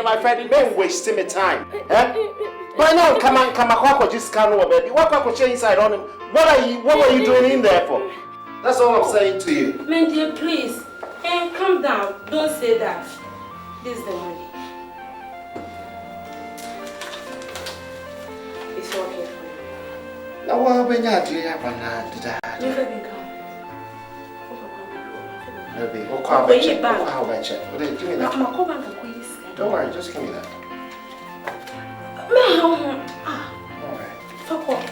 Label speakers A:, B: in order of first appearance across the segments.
A: My friend, don't waste my time. By now, come on, just can't over, baby. What inside on him? What were you doing in there for? That's all I'm saying to you.
B: Man, dear, please. Calm down. Don't say that. This is the money. It's okay for you.
A: Now, what when you do that one?
B: Never been calm.
A: Maybe. How about check? Give me that. Don't worry, just give me that. Alright.
B: Fuck off.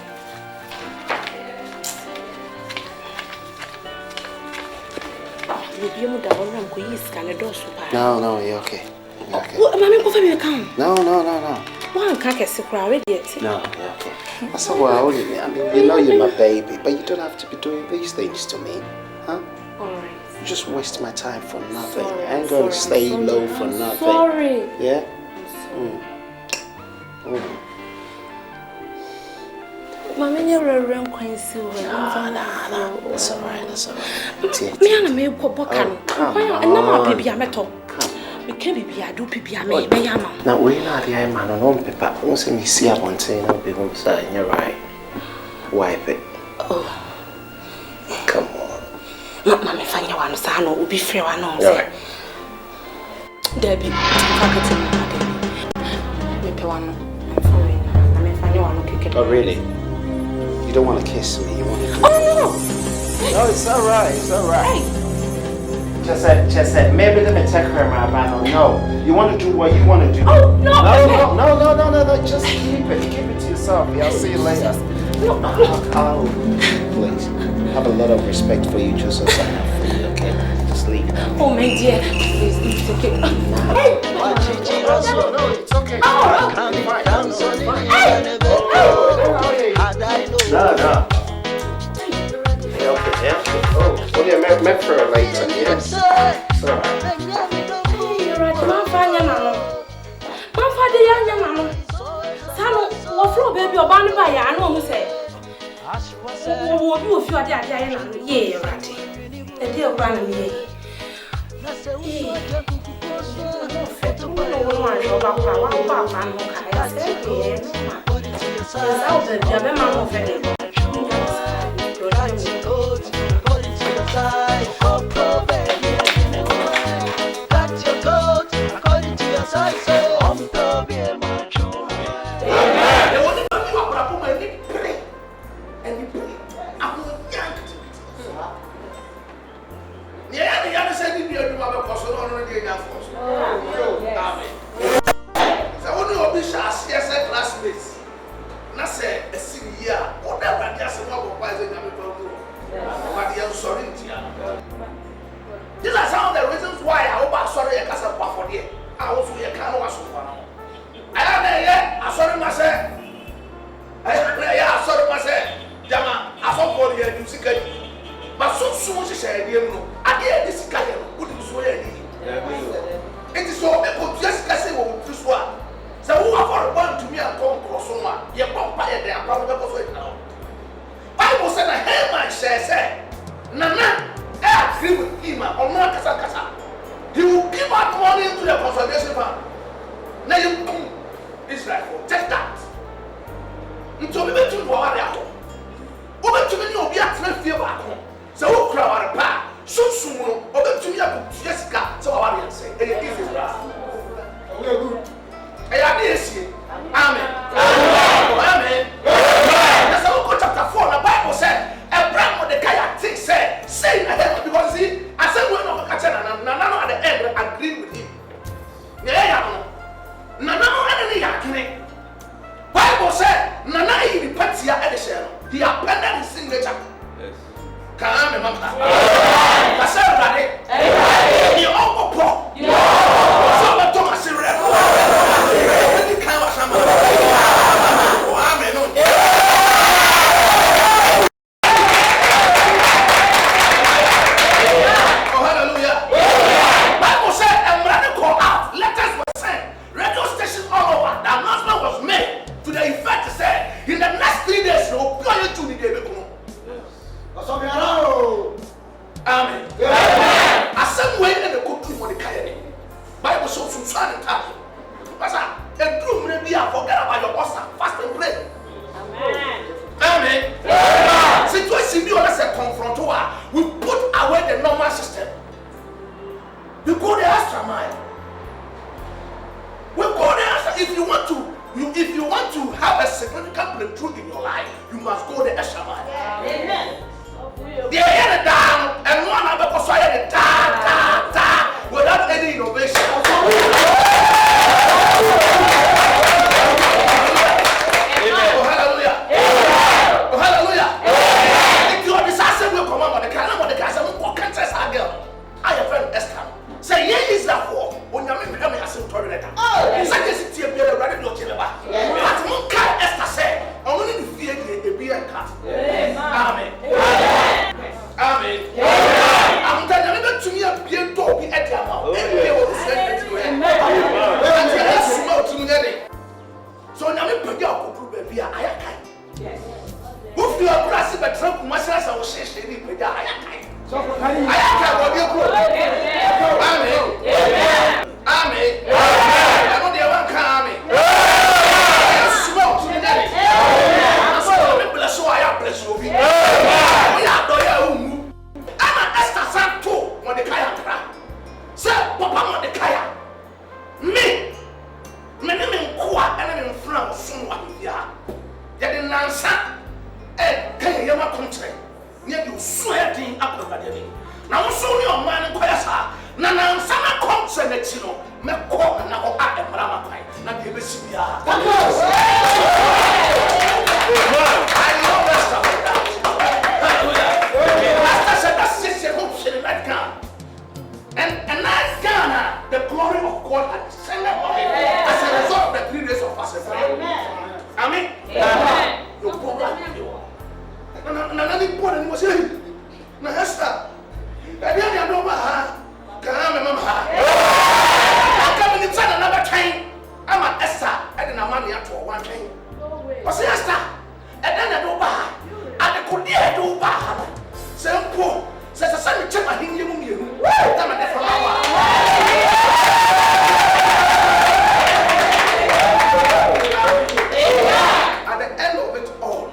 A: No, you're okay.
B: Okay. No.
A: No, you're okay. I said, well, I mean, you know you're my baby, but you don't have to be doing these things to me. Huh?
B: Alright.
A: You just waste my time for nothing. I ain't going to stay low for nothing.
B: Sorry.
A: Yeah?
B: Mommy, you're a real counsel.
A: No. That's alright.
B: Me and me go back and now baby I'm at all. We can't be I do baby I may
A: now we're not the man on paper. Once me see I want to know be home side, you're right. Wipe it.
B: Oh.
A: Come on.
B: Mamma find you one son will be free one on. Debbie,
A: oh really? You don't want to kiss me, you want to
B: no!
A: No, it's alright. Just said, maybe let me take her my man. No. You want to do what you want to do.
B: Oh no!
A: No, just keep it to yourself. I'll see you later. No. Please. I have a lot of respect for you, just as I have for you, okay? Just leave.
B: Oh my dear, please, it's okay.
A: No, it's okay.
B: Oh,
A: No. Oh, what do you make for her later? Yes. It's alright.
B: You're right. My father, young man. Son, what floor baby or banner by I know who say. What you feel that I am? Yea, ratty. The dear granny.
C: These are some of the reasons why I hope I'm sorry I can't for the I also can't was I am sorry myself. I sorry myself. Jama, I saw for the music. But so soon she said, I did this guy who didn't swear. It is so just say what this one. So who are born to me and come cross someone? You can't buy it there, probably because it now. Bible said I heard my share, Nana. I agree with him on Kasa. He will give out money to the consolidation fund. Now you come, Israel, take that. Until we to Wara. Over to me, you'll be at 12 years back home. So, who crowd a pack? So soon, over to me, Jessica, so I want to say, and it is Israel. I this year. Amen. Amen. That's how chapter 4, the Bible said, Abraham with the kayak thing said, say ahead because see, I said when of Kachana, Nana at the end agreed with him. Nana, Amen. A some way in the country for the Kayane. Bible so soon son and time. Pastor, a true maybe I forget about your pastor. Fast and pray. Amen. Situation you as a confrontor, we put away the normal system. We go the extra mile. We go the extra. If you want to have a significant breakthrough in your life, you must go the extra mile. Amen. They hear it down, and one of them also hear it down, without any innovation. Oh, hallelujah. Oh, hallelujah. If you are disaster, will come out of the car, I'm on the car, I'm can't test our girl. I have friend Esther. Say, yeah, is that for when you're making me as a toilet. Oh, such as it's here, you're ready to tell about. But one car Esther said, I want to fear a beer cat. Amen. Amen. I'm telling you to me a beer dog at your mouth. So now we put your group baby. I can't. Who feel a grassy but Trump must have our session in the I can't. I can't what you put. Amen. Amen. I know they won't come. Smoke to the net. Bless you. I am bless you. We are doing I'm an Esther Santo when the Kaya cry. Sir, Papa on the Kaya. Me name in Kwa and in front of someone here. Yet in Nansa, Kaya Yama country. Near you sweating up the body. Now, so your man in Kwasa. Nana Sama comes and let you know. Me call and now at the Brahma Pine. Not give us here. I love Esther for that. Esther said that sister hopes in that gun. And that Ghana, the glory of God had descended on him as a result of the 3 days of fasting. Amen. Amen. Your program you are. Nana important was here. Na Esther. I didn't know her. Come, Mama. I'm coming inside another time. I'm an Esther. I didn't have money at all one time. What's the Esther? And then I do bad. And the Kodia do bad. Say, poor. Says a son, check my Hindi. Come and from at the end of it all,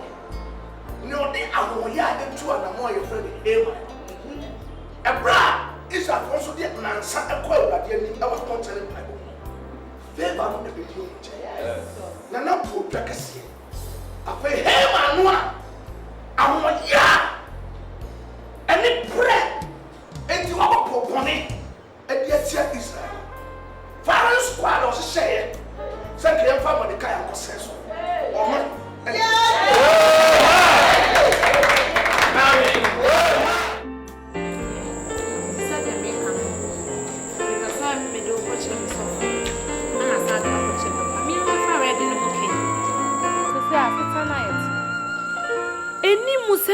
C: no, they are more young two and more your friend. A bra is a also the answer a quote at the end of our content. Favor on the video. Nana put Jackassy. I pay him and one. I'm a ya. And it bread. And you have a propony. And yet, Israel. Foreign squad also say, thank you for the kind of consensus.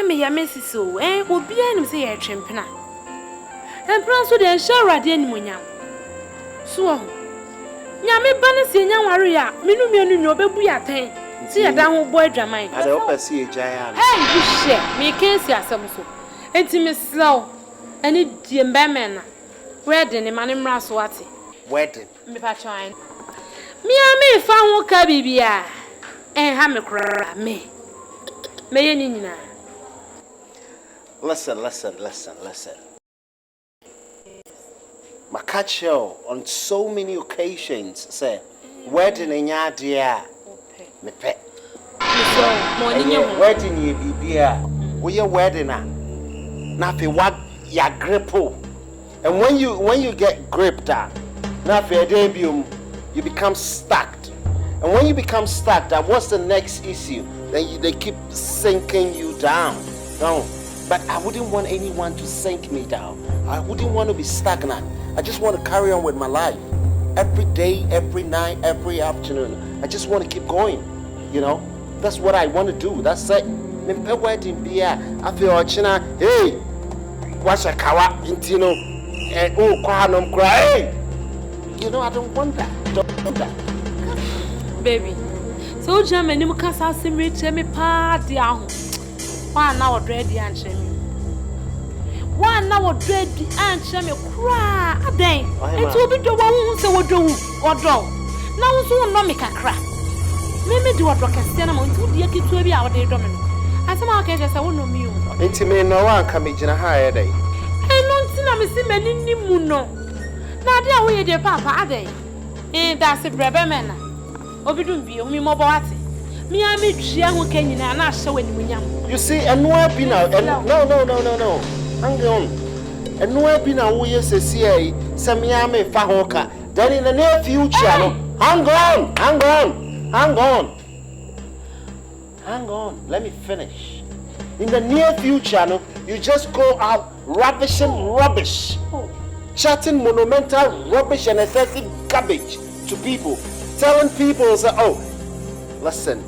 B: Me ya mesi so obi anim say ya twempena empena so de share rade animonyam so nyame ba ne se nyanware ya menu mienu nyo bebu ya ten se ya dan ho bo adwaman
A: ade opasi ejan ya
B: bi she me kan si asem so enti me slow ani die mbemena wedding ne mane mra so ate
A: wedding
B: me pa twan me fa ho ka bibia ha me kra me ye ni nyina.
A: Listen. My catch you on so many occasions say wedding in your dear. Me pet. Wedding ye be dear. We are wedding nothing what ya grippo. And when you get gripped nothing debut you become stuck. And when you become stuck, what's the next issue? Then they keep sinking you down. No. But I wouldn't want anyone to sink me down. I wouldn't want to be stagnant. I just want to carry on with my life. Every day, every night, every afternoon. I just want to keep going. You know? That's what I want to do. That's it. Wedding beer. I feel hey, what's a kawa intino? Oh, kwanom cry. You know, I don't want that. Don't want that.
B: Baby. So Germany, you can't say me pa di ahu. Why now ready and shame you? one now dread and shame cry a day. It will be the one so would do or draw. Now so no make a crack. Maybe do a rock and stand among 2 dear kids to be our day domino. As a market as I won't know me.
A: Intimate no one can be in a higher day.
B: I don't see I'm a simmer in Nimuno. Now, dear, we dear papa, are they? Eh, that's a brother man. Obidum be me mobile. Me, I meet young Kenyan and I show when we young.
A: You see, and no happy now. No. Hang on. And no happy now. We say, Samiame Fahoka. Then in the near future, hang on. Let me finish. In the near future, you just go out ravishing rubbish, chatting monumental rubbish and excessive garbage to people, telling people, say, oh, listen,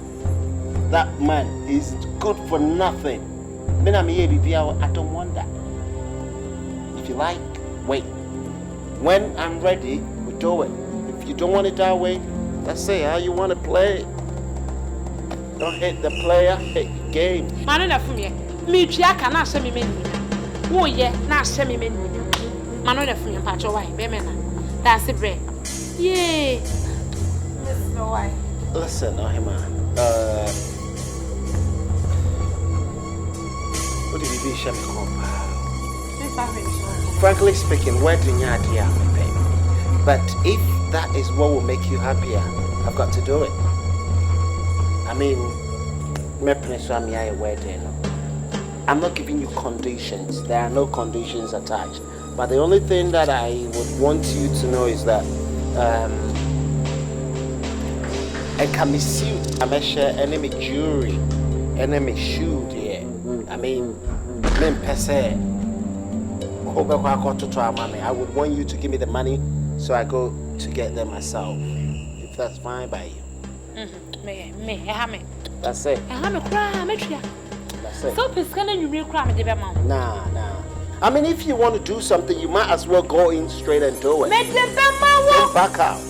A: that man is good for nothing. I don't want that. If you like, wait. When I'm ready, we do it. If you don't want it that way, let's say how you want to play it. Don't hate the player, hate the game.
B: Man, for me, Jack and I send me menu. Oh, yeah, now send me menu. Man, for me, and patch away, Bemena. That's a break. Yay.
A: Listen, Ohima. What did you share me call? Frankly speaking, where do you idea? But if that is what will make you happier, I've got to do it. I mean, I'm not giving you conditions. There are no conditions attached. But the only thing that I would want you to know is that I can be sued. I'm a share enemy jury, enemy shoot here. I mean, per se. I would want you to give me the money so I go to get them myself. If that's fine by you. That's it. That's it.
B: So, it's going to be cramming the amount.
A: Nah. I mean, if you want to do something, you might as well go in straight and do it.
B: Make the Bama
A: back out.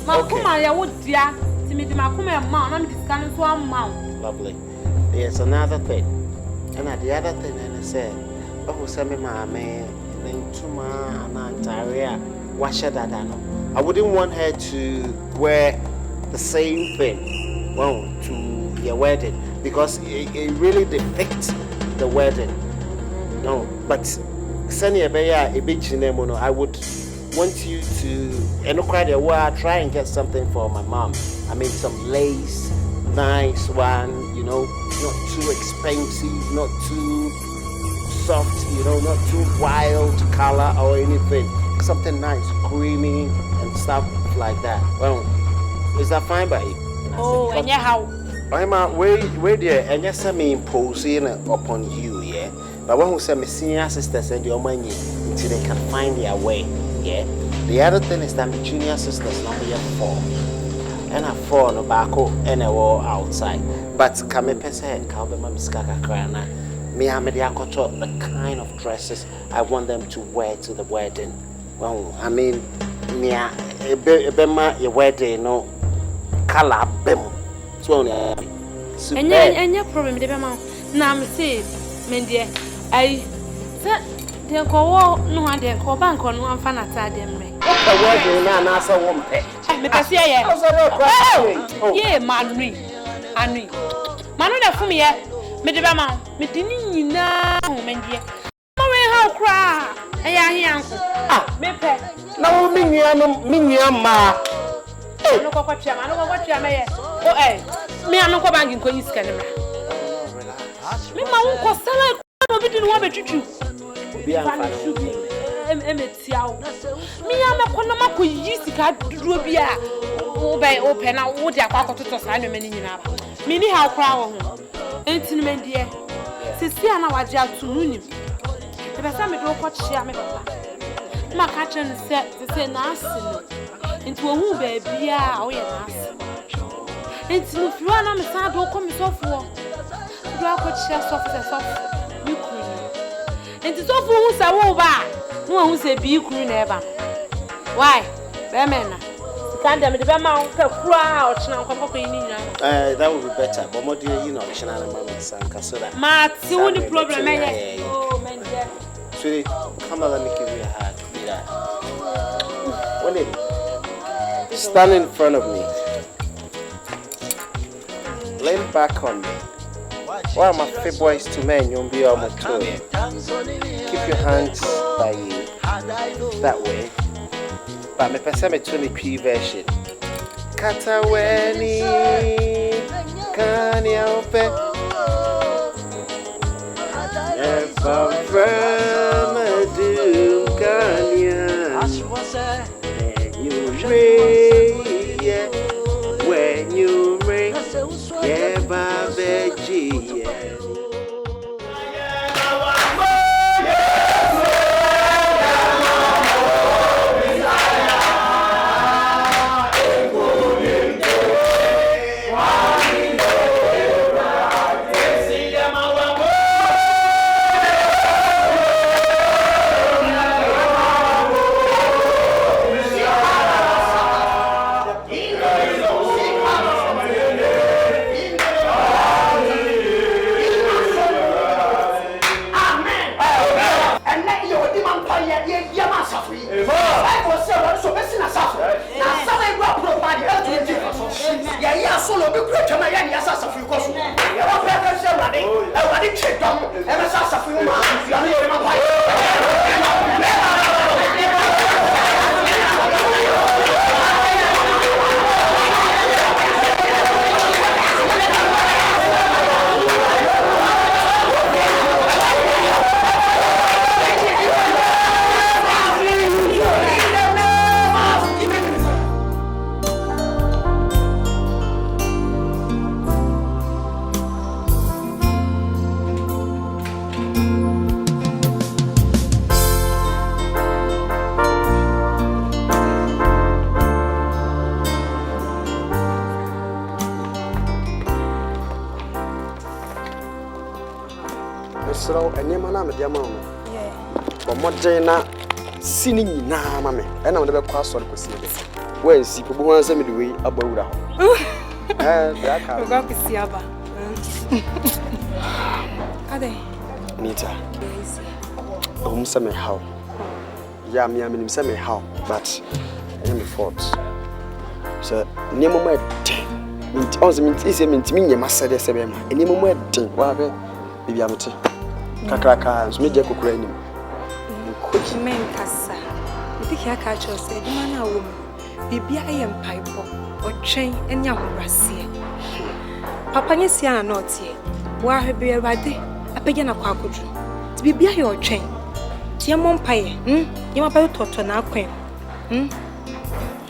B: Makuma, would dear. To me, the Makuma amount, I'm discounting for a mount.
A: Lovely. There's another thing. And the other thing, and I said, oh, send me my man, then to my Ontario. Wash that down. I wouldn't want her to wear the same thing, well, to your wedding, because it really depicts the wedding. No, but Sanya Beya, a bitch in them, I would want you to try and get something for my mom. I mean, some lace, nice one, not too expensive, not too soft, not too wild color or anything. Something nice, creamy and stuff like that. Well, is that fine by you?
B: Oh, and yeah, how?
A: I'm where there, and yes, I mean, imposing upon you, yeah. But when we say my senior sisters and your money until they can find their way, yeah. The other thing is that my junior sisters now we have 4, and I 4 no backo and a wall outside. But come a person, come my miskaka crana. Me, I'm the kind of dresses I want them to wear to the wedding. Well, I mean, your wedding, no color, bem. So,
B: and your problem, the Bema. Now, I'm saying, Mendia, I said, they'll call no one, they'll call bank on one fan at them.
A: The wedding, and answer one pay.
B: Yeah, Manry, Henry. Manona for me, Medibama, Medini, now, Mendia. How cry. Hey, uncle.
A: No, Miniam, ma.
B: I don't know what you may. Oh, eh, me, I'm not going to use camera. Me, my uncle, Sally, I didn't want to do. Me, I'm a Konama who used to cut Rubia. Obey open out what they are to sign a many. Mini how crown. Ain't in Mendia. Cecilia, I was out to Munim. If I saw me don't watch Shammy, my catching set to say nasty into a who baby, yeah, it's if you are not a sad, don't come off war. You are quite share soft as soft. You could. And it's all fools are over. No one who say be cool never. Why, Bemena? Can't damn it, Bema, crowd, now come up in.
A: That would be better, but what do you know? Shannon, Mamma, Sanka, so that
B: Matt's the only problem. Oh, man,
A: Sweetie, come on, let me give you a hug. Yeah. When it stand in front of me, lean back on me. Why am I fit boys to men? You'll be on my toe. Keep your hands by you that way. But me person me 23 version. Kataweni kanya ope. Never from a doom kanya. When you ring, yeah. When you ring, yeah, baby, yeah. So, and your man, dear mamma. Yeah. But more Jana sinning now, mammy, and I'll never pass on to see it. Well, see, people want to send me the way about that. That can't go to see Abba. Are they? Nita. Some how. Yeah, me, I mean, some how, but I am a fault. So, near my day. Also means easy means me, master, the same, and near my day, whatever, maybe I'm tea. Kakraka, so me je kokura ni.
D: Coach men kasa. You think I catch us say, "The man a woman, bibia ayem paipo, otwen enya horase." Papa nye sia na not here. Wa hebe Ewade, apegya na kwa akodru. Ti bibia ye otwen. Ti emom paye, ye ma paye toto na akwen.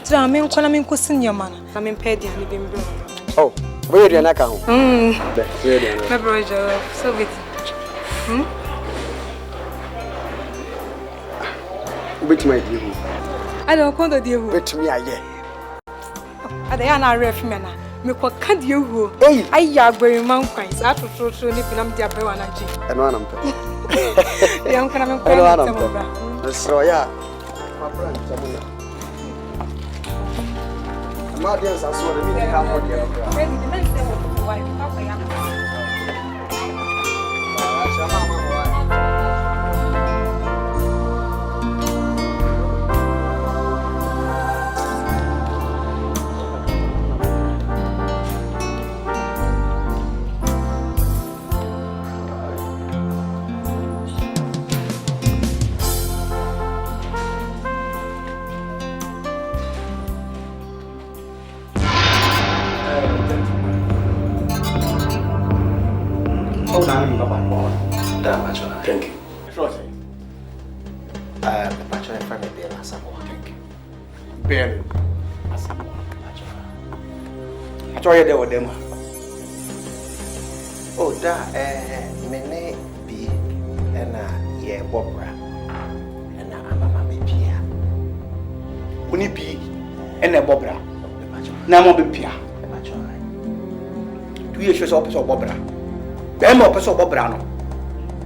D: Ti a me nkona me nkosi nyama na me mpa dia ni bembro.
A: Oh, where you na ka ho?
D: My brother, so good.
A: Which my dear?
D: I don't call the dear who.
A: Which me, I get.
D: At the Anna Refmana, make what can't you who?
A: Hey,
D: I yard very mountains. I to nip and dear Bewana.
A: And one of them.
D: The young can
A: have so, yeah. My friend, my dear, I saw the meeting. How much thank you. Pacho, friend of Bella Samoa. Thank you. Bella Samoa. I told you there were them. Oh, that, Mene B and yeah, Bobra and Mama Pia. When you be and a Bobra, Namo Pia. 2 years of Bobra. Bemo person Bobrano.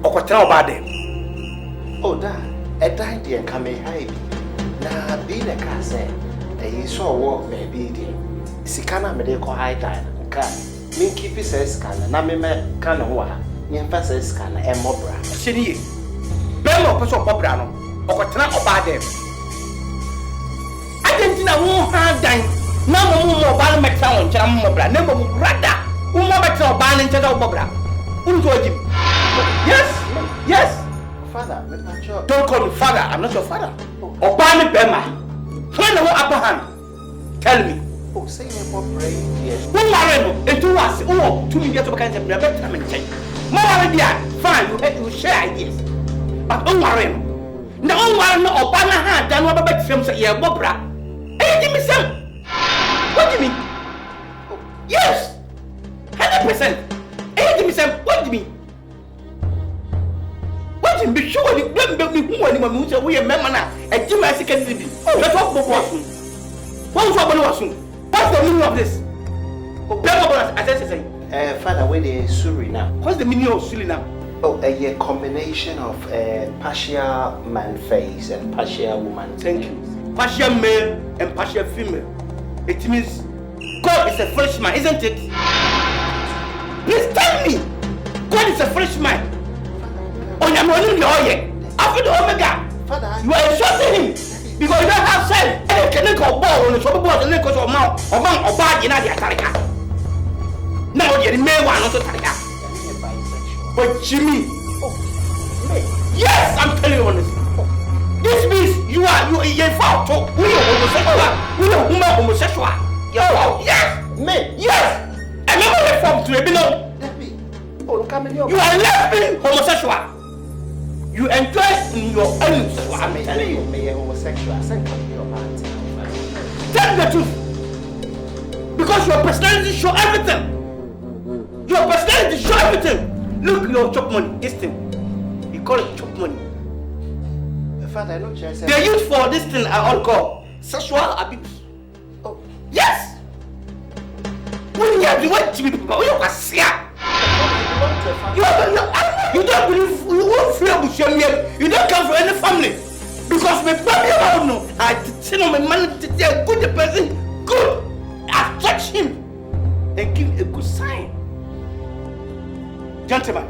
A: Okotra obade. Oh da, e die dey come high. Na be the car say, e so work baby dey. Sika na me dey ko high time. Nka, me keep say sika na me kan ho a. Nyemfa say sika na e mobra. Shey
C: bema opeso popra no okotena oba dem agentina wo ha dan na mo oba no metra won kyera mo bra na mo brada wo mo betra oba no nkyera wo bra unto ojim yes
A: Father,
C: don't call me father. I'm not your father. Obani Bema. When the upper hand, tell me.
A: Oh, say me for praying. Yes.
C: Who are you? And to us, oh, 2 million of kinds of better time and check. More fine, you share ideas. But who are you? No one no Obana hand, then what about films at your Bobra? Hey, give me some. What do you mean? Yes, 100%. Hey, give me some. What do you mean? Be sure you don't be who anyone who say we are memana and Jim as can be. Oh, that's what was soon. What's the meaning of this?
A: Father, where the Suriname?
C: What's the meaning of Suriname?
A: Oh, a combination of partial man face and partial woman.
C: Thank you. Partial male and partial female. It means God is a fresh man, isn't it? Please tell me, God is a fresh man. On your money, after the Omega, you are insulting him because you don't have sense. And you can't go ball on the trouble board and then go to a mouth or man or bad in the Atarica. Now you're the main one, not Atarica. But Jimmy, yes, I'm telling you honestly. This means you are foul talk. We are homosexual. We are homosexual. Yes,
A: men,
C: yes. I never reformed to a below. You are left homosexual. You enjoy in your own.
A: I'm telling you, may homosexual.
C: Tell the truth. Because your personality show everything. Your personality show everything. Look, your chop money. This thing. You call it chop money.
A: Father, I know you said.
C: They use for this thing I all call sexual abuse.
A: Oh.
C: Yes. When you want to be people, you are sick. You don't believe you won't feel with your name. You don't come from any family. Because my family don't know. I tell my man to tell good person, good. I touch him and give a good sign. Gentlemen,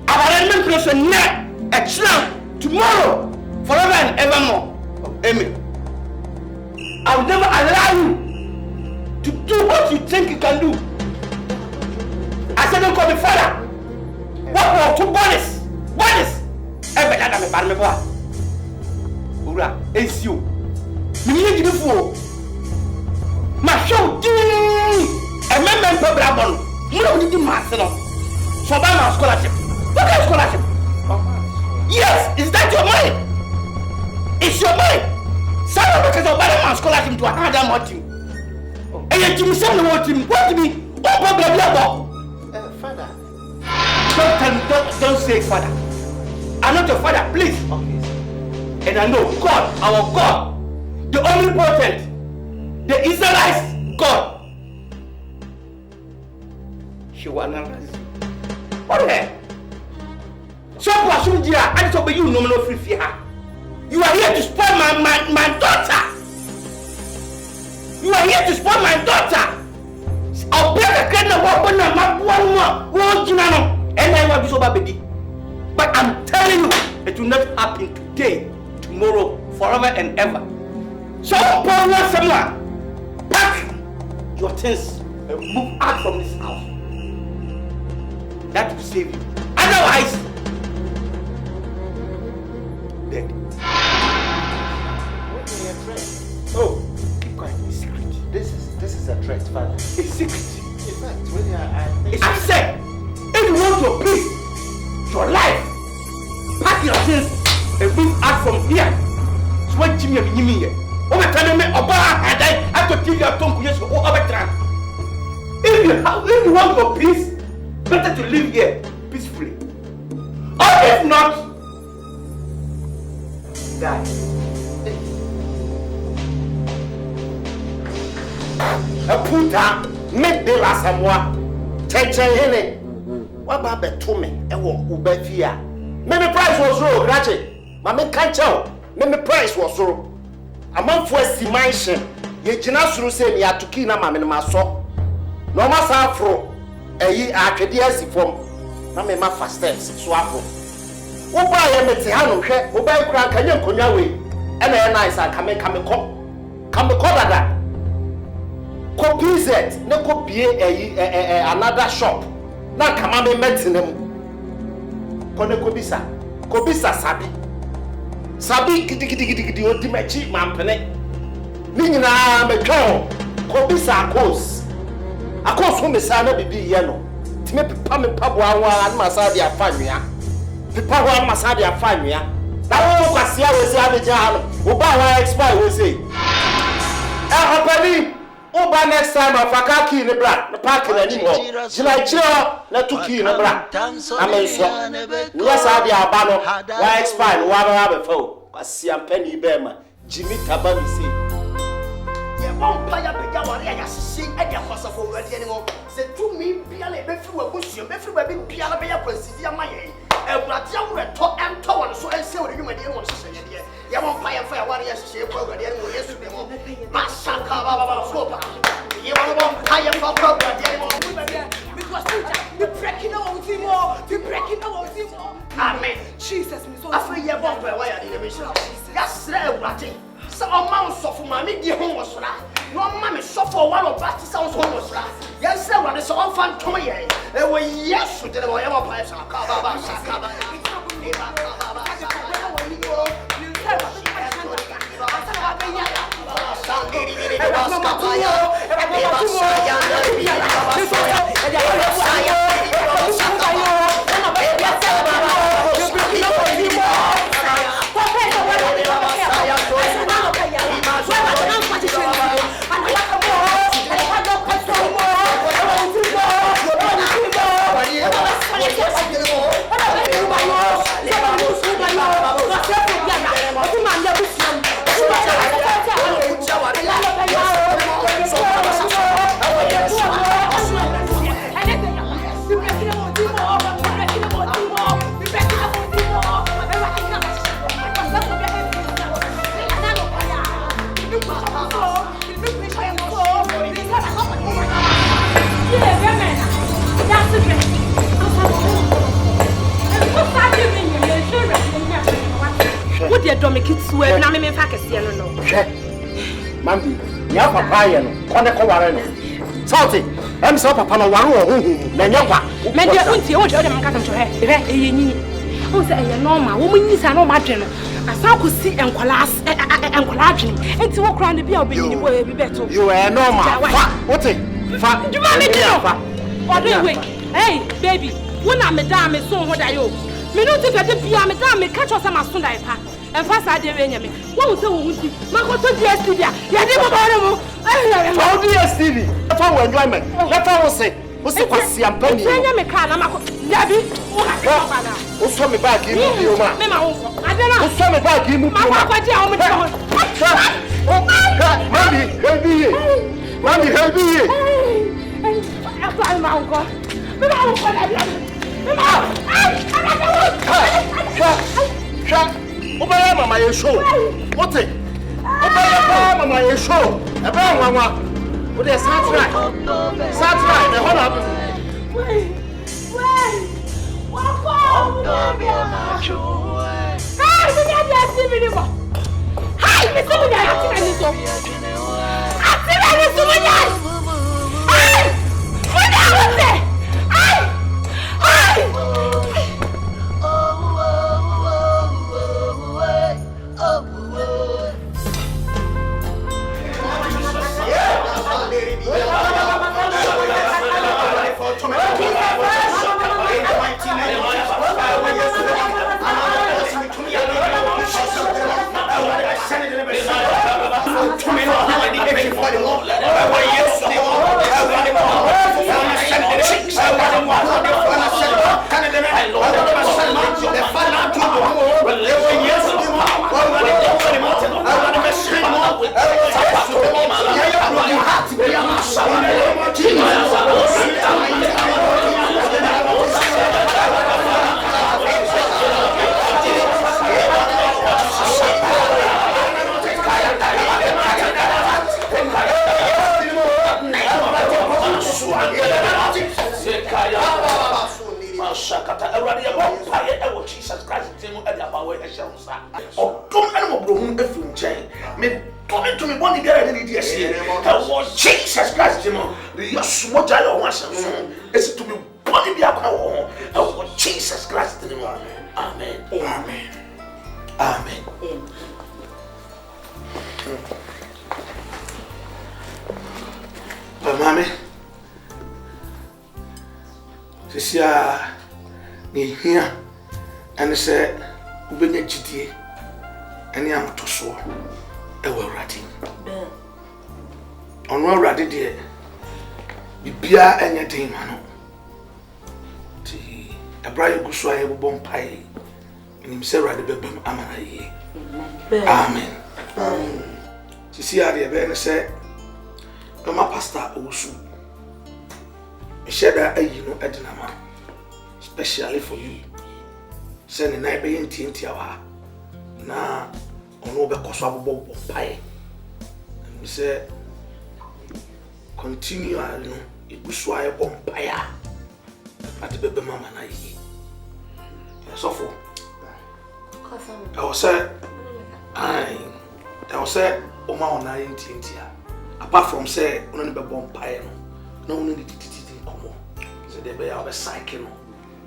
C: our element person now, a chance tomorrow, forever and evermore. Amen. I will never allow you to do what you think you can do. I said don't call me father. What were 2 bodies? Bodies? Every time I'm a boy. Ura, it's you. You need to do my show. A member of Brabon. You don't need to master. So buy my scholarship. What kind of scholarship? Yes, is that your mind? It's your mind. Some of because of my scholarship to a harder motive. And yet you say what to me? What to me? What problem?
A: Father.
C: Don't say father. I'm not your father, please.
A: Okay.
C: And I know God, our God, the omnipotent, the Israelites God. She will analyze you. What the hell? So I just obey you no free fear. You are here to spoil my daughter. You are here to spoil my daughter. I'll break a kind of weapon and my one and I want to so baby. But I'm telling you, it will not happen today, tomorrow, forever and ever. So someone pack your things and move out from this house. That will save you. Otherwise, dead. Oh, keep quiet. It's secret.
A: This is a threat, Father.
C: It's secret.
A: In fact, when
C: I said, if you want your peace, your life, pack your things and move out from here. So what Jimmy and Jimmy here? Over time, and I have to give your tongue to over time. If you want your peace, better to live here peacefully. Or if not, die.
A: A puta, make the last someone. Tenchen, what about the Tommy? And what Ubefia? Maybe price was low, Ratchet. Mamma can't tell. Maybe price was low. A month for estimation. Ye Jinasuru say, ya to kina mamma in my sock. No mass afro. A ye arcadias from Mamma fast steps, swap. What buy ye mete ha no hwe wo bai kura kanya nkonya we e na ye nice akame ko dada ko PZ ne ko bie another shop na kama me metenem ko ne ko bisa sabi gidi odi machi mampene ni nyina metwa ko bisa akos ho mesa na bibi ye no time pepa me paboa wa na masa de afanwea pepa ho na masa de afanwea na wo kwasia we se abeja ha no wo ba wa expire we say hapani Oba next time afaka key ne bra na park na ni ho jina chiro na to key ne bra amenso nya sa dia aba no wa expire wa ba be fo asia mpani be ma jimi taba mi se
C: ye won pa ya beja ware ya sisi e dia kwasa fo wadi ani mo se tu mi bia le be fi wa busu be fi ba bi bia la be ya kwasi dia maye ewurade ya wure to ento won so ense wori nwuma die won sese ye ye won pa ya fa ya ware ya sisi e kwa wadi ani mo yesu de mo masaka baba sopa ye won pa ya fa kwa wadi ani mo because you breaking our team amen jesus me so afa ye won pa wa ya de me shira ya sra ewurade so o ma nsofo ma me die ho wosora no ma me sofo wa no ba ti sa so wosora ya sra ewurade so on fan tom ye e wo yesu de wo ye mo pa sa ka baba
B: What the domicile swear na me fa kese no
A: Mambi ya papa ye no kone ko ware no Salty em so papa no ware wo na nyakwa
B: me de unti o de man kasa he eye nyini o se eye normal wo munyi sa no ma dwe no asa ko si enkwala adwene enti wo kra ne bia obenyini bo e bi beto
A: you are normal fa wote fa
B: juma me dino fa odo we hey baby wona me da me so ho da yo me no ti fete bia me da me catch us ma so da pa enfa sa de we nyame wo se wo hunti makoto DSTV ya de bo bare mo
A: how DSTV fa wo enjoyment let fa wo se kwasi ampani
B: o nyame ka na mako dabi
A: o so me bag mu bi o ma
B: me ma wo adena
A: o so me bag mu bi o ma
B: ma kwa o me ho Mami, help me. I'm uncle.
A: Obaya mama ye show. What it? Obaya mama ye show. Eba nwanwa. O dey start right. Start right. E hold up.
B: Wait. What for? Hey, me dey see me anymore. Hey, me see me dey see me so. Ati me see me dey. Hey! What happened there? Hey!
C: Yes. at the power and shall say. Oh, don't animal broom if you change. Me, don't to me one get any dear see. Jesus Christ, you know, the small child once is to be body be a Jesus Christ anymore. Amen. Amen. Amen. But mommy, this year, me here, and say, we be GT, and I'm to so. I will write it. On what ready dear, be beer anything, man. A bright good so I will bomb pie, and him say, right, the baby, Amen. Amen. She see how the event said, my pastor also. I share that you know, Edinama, especially for you. Sending night by in Tintia. Now, on over Coswabo pie. And we said, continue, you know, it was why a bomb pie at the baby mamma. So for I was said, I was said, Oma on 19. Apart from say, only be bomb pie, no one did it come on. So they be our cycle.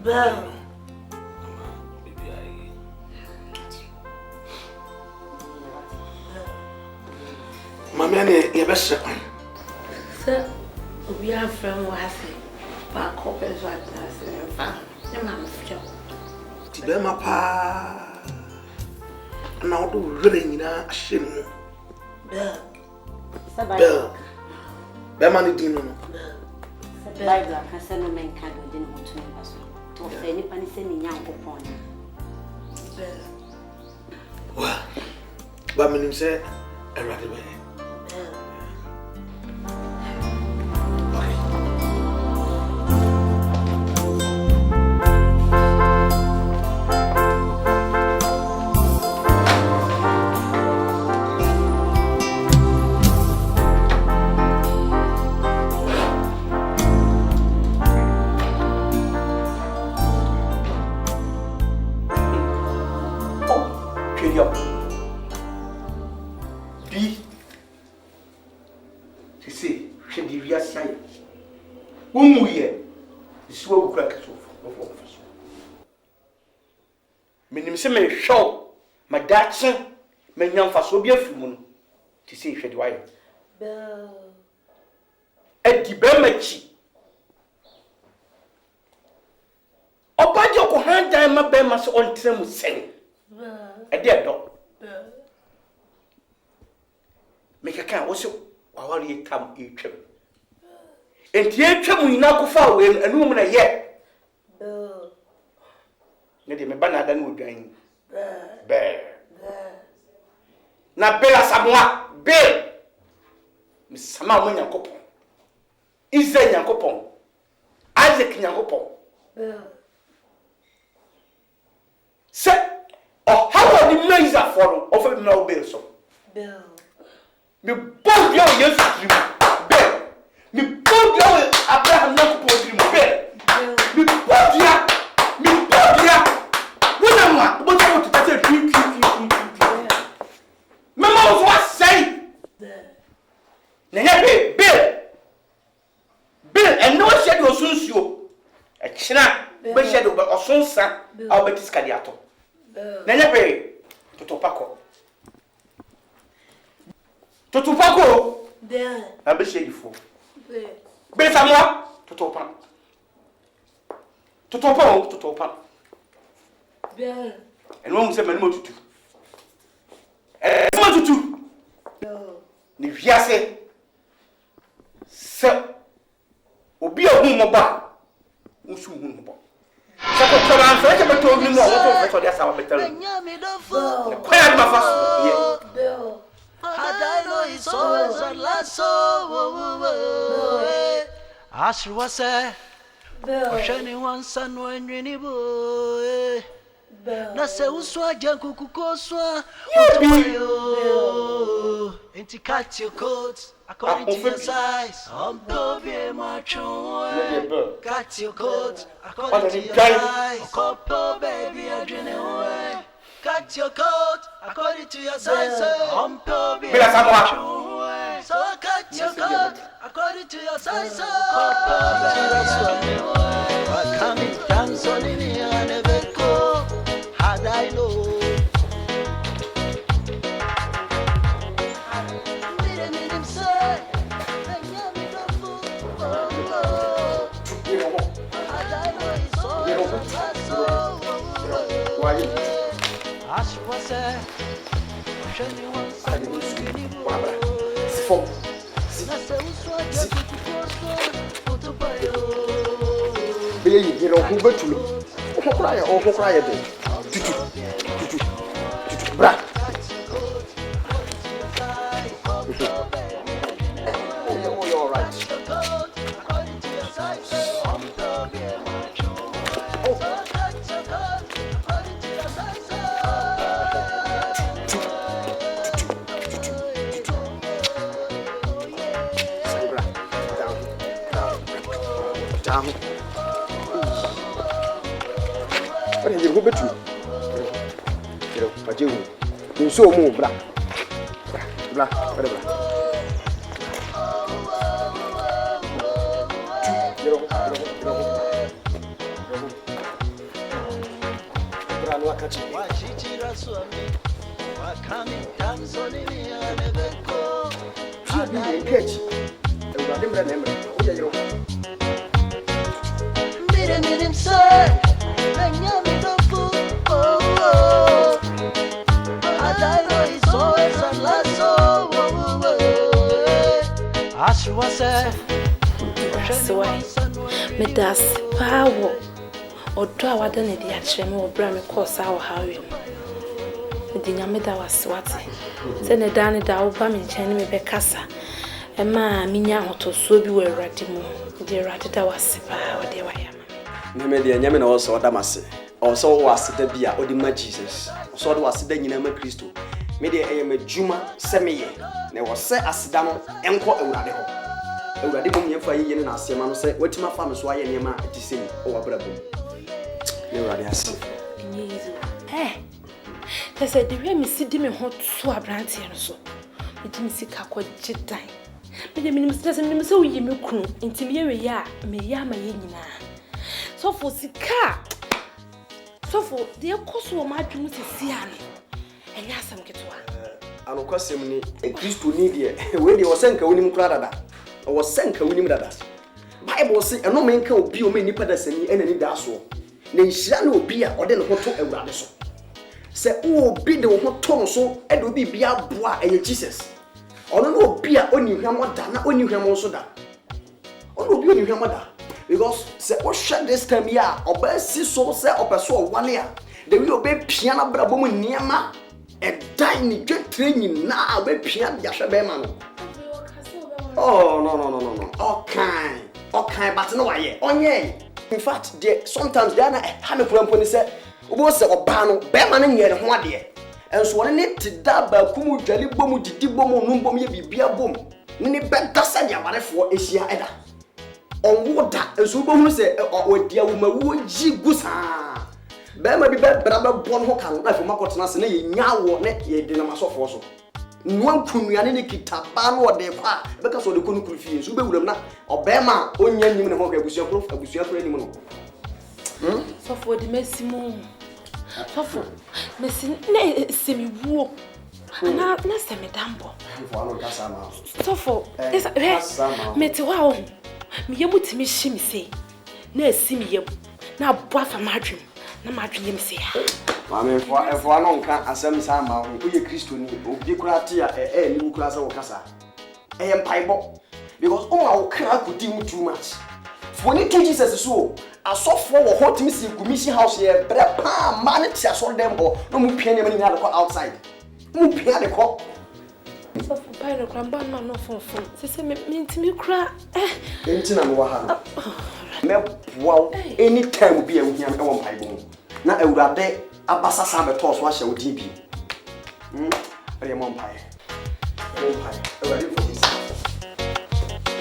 C: Well, Mamma, you best say,
E: sir, we are from Wasi, but coppers what I found. Your mamma's job.
C: Tibema pa. Now do really na shame. Bell. Bemani dino.
E: Bible can send no man can do didn't want to me as well. To any penny sending young upon.
C: Well, but when him said, I read away.
F: Me show my dadson, my young Fasobia Fumun to see if you are. At the Bermachi. Obajo hand time my bemas on Trem saying. A dear dog. Make a can also while you come each him. And here come we now go far away and woman a year. Nede me bana dan wo dwan be na bela sabwa be mi sama mo nyankopon Israel nyankopon Isaac nyankopon se o how the maiza for of me na obey so me bon yo Yesu dream be me bon yo Abraham nyankopon dream be me bon ya Mama was say Bill and no shadow soon you a china but shadow but or soon son I'll bet this cadiato. Nene to Topaco. To Topaco there I'll be shady for Bill Samoa to Topan to Topan and one say many more to do. More to do. Ni viase. Se obi ohun mo ba. Unsu hun mo ba. Se ko ko an fe ke beto ni mo wo to fe so dia sa wa betero. Ko ya ma fa so.
G: Hadailo is always a lasso. Asru wase. Oshani wan sanu enwini bo. Na se uswa janku kukoswa utoyo enti cut your coat according to your size ombie macho cut your coat according to your size kopo baby adrene we cut your coat according to your size.
F: Bila samoa.
G: So cut your coat according to your size. Coming dance on in here and never go. Had I know.
A: You know, who bet to me? Who cry or who cry a bit? Bra. You're all right. Down. What are you going to do? You know, but you so move, bra. Bra, whatever. You know. Bra, no, I catch you.
G: Why she cheers on me? Why coming dance on in here and never go?
A: Catch. You
G: Meet him, sir.
B: Me das power or draw what done the action or bram course our how you. The Yameda was swatty. Send a danny down in China me becassa. And ma, Minya to so be were ratimo. Dear Ratita was power, dear I am.
H: Me the Yaman also Damasi. Also was the Bia or the Ma Jesus. So was the Yinama Christo. Media am a Juma semi. There was set as down and caught a radical. Already, for a year and a seaman said, what my farmers why any man at the same or bravo. You already have
B: Eh, they said the way me see them hot so a brandy and so. It didn't see Kako jet time. But the minister doesn't so you me crew into me ya, me yama yenina. So for Sika. So for the course of my dreams is Sian. And yes, I'm get one.
H: I don't cost him a Christ to need it. When you were sent a winning crowd. I was sent a winning that. Bible say a no man can be a many pedestal and any dasso. Nay, shall be or then hot to a radical. Say, oh, be the hot tone so, and will be a bois and Jesus. Or no beer on you, your mother, not on you, your also that. Or no be on your mother. Because, say, what shall this time ya, or best see so, say, or so 1 year. They will obey piano brabum near ma. A tiny good training now, be piano yashabeman. Oh, no. Okay, but no, I on ye. In fact, sometimes they are not having a problem when they say, was a bano, beman yet, and 1 year. And so I need to double Kumu Jelly Bomu, Dibomo, Numbom, be a boom. Nini better send your money for Asia Eda. On water, and so Bomu say, or dear woman, would you gusa? Bema be bad, but I'm born hokan, like for Macotas and a yaw net ye dinner myself also. No kun ya ne kitabano o de kwa because o de kunu kulfi so be wuram na obema onya nyim ne ho ka abusua pro anim no
B: so for the maximum so for mesin na semiwuo na semedambo so for this meti wa o me yemu timi himi sei na asimi yem na boafa madwem na madwem yem sei
H: Mame if one on can asem sama o ye Christo ni obi kurate a ni kura sa wo kasa Bible because o kra could do too much for ni Jesus so asofo wo hot me see commission house here bre pa man tia so dem bo no mu pia ne mani na outside mu pia de ko
B: so for buy no kramba no fon se me ntimi kura
H: entina no wa ha me wow anytime bi e wo hia e wo Bible na Awurade abasa sambe toss wa hye odi bi re mo mpae Awurade for this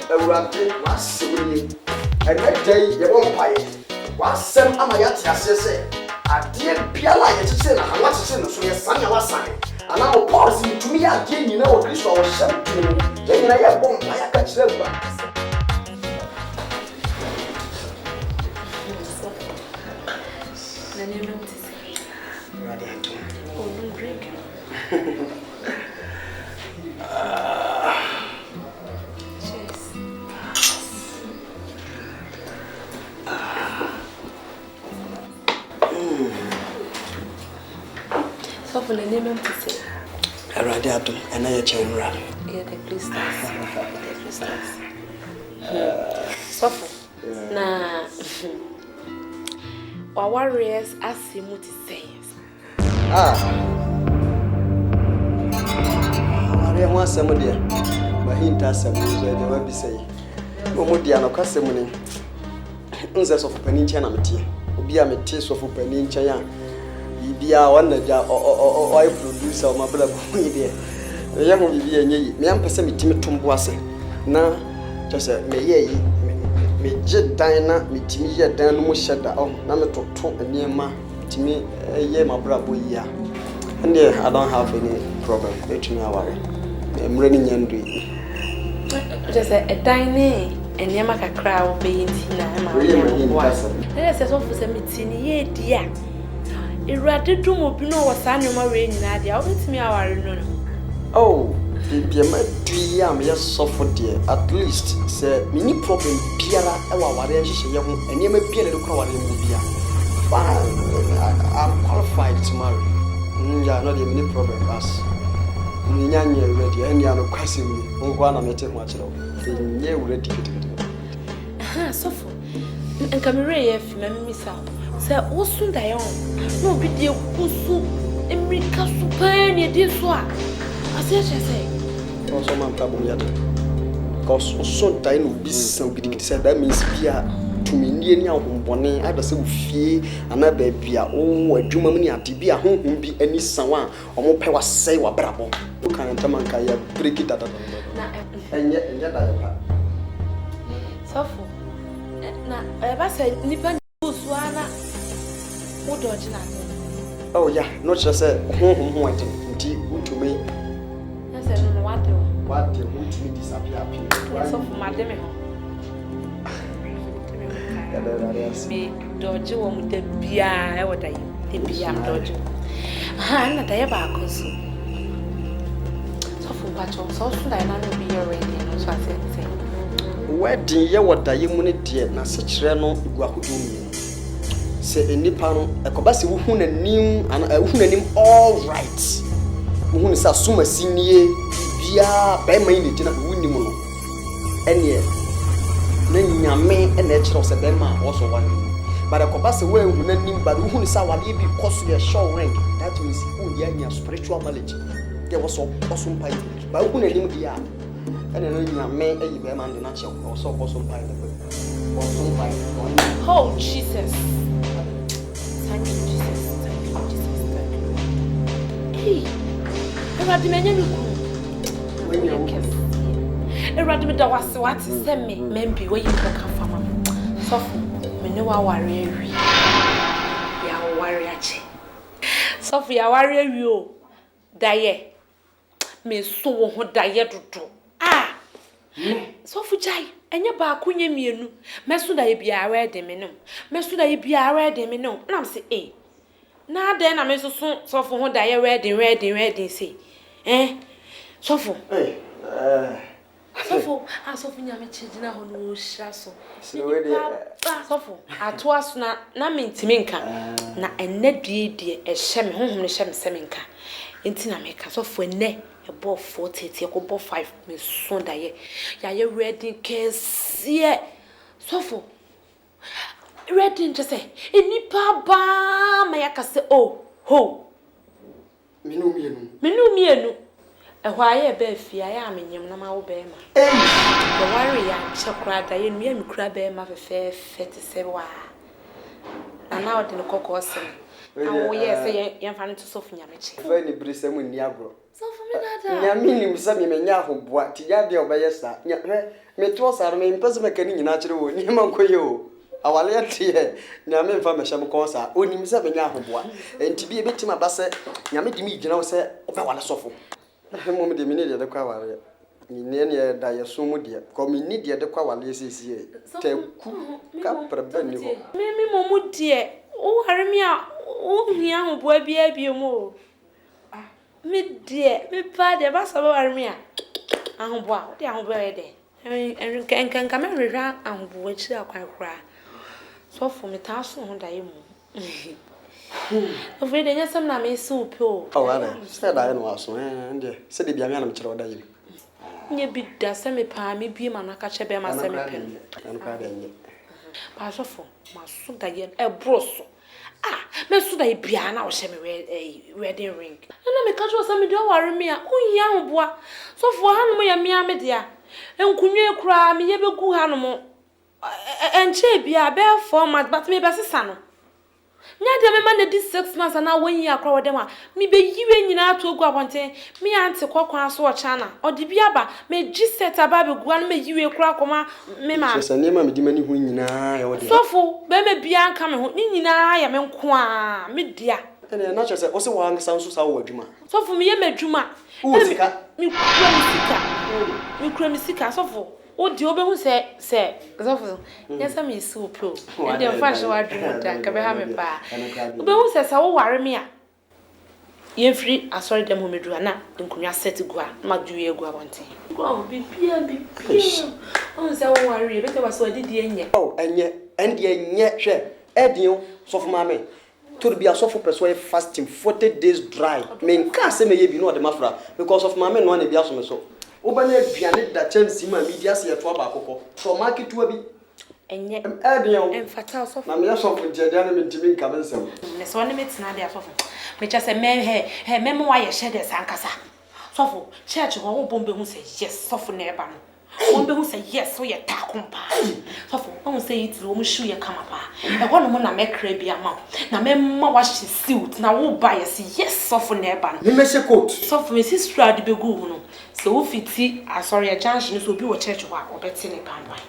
H: Awurade wa sewri e na dai ye mo mpae wa sem ama ya tia se ade biala ye tese na hanwa tese no so ye a Jenny now, this or something. Then I have one, I catch them.
B: So for the name to say,
H: I rather ADOM and I chain run.
B: Yeah, the crystals. So now, our warriors ask him what he says.
H: I want somebody, but he does some news. I never be say. Momudiano Casemony. Unzes of Penincha, be a metis of Penincha. Be a one or I produce my brother. The young will be a ye, me am Passami Timitum Boise. Now, just a me jet diner, me Timmy, Dan Mushada, oh, Namato and near ma, Timmy, a year, my brother, yeah. And yeah, I don't have any problem. Let me worry. I'm running and doing.
B: Just a dining. And Yamaka crowd being Tina, and I said, so for some meeting, ye dear. It rather do more, you know, was annual rain, Nadia. I'll let me our no. Oh, be a mad dear, me just suffer dear. At least, sir, many problem, Piera, our warriors, and you may be a little cover in Mubia. I'm qualified to marry. Yeah, not even any problem, us. Nyanya ready, and you are crossing me. One of the much of the ready. So for and come away if memory sound. Say, oh, soon die on. No, be dear, Kusu, Emrika Supania, dear Swa. I say, also, my problem yet. Because soon time will be so good. Said that means Pia to me near Bonnet. I was so fear and I baby. Oh, a Jumani at be a home be any someone or more power say what bravo. You can't tell my break it at and yet I have. So for. I said, Nippon Swana. What do you know? Oh, yeah, not just a home wanting tea to me. I said, no, what you want to disappear? Yes, of Madame. Me, Dodge, won't the beer, what I am Dodge. And I have a cousin. So for what so should I not be already? So I said, wedding, yeah, what I am money dear, na such reno, Guahudu. Say a nippon, a cobassi who and him and a woman him all right. Who is a summer senior, via by my dinner winning mono. And yet, then your main and natural said Bema also one. But a cobassi way who named him, but who is our baby cost you a show rank. That means who your spiritual knowledge. There was so awesome pie, but who named him the and then you may a man the natural or so awesome pie. Oh, Jesus. Thank you, Jesus. Thank you, Jesus. Thank you. Hey, I read the menu. I read the was what send me, maybe where you can come from. So, we know our warrior. Ya warrior. Sophia warrior, you die. Me so who die to do. Ah, so for Jai. Enya ba kunye mienu meso da ye biara de me no meso da ye biara de me no na say na de na me so so fo ho da ye ready say so fo so fo asofo nya me chigina ho no hira so so fo ato aso na me ntimi nka na enne die hye me honhom ne hye me se me nka enti na me ka so fo enne above 40 above 5 me so da ye ya ye ready case ye so for ready just say enipa ba ma ya ka say oh ho minu mienu ehwa ye ba fia ya amenyem na ma wo be ma the worry ya chakra da ye mi kura be ma fe te se wa na o de no kokosem awo ye say ye mfa no to so funya mechi fe ni brise mu ni agro so for me dada nya minim se me menya hoboa ti ya de obeyesa nya me to sar me mpese me kani nyina kire wo ni ma koye o awale ya tie nya me mfa me hyam konsa onim se menya hoboa enti bi ebetima ba se nya me dimi gina wo se obe wale sofo
H: Mom de minute de kwa ware. Ni ne da ye so mu de. Ko mi ni de kwa wale sisi te ku ka prebe ni ho.
B: Me momu de. O hare me a o hia ho bo bia bia mu. Me de, me pa de ba so hare me a. Ahun bo a, o de ahun bo e de. En kan me hwehwa ahun bo chi akwan kra. So for me ta so ho da ye mu. Afraid enya sam na me so pe.
H: Wara. Say da ye no aso ende. Say de bia me na me kire oda ye.
B: Nye bi da se me pa me bi ma na ka che be ma se me pe.
H: Anu ka de nye.
B: Pa so for ma so da ye e broso. Me so da ye bia na o she me wedding ring. Na me ka cho se me do ware me a unhia ho boa. So for hanom ya me ame dia. Enkunwe kura me ye be gu hanom. Enche bia be format but me be sesa no. Nya de me ma na di 6 months na 1 year akwa wode ma me be yiwe nyina to ogu abonten me ante kwakwan so o chana odi bia ba me gi set aba be gu an me yiwe kura koma me ma
H: se ne ma me di mani hu nyina ya wode
B: sofo be me bia nka me ho nyina ya me nko a me dia
H: ene na che se o se wa nsa nso sa wo adwuma
B: sofo me ye madwuma
H: sika
B: me kura misika sofo o di obehu se sofo yesa me isi opio e de fa hwe wadwuma da ka be ha me pa obehu se sa wo ware me a ye free asori dem ho medu na nkunwa set gu a ma duwe gu abonten go bibia on se wo ware e be ka so adidi enye
H: enye ende enye hwe edin sofo ma me to be a sofo person fasting 40 days dry me nka se me ye bi no de mafra because of ma me no na bi aso me so obanya biane da chance ma media se yeto aba akoko so market wa bi
B: enye
H: edion
B: emfata sofo
H: na me sofo jede na me ntimi nka bensem
B: me so ne metina de sofo me cha se me me mo wa ye shede sankasa sofo church ho bombe hu se yes sofo na eba no bombe hu se yes so ye takompa sofo on se it wo mo shu ye kama pa e ho no mo na me kra bia ma na me ma wa shi suit na wo ba yes yes sofo na eba no
H: me se coat
B: sofo me sister de begu hu no so wo fiti asori a junction so bi wo church ho a obeti ne panwan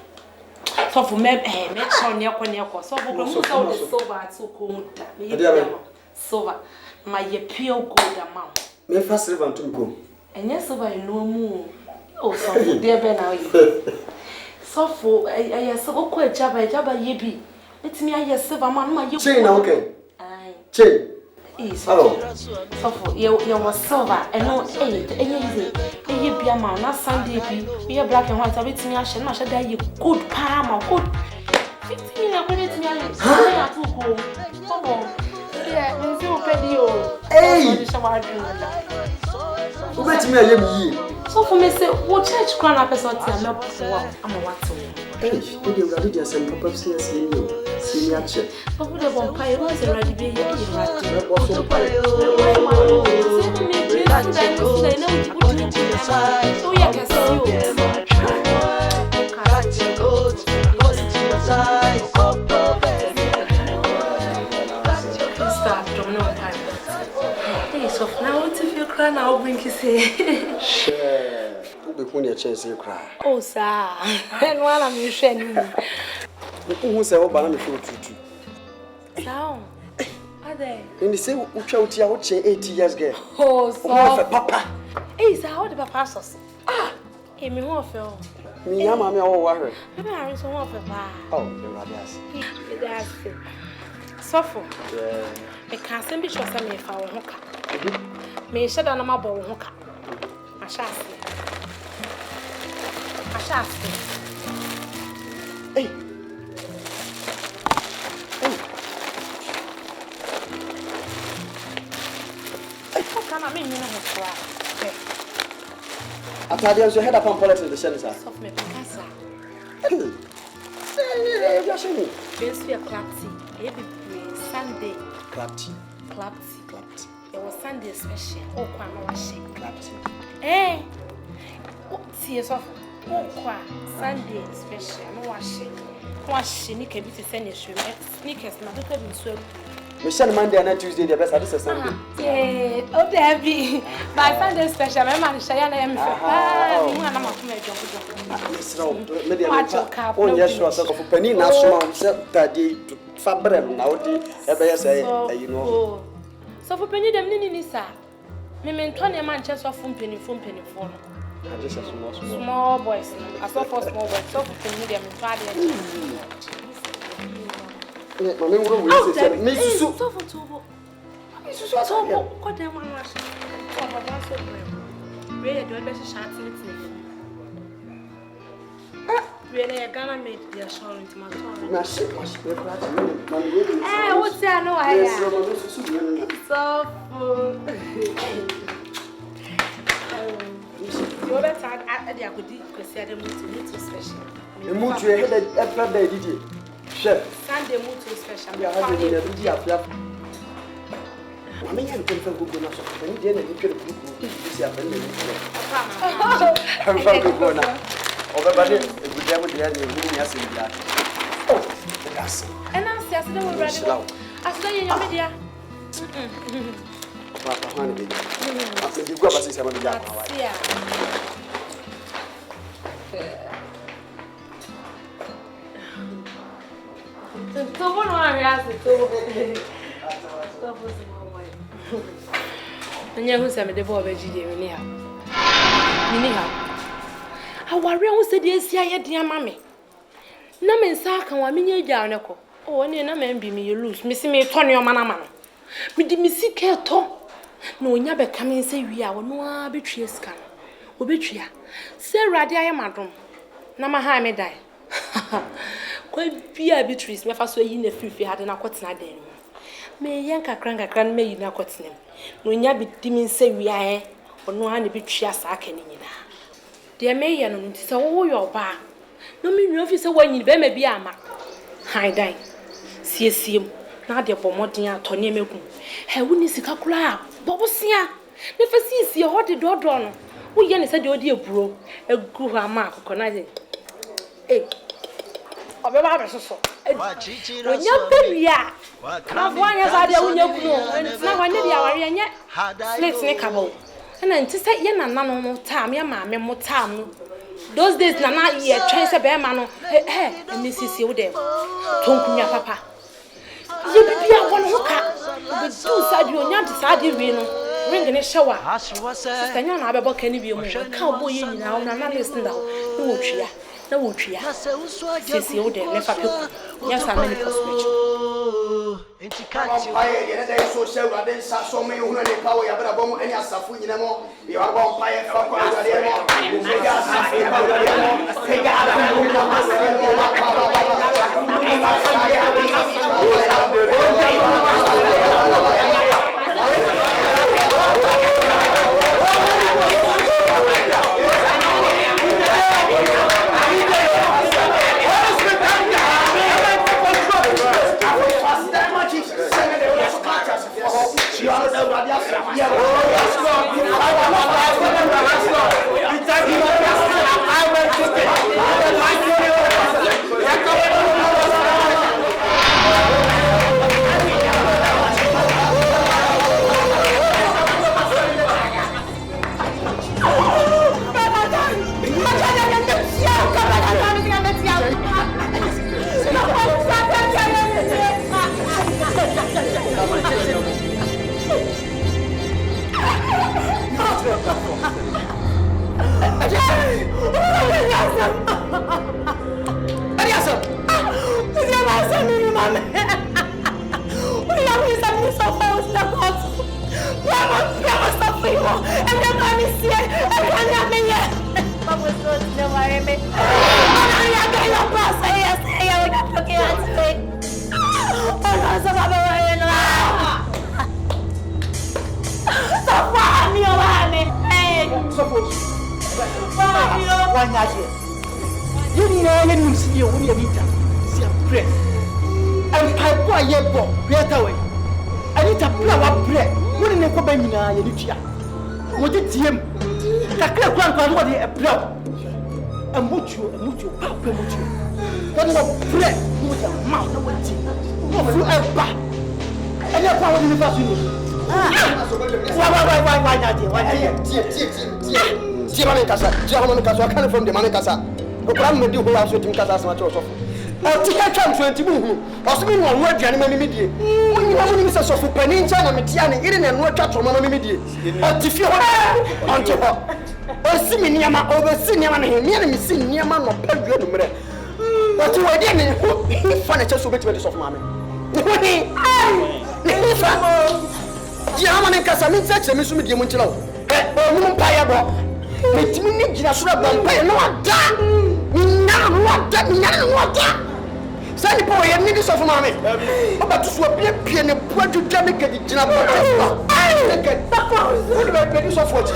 B: so for me show ne ko so for mu so wo so ba to ko muta me ye silver my ye pure gold amount
H: me fa silver to go
B: enye silver no mu o so for there be na you so for so ko ejaba ye bi letimi aye silver man ma ye
H: chain na okay
B: ai
H: chain
B: so for you was silver and no enye ye bia ma na Sunday bi ye black and white abetimi a hye na hye da ye good pa ma good 15 na kwete timi aye na to ko so yeah me see o pedi o
H: hey o betimi aye mi yi
B: so for me say wo church crown na person ti am po am what to
H: hey e dey ready dey send papa see you see ya che
B: so for the vampire was ready be here you ready
H: me bo so pa
B: so yeah can see you stop don't know time hey so now what if you cry now bring you say
H: share who be kun ya chance cry
B: oh sir and one am you share ni
H: who say o ba na me show tutu
B: down ade
H: and say utwa utia wo che 8 years girl
B: oh so
H: papa
B: hey sir how the papa sauce me who feel
H: mi ya ma me wo wa hwe
B: me are so who feel pa
H: oh the radias
B: that's it so for me can send be sure say me fa wo ho ka me sheda na ma bo wo ho ka ashasi
H: hey
B: kana me nyina ho kwa
H: atade so head up on politics the senator
B: so me pesa
H: hey ya sheni
B: Bensu ya clapti every Sunday
H: clapti
B: it was Sunday special o kwa na wa she
H: clapti
B: see so o kwa Sunday special no wa she ni ka bi te send you sneakers na do ka bi so
H: me send Monday and Tuesday the best this Sunday
B: oh baby by Sunday special my man share na me me na ma kuma ejo
H: me dey on yes so for penny na so ma say tade fabre na odi e be say you know
B: so for penny dem ni sa Me mentone man chest of penny phone.
H: Just a
B: Small boys. I saw for small boys. So for medium and father.
H: Mammy, what say? Miss Soup.
B: So for two. So what them one was. Really, do I better shout to it? Really, I gonna make the assurance to my tongue.
H: My ship was prepared.
B: Eh, what's that? No, I am. So you better add the academic because I don't need to special.
H: The mood you had after they did it. Chef.
B: Sunday mood to special.
H: Yeah, I did it. I mean, I'm going to go now. So, when you get a good this happened. I'm going to go now. Everybody, if we get with the other, we have seen that. Oh, that's
B: and I said, I don't ready. I say, your media.
H: Papa, honey, after you go up, I see some of the young.
B: So, what are you asking? And you who sent me the boy, anyhow. I worry who said yes, dear mammy. No man sack and 1 minute down. Oh, and no man be me, you lose. Missing me, Tony or Manamano. Me de missy care to. No, never come and say we are no betray scan. O betray. Say, Radia, madam. Namaha may die. Quite be a beatrice, my first way in the free had an aquatina then. May yanka crank a grand may in a cotton. No, never be dimming say we are, or no one betray sacking in. Dear May, and it's all your bar. No mean officer when you may be a mark. Hi, die. See him. Now they're promoting a Tony Milkum. Her wouldn't see a crowd. Bobosia. Never see a hot door drawn. We yan said your dear bro. A good mark, conniving. Eh. Of a barber so. When you're baby, come one as I do when you know, and it's not one of the hour yet. Let's make a boat. And then to say, Yana, no more time, your mamma, more time. Those days, Nana, ye chance a bear man. Eh, and this is your day. Tongue, your papa. You be a one hooker. But two side you not decide you will ring in a shower. Can you not about can be a cowboy in now? Nana, listen now. No, Chia. No, Chia. Says your day, never people. Yes, I'm many possible.
C: So shall I then so many who know power, but I won't any assassin anymore. You are going to buy a fuck.
H: O ti ka twa 20 mu. O so me no anu aduane ma me die. O ni ma ni se so fu pani ncha na metia ne ire na no atwa toma ma me die. O ti fi ho. On to ho. O si me niama, o be si niama na he. Me na me si niama no pa dua no mre. O ti we die ne ho. Fa na che so beti beti so ma me. Ne fa mo. Ya ma ne kasa me ncha che me so me die mo nchira wo. O mu mpa ya bo. Me ti me gina so ba mpa ya no ada. No wada. Sani po ye ni so fuma me. Baba to so pie ne poaju dwa me kedi gina ba. Ai ke takwa. Wo be be so fo ti.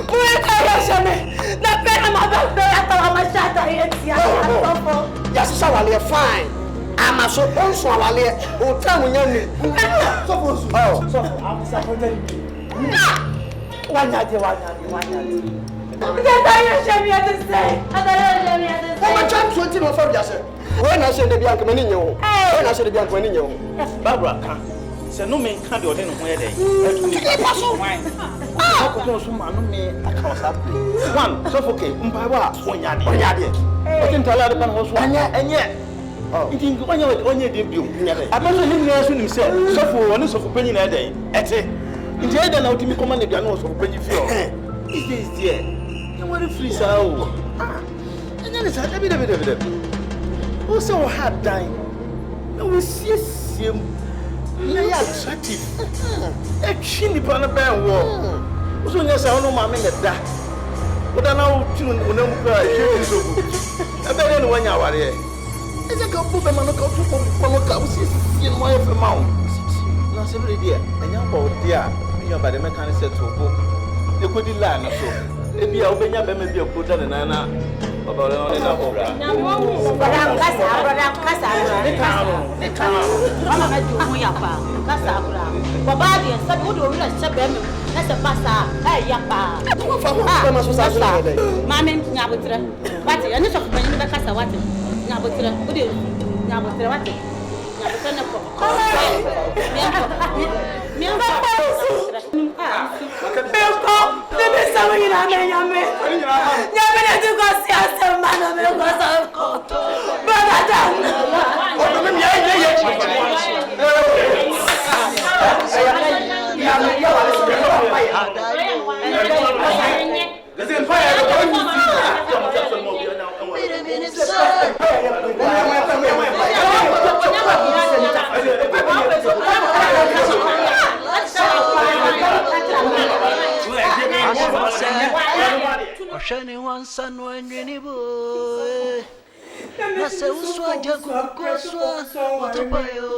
H: Wo e ka ya shame. Na pe na ma ba be ata ma shata ye ti ya. Ya so wale fine. Ama so onso wale o ta mu nya ni. So fo so. Oh, so am disappointed. Wanya de. Because I show me to say. I show me to say. I'm trying to 20 no for you say. When I say the bianca mani nyo. When I say the bianca mani nyo.
F: Barbara kan. Se no men kan de ode no ho ye dey. Ah, ko to so ma no me aka wasa play. One, so okay, mpa wa onya de. O tin tala de pan ho so. Enye. Oh. It is onye de biom. Abeso ni nna so nim se. So fo woni so fo panyi na dey. Ete. Nje ede na otimi command de no so fo panyi fi o. Is there? What if free sao? And then it's a bit. Also, hard time. No, we see him. Very attractive. A chini panabang war. Also, yes, I don't know my minute that. But I know tune when I'm crying. So I bet anyone you are here. It's a couple of them on a couple of houses in my mouth. Now, somebody dear, and young boy, dear, you're by the mechanic set to book. You could land so. If you open your baby, you put on an Anna about only the opera.
G: Anyone son when any boy. That's a swagger what a bio.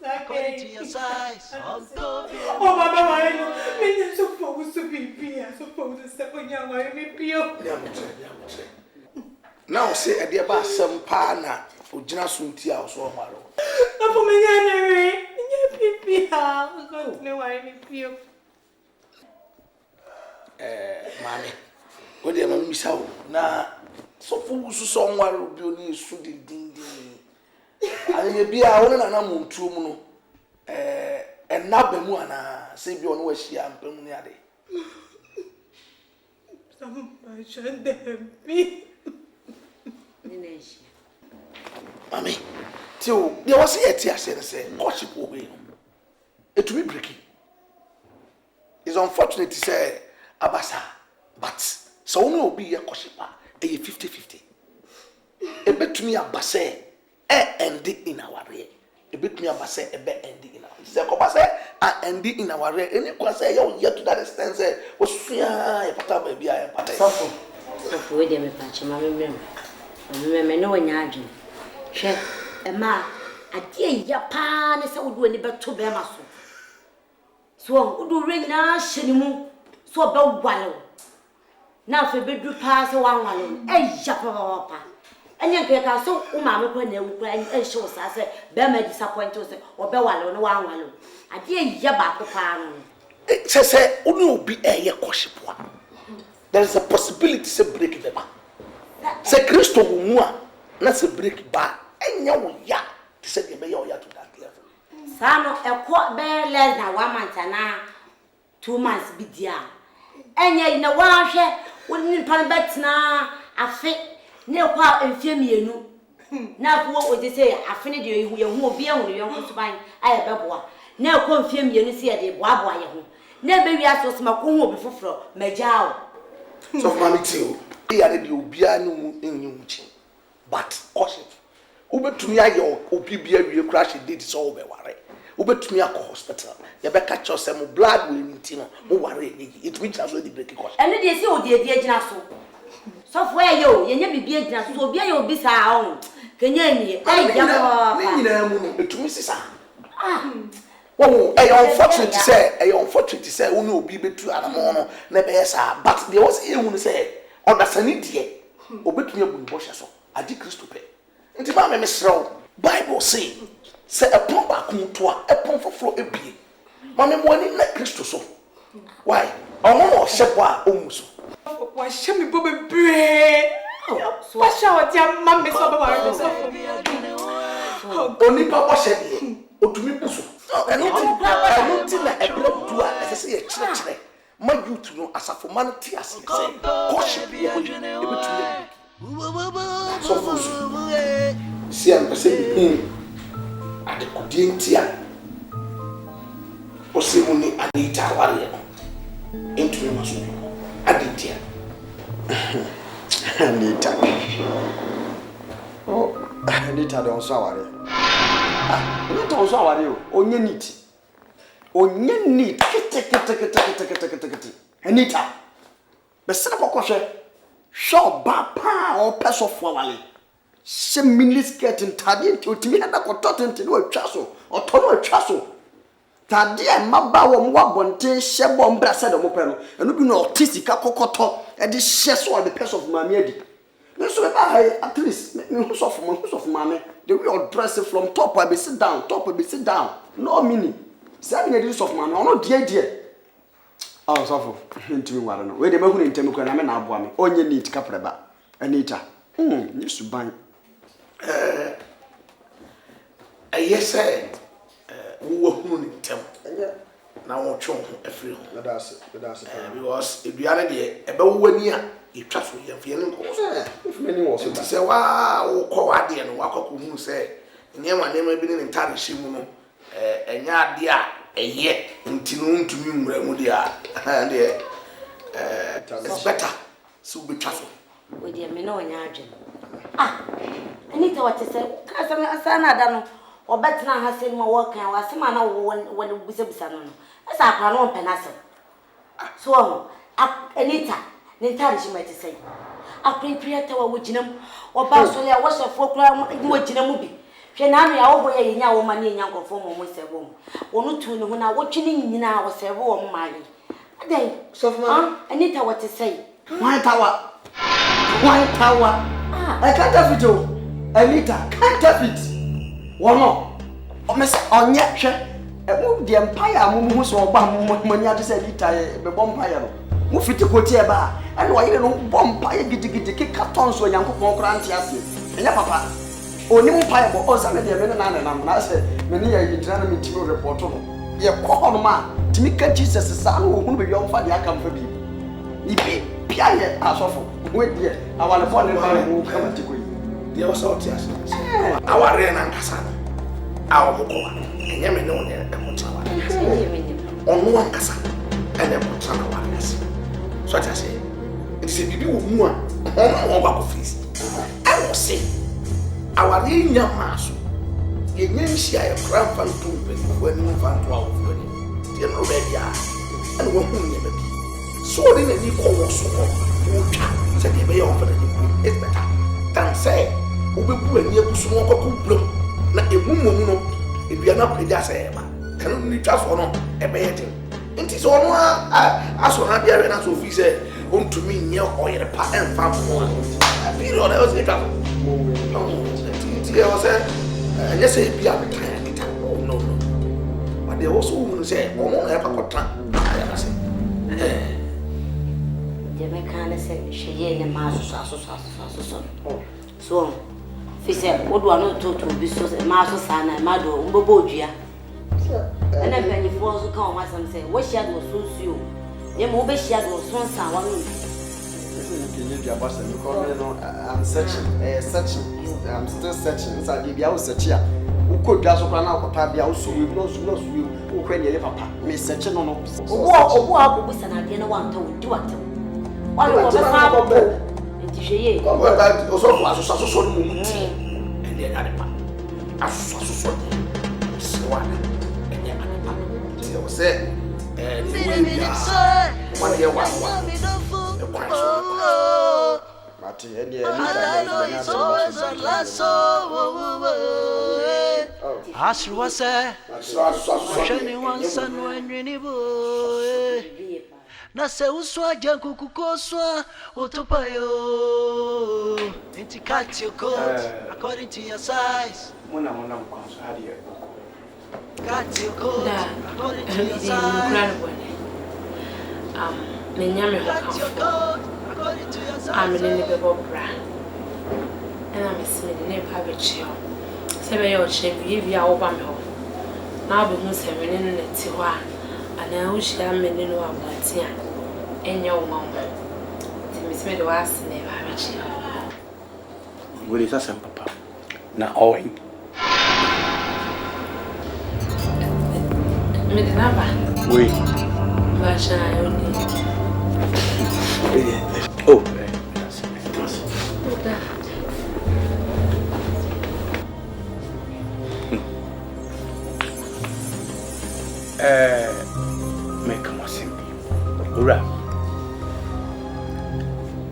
G: According to your size.
I: Oh, Mama, I know. I'm supposed to be I'm supposed to step on your way.
C: Now say a dear bass some partner for Janasun Tia or so.
I: I'm for me, I'm going to know why I feel.
C: Mammy, what dear Mammy Sow? Now, so fools somewhere will be only sooty ding. I may be our own and I'm on 2 moon. And now Bemuana, say beyond where she am, Bemuniade.
I: Some shouldn't be.
C: Mammy, till there was a tear say, worship away. It will be breaking. It's unfortunate to say, Abasa, but so only will be a koshipa, a 50-50. A bit to me a basse, ending in our rear. A bit me a basse, a bit ending in our Zakobase, and ending in our rear. And you can say, oh, yet to that extent, say, was fear a pata baby, I am pata.
E: So, for them, patch, my remember. Remember, no one yargin. Chef, a ma, a dear Japan is old when about 2 bemasso. So, who do ring now, Shinimu? So about wallow. Now for bedroom pass 1 wallow, a japapa. And you can so mamma when they will cry and show us, I say, Bema disappoint us or Bewallow, no 1 wallow. I dear Yabaka pan.
C: It says, only be a year worship one. There is a possibility to break the bar. Say Christo Mua, not to break bar, and you ya to set the mayor to that level.
E: Some a quart bear less than 1 month and now 2 months be dear. And yet in a 1 share wouldn't pan bet now. I fit ne kwa mfie mienu na ko o de say afene de ye hu obi ehunu ye hu suban aye beboa na ko mfie mienu se ye de boaboa ye hu na be wi aso sema ko hu obi foforo magyawo
C: so for me too e ya de obi anu enyimuchi but caution ubetumi aye obi bia wie crash date so obe ware ubetumi akọ hospital ye be catch us some blood we nti no mo ware it means as well the break caution
E: ene de se o de agina so for yo ye nya bibia agina so obi aye obi sa on kenya ni ai ya mo
C: ni nyina mu no etumi sisa oh unfortunate say unu obi betu anamo no na be yesa but there was ehunu say understand die obetumi abu bo hye so adi Kristo pe nti ba me mesrew Bible say a pump back to a pump for flow ebie ma me mo ni na Kristo so why omo no hye omuso
I: wa hye me bo bebre wa hye wa ti amma me so ba wa so
C: oni pa bo hye die otumi buso eno ti na ebra du a ese ye kire ma youth no asafo man ti ase say caution ebetumi so fusu si am pese ade kudientia osimu ni Anita wale entumi maso adentia
H: Anita oh Anita don so aware Anita on so aware o onye neat kete Anita be se kokoshe sho ba pa o peso fo wale she miniskirt ntade nti otimi na kototo nti no atwa so otono atwa so tade maba wo mwa bonten hye bombra se de mo pe no enu bi no otisika kokoto e de hye so the person of mama adi no so be at least me who so of mama the way you dress from top I be sit down no meaning say me dey so of mama no die oh so for ntimi ware no we de mahunu ntem ko na me na aboa me onye neat kapreba Anita ni suban
C: yes wo hunu ni ntem na wo twon afiri ho
H: that's
C: because eduare de ebe wo wani a etwa so ye fie ne nko
H: if many was
C: so say wa wo ko wade no wakoko hunu say nyema bi ne ntare hye mu no enya ade a eye ntinu ntumi nwura mu de a de it's better so be twa so
E: we de me no nya adwen Anita what say ka sana da no obetna ha se mo wo kan wa se ma na wo busa no asa akwa no mpena se so Anita ne ntare shi ma te say appreciate wa woginam oba so ya wo shefo kura mo woginam bi hwe na no ya wo boye yenya wo ma ne yenya nkofo mo mo se bo wonu tu ne ho na wo twini nyina wo se bo wo mo ma yi adai
H: so
E: Anita what say
H: why tower I can't have it all. Anita can't have it. Wono o me se onye hwe e mo de empire mo hu so oba mo nya de se Anita be empire no mo fiti koti e ba e no yire no empire gidigidi ke carton so Nyankopon kra ante ase enya papa oni mo empire bo o za me de me na se me ne ya yidira na me timo report no ye ko hono ma timi ka Jesus sa no hu no be yo mfa de aka mfa bi ibi bia ye asofo we die awale fo ne ba mo kama tiko yi
C: dia o so ti ase aware na nkasa awo mo ko enye me no ne e mo tawa onu ankasa ene mo tawa wa ase so ti ase it se bibi wo mu a onu ba ko fees I will say aware nya maso ye nya nsia e kra fanto pe ko ani fanto awo fo ni dia no be dia ene wo hu nya be so they need to call us so they be on for the it's better than say obebu ani akusu no kokko blom na emumu no ebia na preja say ba kanu ni twafo no ebe yete nti so no aso na bia na so fi say on to me nye oyere pa enfa mo period I was it nti I say yes say bia me kan it no but they also want say omo na e pa kotan I say
E: the mechanic said she ne ma so fi say odo ano to bi so ma so sana ma do mbobo odua na penny for so kan o ma sam say wo hia do so nsuo ne mo be hia do so nsan wa no
H: I'm searching. I'm still searching. So I was searching. Who could just run out of Pabia? Also, you know, who can you papa? Miss searching on.
E: Oh, was an idea no one told do it. Why was a father? And she
C: also was a social and then I saw so one and then I was said, and one year one.
G: Asruase, shani wansan wenjini boy. Nase uswa janku kukoswa utupayo. Cut your coat according to your size.
F: Mona mkwanza hadi ya
G: Cut your coat according to your size.
B: Menyame ho
G: Cut your coat according to your size.
B: I'm in the bebo bra. And I'm seeing the name have a chill. 7 year old shame, you are over me. Now be who's having in the Tiwa, and I wish I may know about Tia and your mom. Miss Meadow asked never have a chill.
F: What is that, Papa? Now, owing.
B: Midnaba.
F: We.
B: Basha,
F: Oh, make a simple. Ura.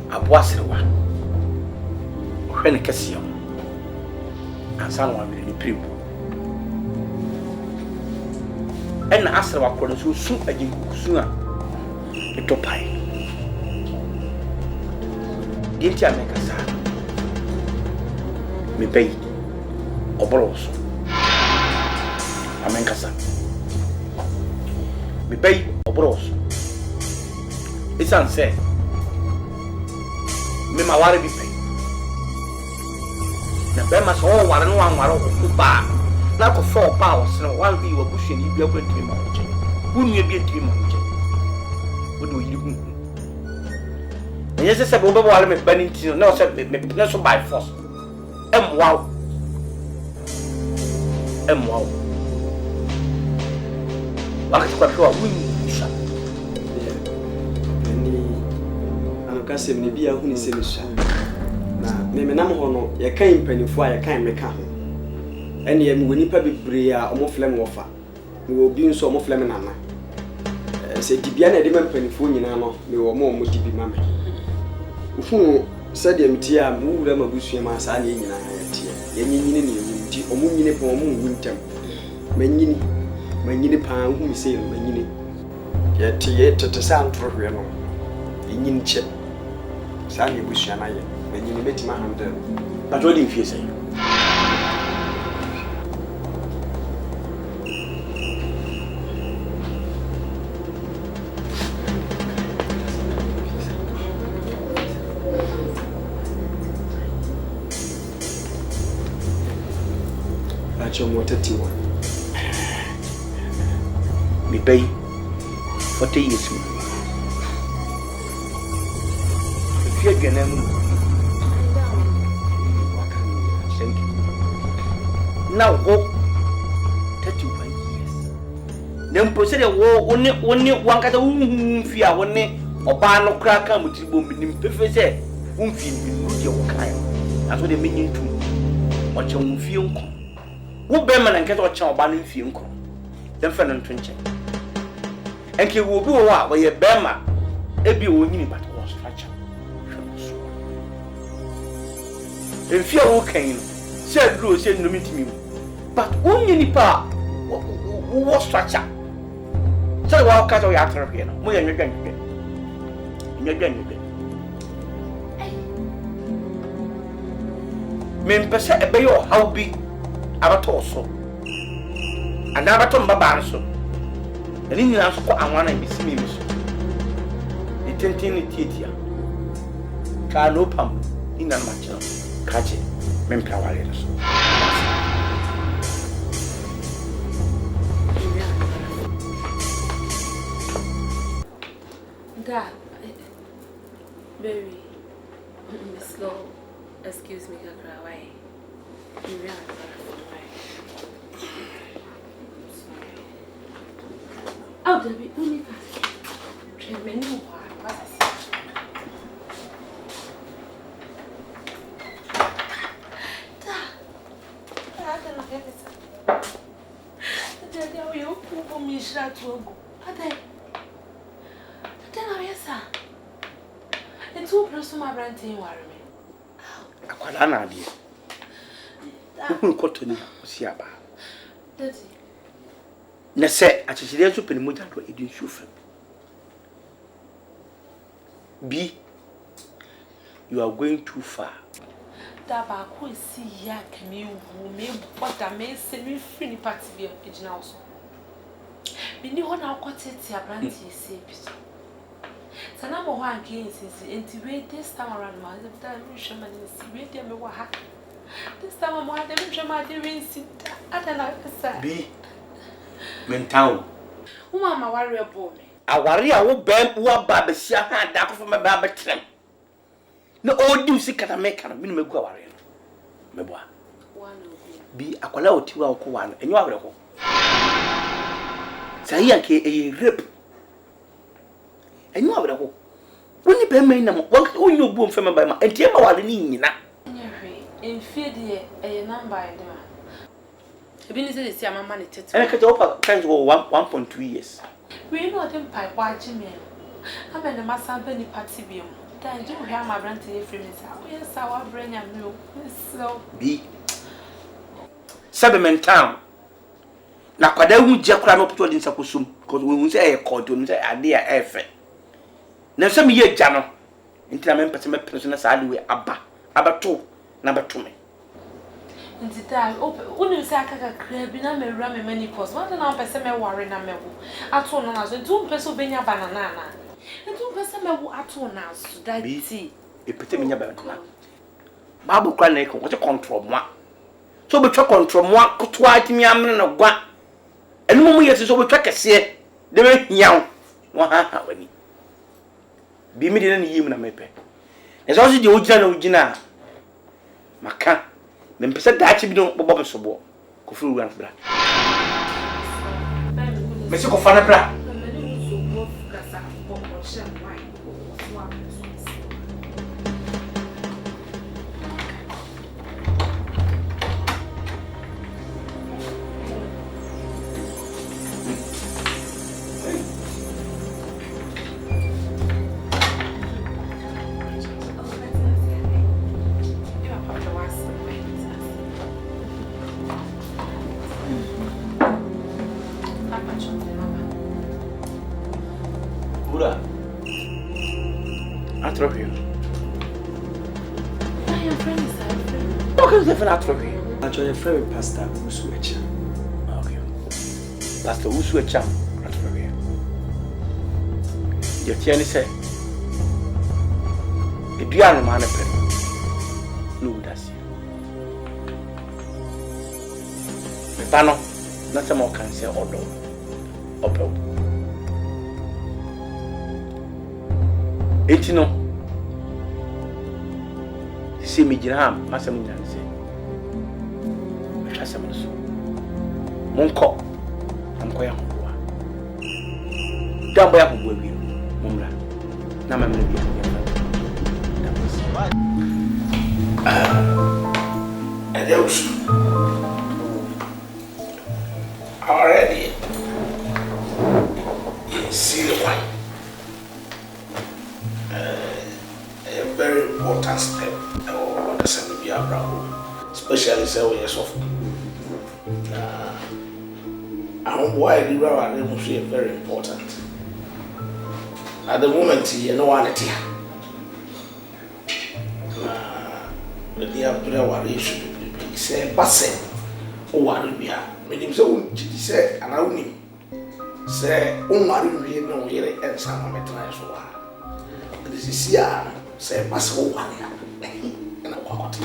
F: Abwasrewa. When a casio. And someone in the pre. And Asra was so soon again sooner. The top pie. Didn't I make a sound? Me pay. Oboros. I make a sound. Me pay Oboros. It's unsaid. Me my water be paid. The Bemas all one and one who bar. Not for 4 pounds, no one be a bush and you be able to be mountain. Wouldn't you be a dream mountain? What do you do? Yes, I said, Bobo, I'm burning to no, said, not so by force. Wow. Wow. What is what you are winning?
H: I'm casting maybe a who is in the sun. Now, maybe no honor, you can't penny for your kind make up. And yet, when you probably bring a more flame offer, we will be so more flame. Say, Dibiana didn't penny for you now, we were more motive, mamma. Who said the MTA moved them a bush in my son in a tear. Yenny, or moon in a poem winter. Many pound whom say, many. Yet, to sound for real. In chip. Sandy bush and I, when you met my hand.
F: But what if you say?
H: More 31.
F: Me pay 40 years. If you're gonna thank you. Now, 31 years. Then proceed a war only one cat of fear one or barn crack with you in Piffe, your kind. That's what they mean you to. Watch your film. Who Berman and get what your banning film call? Then Fernand Trinche. And he will do a while where your Berma, a be winning but was fracture. And fear who came, said Blue said no meet me. But only pa who was fracture. So I'll cut away after here. More than you're going to get. You're going to get. Men per se a bay or how big. Abatoso and Abaton Babanso. And in the answer, I want to be seen. The tenting Titia Carlo Pum in a match. Catch it, Memplawares.
B: Baby, slow. Excuse me, Kakra. You really oh, baby, only tremendous. It's all personal branding.
F: Akwala na ade. Ukun kotoni osi aba.
B: Daddy.
F: Na se achichire so penimu jado edi nsufa. B, you are going too far.
B: Daba ko si yak me wu me bota me se me free party bi ejina oso. Bi ni ho na akotete abranti se bi so. Sana mo ho anke insisi enti we this time around ma that we shema ni si we dey me wa ha. This time mo ha dey me shema dey we si atana pesa.
F: B, mental.
B: Uma ma warrior boy.
F: Awari a wo bem wo ba be sia ha da ko me ba betrem. Na odi usika na meka na minu megu awari no. Meboa. Bi akwala otiwa okwa no enyo awre ko. Sai yanke e rape. Enyo awre ko. Woni be man na mo wonyo obu mfema ba ma entie ma wale ni nyina.
B: Nyehwe enfie de number ede ma. Ebi ni se amama ne tete.
F: Ene kete opa kanzo 1.2 years.
B: We know them pipe watching me. I'm in the Massampa ni party beam. Then you hear my brand to free me. Yes, our brain and milk. So
F: B. Sabemen town. Na kwada hu je kra no poto din sakosum because we say e kodo no say ade a efe. Na so me ye gya no. Nti na me pese me pese na sa we abato na beto me.
B: nti da unu se akaka kra bi na mewura me mani pos what na pese me ware na mewo ato no na so nti pese obenya banana na nti pese mewo ato na so da ti
F: e pete me nya banana babu kra na e ko control mo so betwa control mo koto atimi amne no gwa enu mo yesi so betwa kese de me hiaw wo ha wani bi mi de na yim na mepe e so de ogina maka me mpese daachi bi no bobo besobo ko furu ran bra me se ko fa na bra
H: Actually, friend Pastor Usuecha.
F: Okay. Pastor Usuecha, at Maria. Your tiani say, a piano man, no, that's you. The panel, not a more can say, or no, or 18 no. See me, Jam, Master Munjan. Asamuso monko amko ya huwa dambo ya huwa wi mumra na mamre bi
C: Adeus already see the one a very important step or the same be abraham especially say we are soft. Why the Wara is very important. At the moment, you know what it is. The dear Wara should be say, Basse, or Waribia. Meaning so, she said, and I only say, oh, Marie, no, here and some of my so. This is here, say, Basse, and I walked.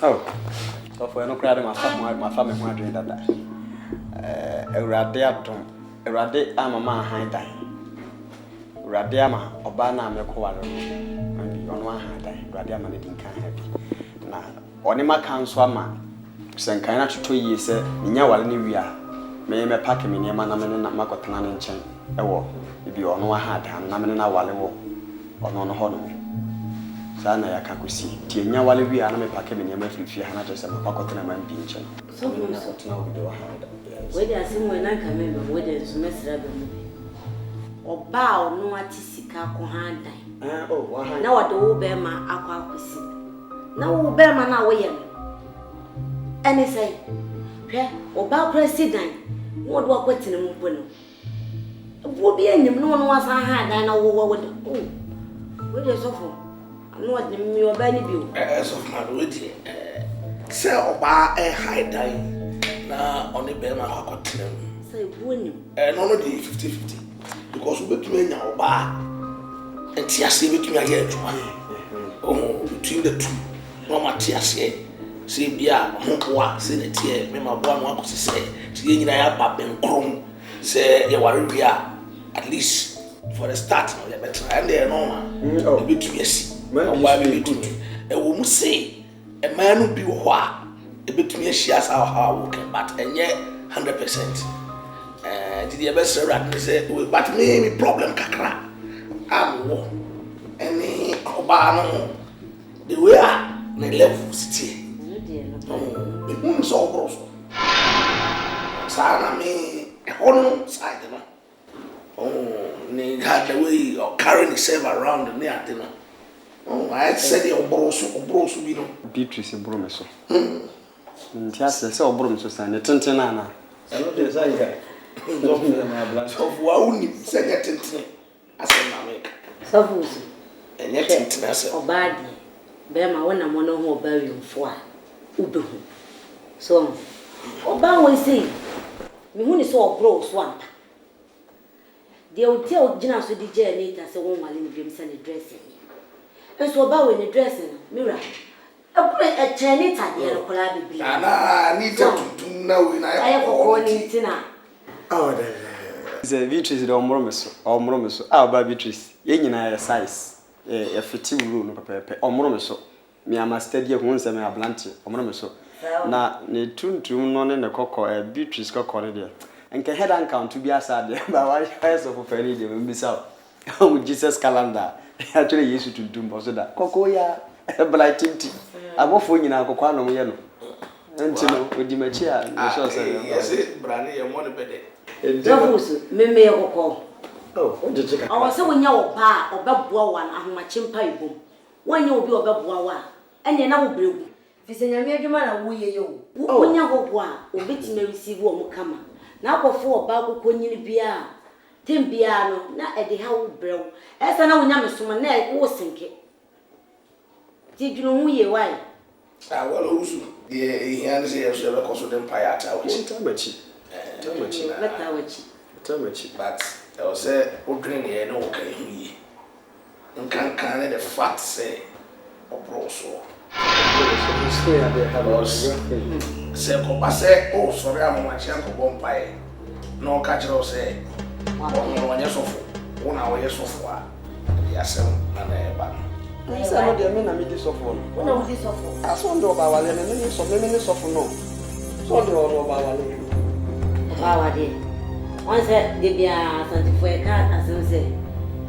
H: Oh, so for no crowd, my family want to drink that. Erade adom erade amama han dan Radiama, Obana, Mekowaro, and on one hand, Radiama didn't can have na onima counsel man sen kan na tuto yi se nya wale ni wia me pack me ne ma na me na makotana ne nchen ewo bi ono wa ha da na me na wale wo ono no ho no sa na ya kakosi tie nya wale wia na me pack me ne ma fifi ha na je se makotana ma bi nchen so na kotana wo do ha da
E: we dey asim we na kan me we dey so mesra be mu oba ono ati sika ko ha dan
H: wa ha
E: na wo do wo be ma akwa akosi na wo be ma na wo ye no ene say hwe oba president wo do akwatene mu bo no wo bi enyim no no wasan ha dan na wo do we dey so for no wa de mi oba ni bi o
C: so for ma we dey say oba high dan na oni be ma akwatene mu
E: say wo ni
C: no no dey 50-50 because we betumi nya oba enti ase betumi aye adwuma between the two no matiase se bia howa se ne tie me maboa no akosi se tie nyina ya ba benkrom se ye ware bia at least for the start no ye better and they normal e betumi asi oba be betumi e wo mu se e manu bi wo ho a e betumi ahia sa how work but enye 100% did you ever say rat say but me problem kakra am wo any oba no the way na level city no so bros sana me hono side no ni had the way of carrying himself around the near thing I said the bros bi no
H: Beatrice bro so ntiase se obro me so san tenten na
C: elo de say so wa uni se tenten ase na make
E: so fusu
C: enye tenten ase
E: obadi be ma wona mo no ho oba wiemfo a ubehu so oba we say me hu ni so obro so ampa de hotel gina so di je ni ta se won wale ni biem se ni dressing enso oba we ni dressing mira akure e cheni ta de kola bibli
C: ana ni ta tutun na we na
E: aye ko ni tina
H: ze Beatrice de omro so oba Beatrice ye nyina ya size e fiti wuru no pepepe omro so me ama study ho nse me ablante omro so na ne tuntum no ne kokko Beatrice kokko ne de enke head and count bi asade ba wa yeso for feri de mbisa o Jesus calendar actually yesu tuntum bo so da kokko ya blightinti abofo nyina kokko anom ye no enti no odi machi a no so say
C: yes brane ye mo ne bede
E: Javusu meme ye kokko
H: ojejeka
E: awo se wonya oba obeboa wa na ahomache mpa ibom wonya obi obeboa wa ene na wo bregu fise nyame adwuma na wo ye yo wonya hobbo a obetime receive wo mukama na akofo oba kokko nyini bia tembia no na ede ha wo brew esa na wonya mesoma na wo senke ti dwunu hu ye wai
C: wala usu ye yan se ye so be koso dem pa ya ta wo
H: tamachi
C: but I was say odrin ye no kan yi nkan the fact say obroso say ko ba say oh sorry am ma chia ko bompae no ka chiro say won nya sofo wona wo ye sofo a ya say na na e ba
H: Nsa no de me na me di sofo no
E: wona wo di sofo
H: aso ndo ba wale me ni so me ni sofo no so ndo ba wale
E: Bawa de. On se de bia santi foi ka asense.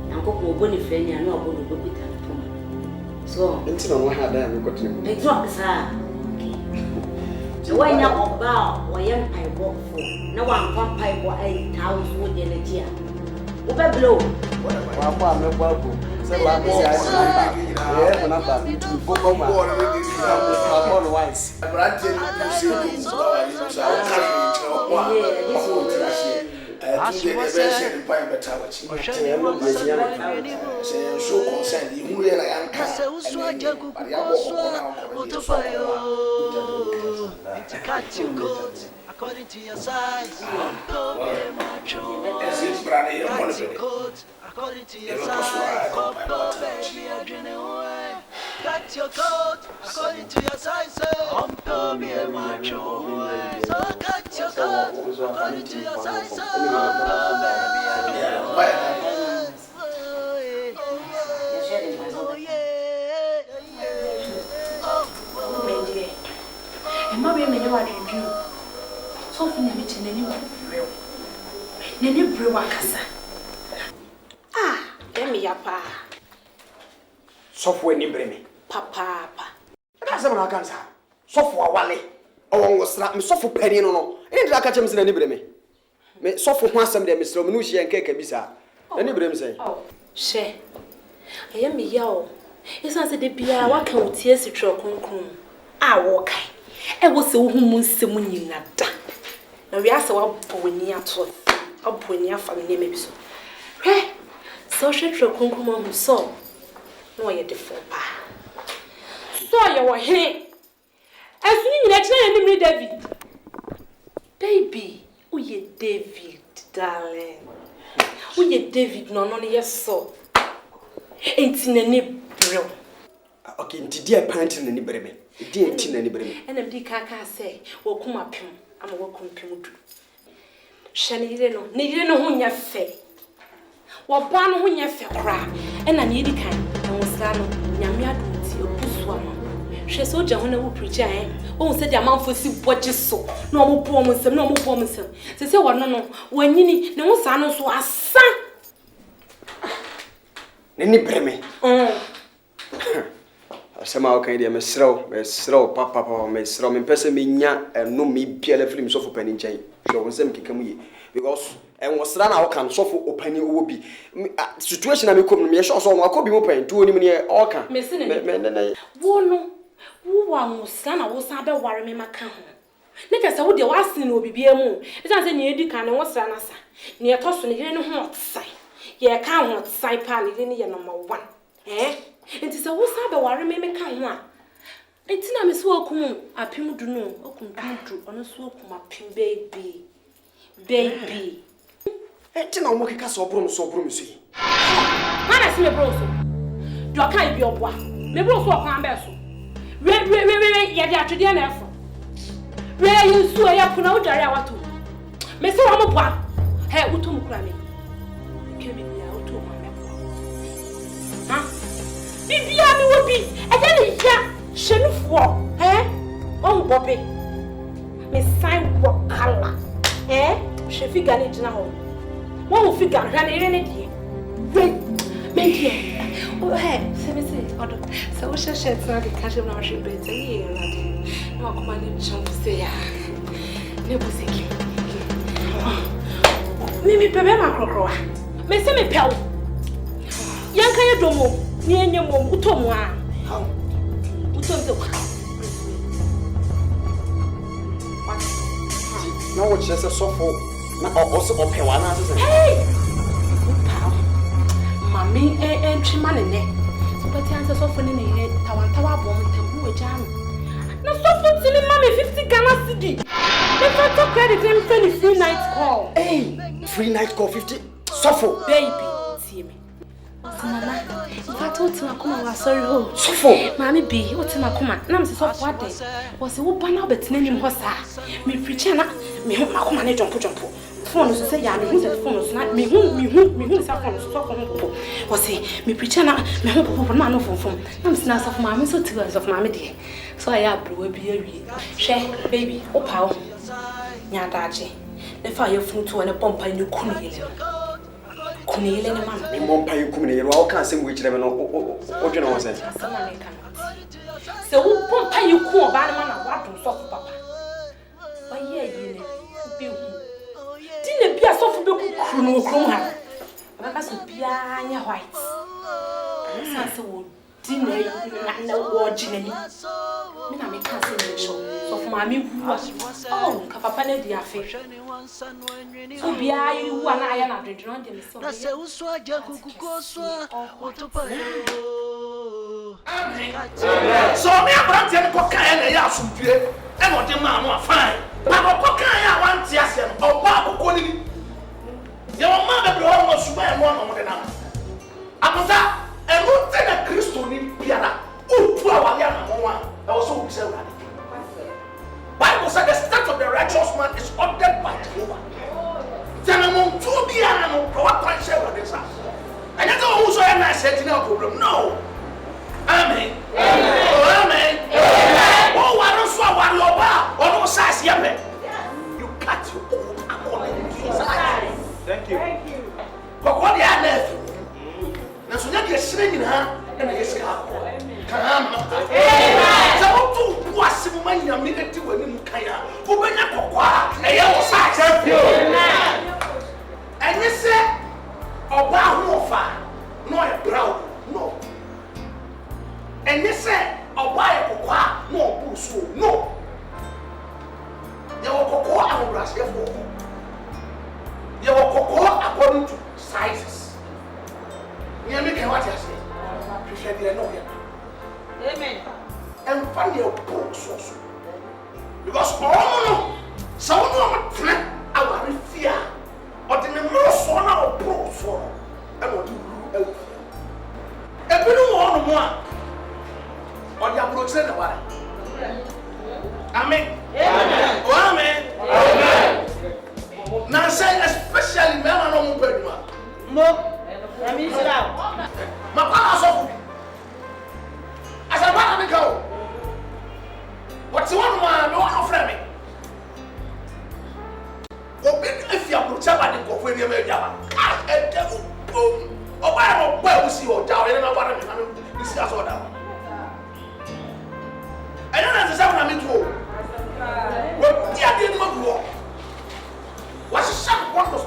E: Nankoko oboni freni anu oboni bobita poma. So,
H: enti na wo ha da me kotene.
E: Enti o sa. So when ya oba wo ye mpaibo fo. Na wa mpa mpaibo ai tawo so de na dia. Wo be blow.
H: Wa kwa me gba go. Se la ko ya na ko na ba tu go go ma. Ma ko no wise.
C: Brante ni se so
G: according to your size, don't be macho. According to your size, baby, I dream away. Cut your coat according to your size. Don't be a macho. So cut your coat according to your size. Baby, I dream away.
B: me yapa.
H: Software ni breme.
B: Papa.
H: That's what I can say. Software wale. Oh, me software penny no. Any that catch me ni breme. Me software ho asem de me sro me no hie nkeka bisa. Any breme say.
B: Oh, she. Aya me ya o. Isa se de bia wa kan otie sitro konkron. A wo kai. E wo se wo hu mu nsem nyina da. Na wi ase wa boni ato. Aboni afa me ne mebiso. Hwe. So she tro konkron hu so. No ye defo pa. So ye wo he. Asuni nyina kire ye ni David. Baby, uye David, darling. Uye David no yes so. Enti na ne bro.
H: Okay, nti dia Parental na ni breme. Di enti na ni breme.
B: Enam di kaka say wo kuma pem ama wo kompem du. Hye ne yire no ho nya fe. Wo ba no ho nya fe kra. Ena ne yidi kan na wo sa no nyame adoti opusu ama. Hye so ja ho na wo preach o se dia manfo si boje so na omo bo omo nsem se wo no wanyini ne wo sa no so asa.
H: Neni breme. Asema okay dia mesrew papa mesrew me pese me nya eno me biala film so for pani nchen. So won sem keka mu ye because en wosra na wo kan so for opani owo bi situation na me kom no me sure so won akobi mo pan tu oni me ne all kan me
B: wo no wo wa wosra na wo sa be ware me maka ho ne kasa wo de wasin no bibia mu e san se ne edi kan ne wosra na sa ne to so ne yire ne ho otsai ye ka ho otsai pa ne ne ye number 1 enti se wo sa be ware me meka ho a enti na me so akum apim du no akum du ono so akum apim baby
H: enti na omo keka so brum so yi
B: mana se me bro so do kan bi oboa me bro so kan be so we ye dia atwede na efo we yin so ya puna wo dare awato me se wo mo boa he wo to mu kura me kemi ya wo to ma me ha bibia mi wo bi e je ni ya hyenufo on bobe me sign wo kala she figure ni jina ho wo figure hwa na ire ne die we me die oh se me se odo se wo sheshe tna ke kashe na shi bete ye radi no kuma ni chomp se ya ne busiki mi bebe ma krokrowa me se me pew yanka ye domo ni enye mom utomu a utomze kwa
H: na wo chese sofo na oso opewa na asese
B: hey upa mami entwima ne so pati anse sofo ne ne tawantawa abom tembu ejano na sofo tini mami 50 Ghana cedi me photo credit him free night call
H: free night call 50 sofo
B: baby see me mama ifata utima kuma wa sorry ho
H: sofo
B: mami bi utima kuma na mse sofo ade wose wo bana obetina nim ho sa me preach na me ho makoma ne jump phone so say ya me hu say phone so na me hu say phone so phone ho wose me preach na me ho popo na no phone na mse na sofo mami so tiwa sofo mami de so ya bro bi awie hwe baby opa nya daje ne fa ye funu to ne pompa ni kunile ne mama
H: me mompa yikum ne yero wa ka asem we kire me no o dwena wo se
B: asama ne kan se wo pompa yikum oba ne mana wa do sofo papa ba ye yi ne be hu ti ne bia sofo be ku kru no krum ha ba ka so bia nya white sa se wo di ne na wo jinani me na me ka se ne show sofo ma me hu oh ka papa ne di afi so bia yi hu ana aya na dwedwe on de me so
G: na se uswa je kukukoswa otopa
C: so me abrante ne ko kan na ya asumpie e no de ma no afan ba ko kan ya wanti ase no oba akoko ni ye o ma be bro mo suba e mo no de na akosa e no te na Kristo ni biara utu awale na mo a e wo so bi se wura Bible said the steps of the righteous man is ordered by Jehovah. Tenamon to be animal, what I say with this. And that's all who so am I said no problem. No. Amen. Amen. Oh, I don't swear what your bar or no size yape. You cut your own according to his size.
F: Thank you.
C: But what the other? aburokyerɛ nyinaa ɛna yɛsi akɔ kama sɛ woto wo ase mu ma nyame adi w'anim kan a wobɛnya kɔkɔ a ɛyɛ wɔ saa ɛnyɛ sɛ ɔbaa hoɔfa na ɔyɛ brown no ɛnyɛ sɛ ɔbaa yɛ kɔkɔ a na ɔboro so no yɛwɔ kɔkɔɔ ahobrɛaseɛfoɔ hɔ yɛwɔ kɔkɔɔ according to sizes nyame kan wate ase hwehwɛ deɛ na ɔyɛ amen ɛmfa deɛ ɔboro soɔ so because ɔmo no sɛ wo ne ɔmo tena aware fie a ɔde ne mmoro soɔ na ɔboro soɔ no ɛna ɔde wuru awu fie ebinom wɔ hɔ nom a ɔde aburokyerɛ na ware amen amen na say especially me ma no mo paduma mo na mi sira ma pa so ku asa ba na ka o what you want ma no one friend me obi if you approach ba de ko fe ni ma dia ba e de o ba no ba u si o ja o na ba na me na mi si aso da e na se sa na mi tu o dia de no go was shot wonders.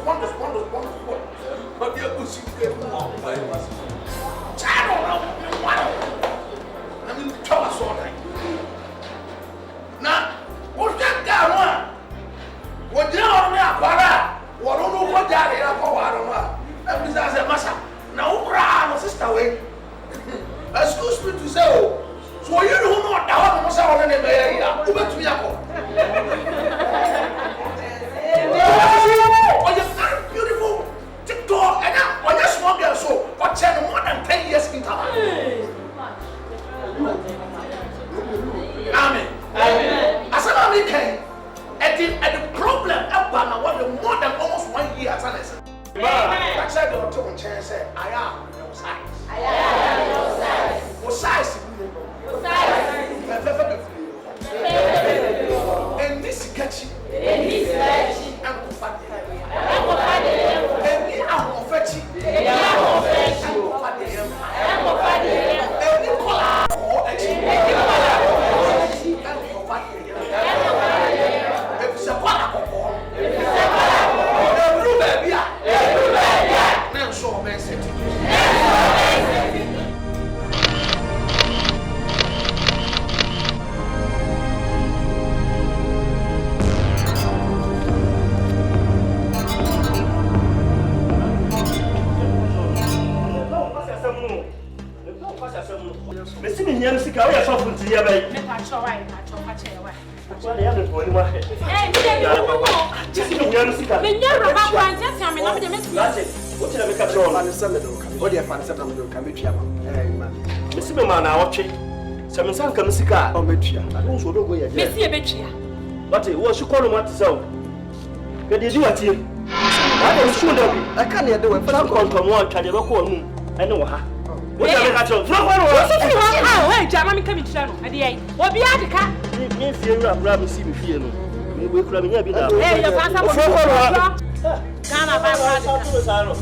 C: But you could see the child. I mean, tell us all right. Now, what's that guy? What you are now, Wara? What don't know what that is about Wara? And besides, a massa. Now, Wara, sister, wait. Excuse me to say, so you don't know that was our name. Who bet me up? Oh, you're very beautiful. TikTok, and now, when you're small girl, so, but 10 more than 10 years in time. Amen. I said, I'm okay. And the problem, I'm what the more than almost 1 year, as I said. I said, the two chance said, I am no size. I am no size. What size? And this catchy. And this catchy.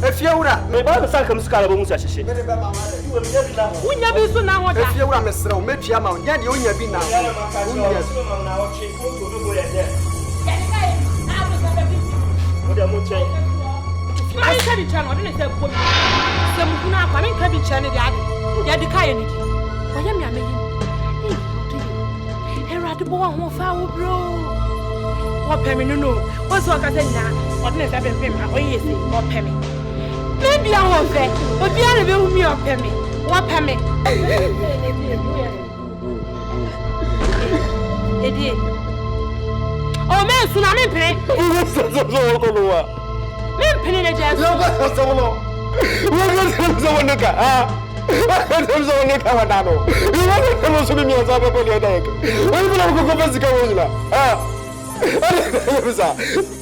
H: If you were me ba me sanka muskala bo musa hihye unya bi so na hoda if you were me sere o metua ma nya de unya bi na unya na o che ko do bo ye de oda mo chen ma ka bi chan o de se ko se mu kuna akwa me ka bi chan de ade ya de kai ni o ya mi ameyi Herade bo wa ho fa wo bro wo pemi no wo so ka se nya o de se be ma o yesi o pemi maybe I won't say, but be able to me or pemi. What pemi? It did. Oh, man, tsunami pay. Men penny the jazz. No, that's so long. What so nigga? I'm so nigga. You want to be me as a poly deck. When you go physical,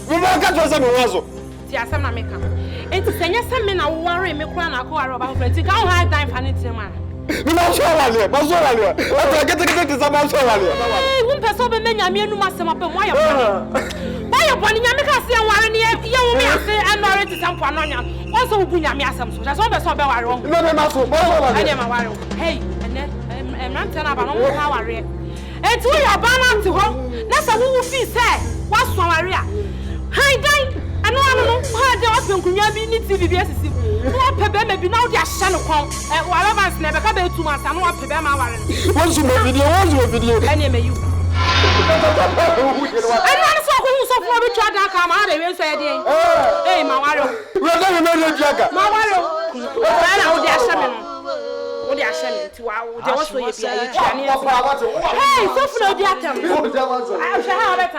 H: we might catch some also. Yes, I'm not making. It's a some men are worrying me crown a car about friends. You can't have time for anything, man. You know, Charlie, but Zoralia. I get to some Zoralia. One person, men, I mean, you must have up and why
B: boni nyame ka se enware ne ye wo me ase anore ti sampo anonya wo so bu nyame asem so so be ware wo
A: No ma so
B: ani ma ware wo hey ene man tell about no how ware enti wo ya ba na ti ho na sa wo fi se wa so ware a han dan ano ha de wa penkunya bi ni TV bi asisi wo pebe me bi na wo de ahye no kon ware vans na be ka be tuma sa no wo pebe ma ware
A: what's your video
B: ani me you I want to talk with you for which other come out and say, hey, Mawaro.
A: We are going to make Jagger.
B: Mawaro. I know they are shaman. What they are shaman to our also you. Hey, so for the atom. I shall have it.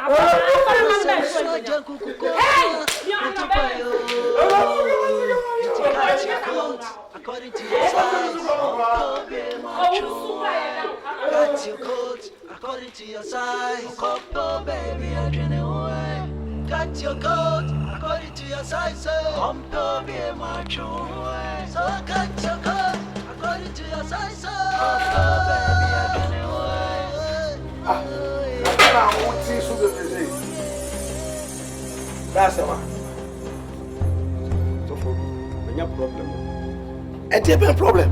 G: According to your size, got your coat. According to your size, oh baby, I drain away. Got your coat. According to your size, oh baby, my way. So I got your coat. According to your size, oh baby, I drain away.
F: That's the man.
H: So for me, problem.
F: A different problem.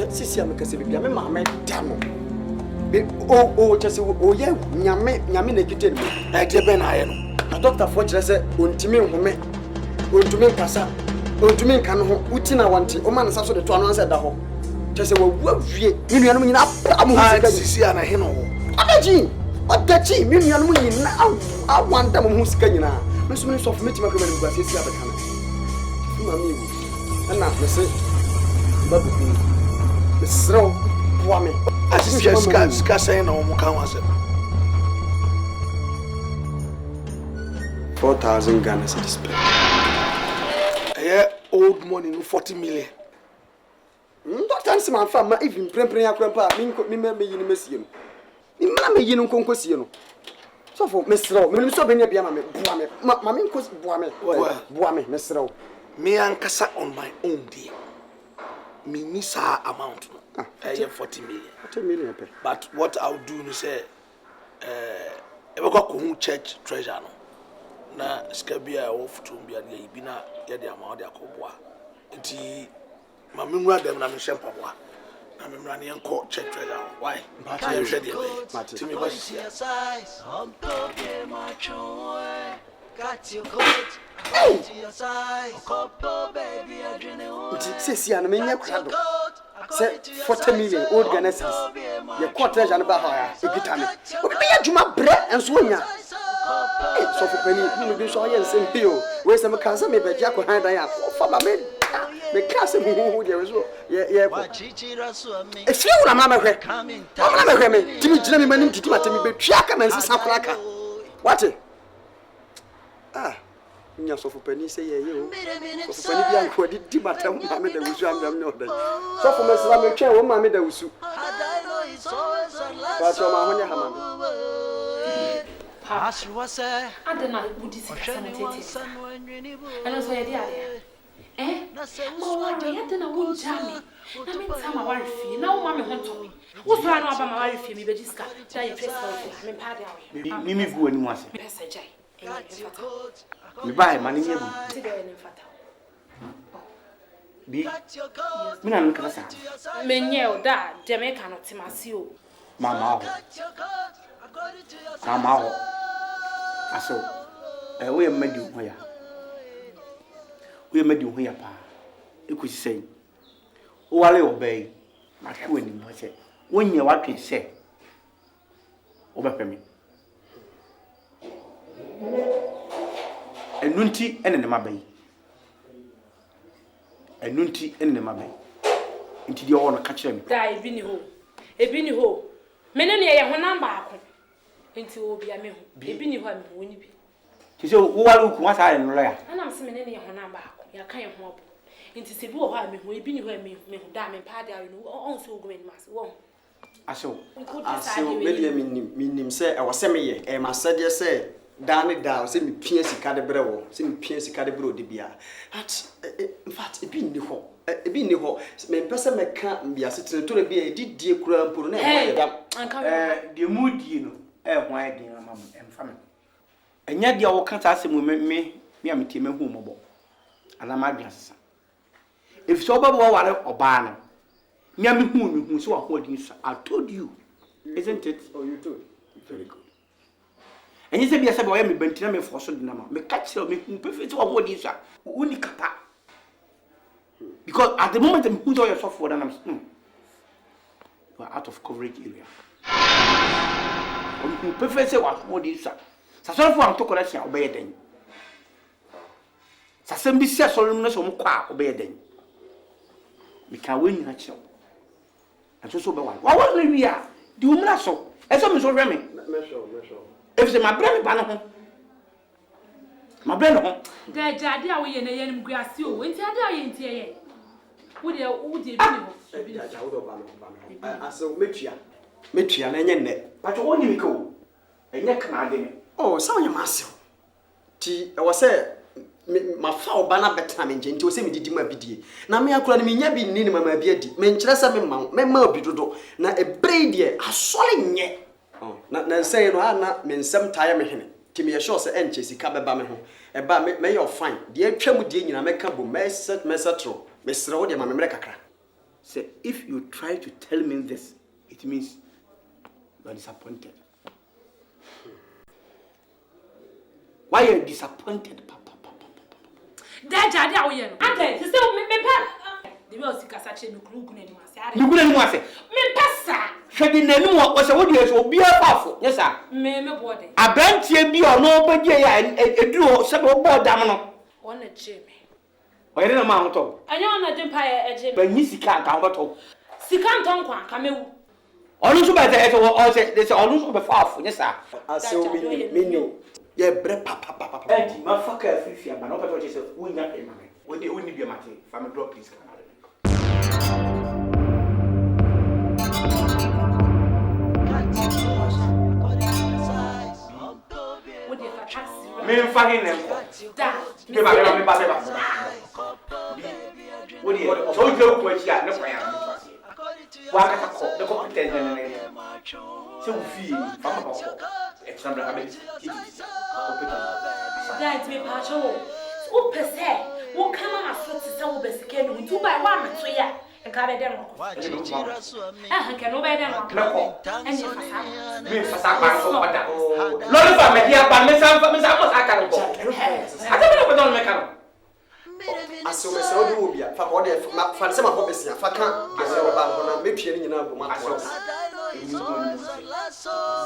H: Sisi amekase bibia me maame damo be chese ye nyame na kite ni
F: na tebe na aye no
H: na doctor for kire se ontimi nhome ontimi nkasa ontimi nka no ho uti na wanti o man sa so de to anu ansa da ho chese wa wie mi nuanu nyina amu sika
F: sisi ana he no
H: odachi mi nuanu nyina awanda mu sika nyina me so me so for metima ka bani sisi abeka na fuma mi wu na me se babu Sro, woman.
F: I just saying, no more can was it
H: 4,000 Ghana cedis.
F: Yeah, old money, 40 million.
H: Don't answer my family, even Prempria Grandpa, me in Messian. In Mamma Yin Concosino. So for Miss Row, Minister Benabiama, Mammy was Boame, Miss Row.
F: Me and Cassa on my own dear. Me miss her amount. 40 million.
H: 40 million.
F: But what I'll do is say, I go church treasure no. Na skabia off to be at the Ibina, the amount of Coboa. Iti Mamma them na Mishempa. I'm running and court church treasure. Why? But I am ready. To me, what's your size? Got your coat. To your size. Baby, I drink it.
H: Sissy and Minia Crab. Set 40 million old Ghana cedis. Your quarters and Bahaya, a guitar. Be a Juma bread and swinger. So for penny, you be so yes and peel. Where's some cancer, maybe Jack will hand I am. For my men, the castle who there is. Yeah, it's you, Mamma. Mamma, Timmy Jimmy Manin to Timmy, Jack and Sapraka. What? Ah. Nya so for penny say you. So penny bi anko di di matam ma me da wusu am no da. So for me sra me twa wo ma me da wusu. Ba so ma honya ha ma me.
G: Pass was say
B: adena budi sika sanitete. Ano so ye di ade. Mo wa de adena wo jami. Na me ntama ware fie. Na wo ma me ho to me. Wo so anu aba ma ware fie me be jiska. Da ye press for me pa de awe.
F: Me gu ani mu ase.
B: Pesa jai.
F: Me buy money here. Bi. Me na nka sa.
B: Me nye o da Jamaica no timasi o.
F: Mama ho. Aso. We madi ho ya. We madi ho ya pa. Ekusi sei. O wale obey. Ma hwe ni mo se. Wonye watwe se. Obepemi. Enunti ene ne mabai. Enunti ene ne mabai. Nti dia wono ka kire me.
B: Da ebi ni ho. Mene ne ye ho namba ako. Nti wo bia me ho. Ebi ni ho a me ho ni bi.
F: Ti se wo wale ku asa ya no ya.
B: Ana mse mene ne ye ho namba ako. Ya kan ye ho obo. Nti se bi wo ho a me ho, ebi ni ho a me ho da me pa da no. On se ogu me mas. Wo.
H: Aso me dia minim se e wo se me ye e ma sede se Dani da say me pia sika de brewo say me pia sika de bro de bia at in fact e bi ni ho me pese me ka bia setene to bia didie kura mpo na e
F: de mudi no hwan din mama emfa me enya dia wo ka ta se me amete me hu mobo ana ma dwa sesa if so baba ware oba no nya me hu so wa ho din so I told you isn't it?
H: Oh, you told. Very good.
F: And you say be say boy me bentina me forso dinama me catch me perfect wa ho din so uni kapa because at the moment I'm put all your software and I'm you are out of coverage area. You perfect say wa ho din so so for am to correction obey den sasem bi sia so no so mo kwa obey den me can we nyina chew and so be one wa no wi a di umra so e so me so hwe me
H: Measure.
F: if say my brain ba no ho my brain ho
B: da jade a wo ye na ye nim guase o enti ade a ye enti ye wo de bi no
H: Ja wo do ba no aso metua na enye nne
F: but woni mi ko enye kana de me
H: oh sa onye masew ti e wo se ma fa oba na beta me nje nti wo se me didi ma bidie na me akura ni me nya bi nni ni mama bi adi me nkyere se me ma obi dodo na ebrei de asole nye oh na say no ana me nsem taye me hene ti me ye sure se enche sika beba me ho e ba me ye fine de atwa mu de nyina me ka bo me setro me sere wo de ma me mere kakra
F: say if you try to tell me this it means you are disappointed. Why are you disappointed, Papa?
B: Da jade a wo ye no ante se me pa de me o sika sa che me kuru na ni wase are
F: You couldn't want to say.
B: me pesa
F: Shadi nenu was a woody so be a powerful. Yes, sir.
B: me body
F: A branch ye be or no, but yeah, and do several board damno.
B: one a jeme
F: Or in a mountain.
B: anya na jempa e jeme
F: But Missy can't count at all.
B: sika nton kwa kamewu
F: Also by the head or say there's almost be powerful. Yes, sir.
H: aso me ye bre papa
F: Eddie, my fucker, Fifi, but not what you say. We not pay money. When they only be a matter. Family drop, please. Me fucking them.
B: da
F: Me ba. What do you? So you go to here, no fire. Waka ka ko, the competent na. So fi, fama ba ko. Example habit.
B: da it me pa cho wo pese wo kama aso ti se wo besike no tu ba wa mato ya nka be dem ko nke no be dem ko enye fasa
F: Me fasa ba so kwada. Lori fa me dia ba me sa ko sa ka ko. Ata me ko don me ka.
H: aso me se odi wo bia fa ko de fa se ma ko besia fa ka gese wo ba no na me pie ni nyina bo ma ko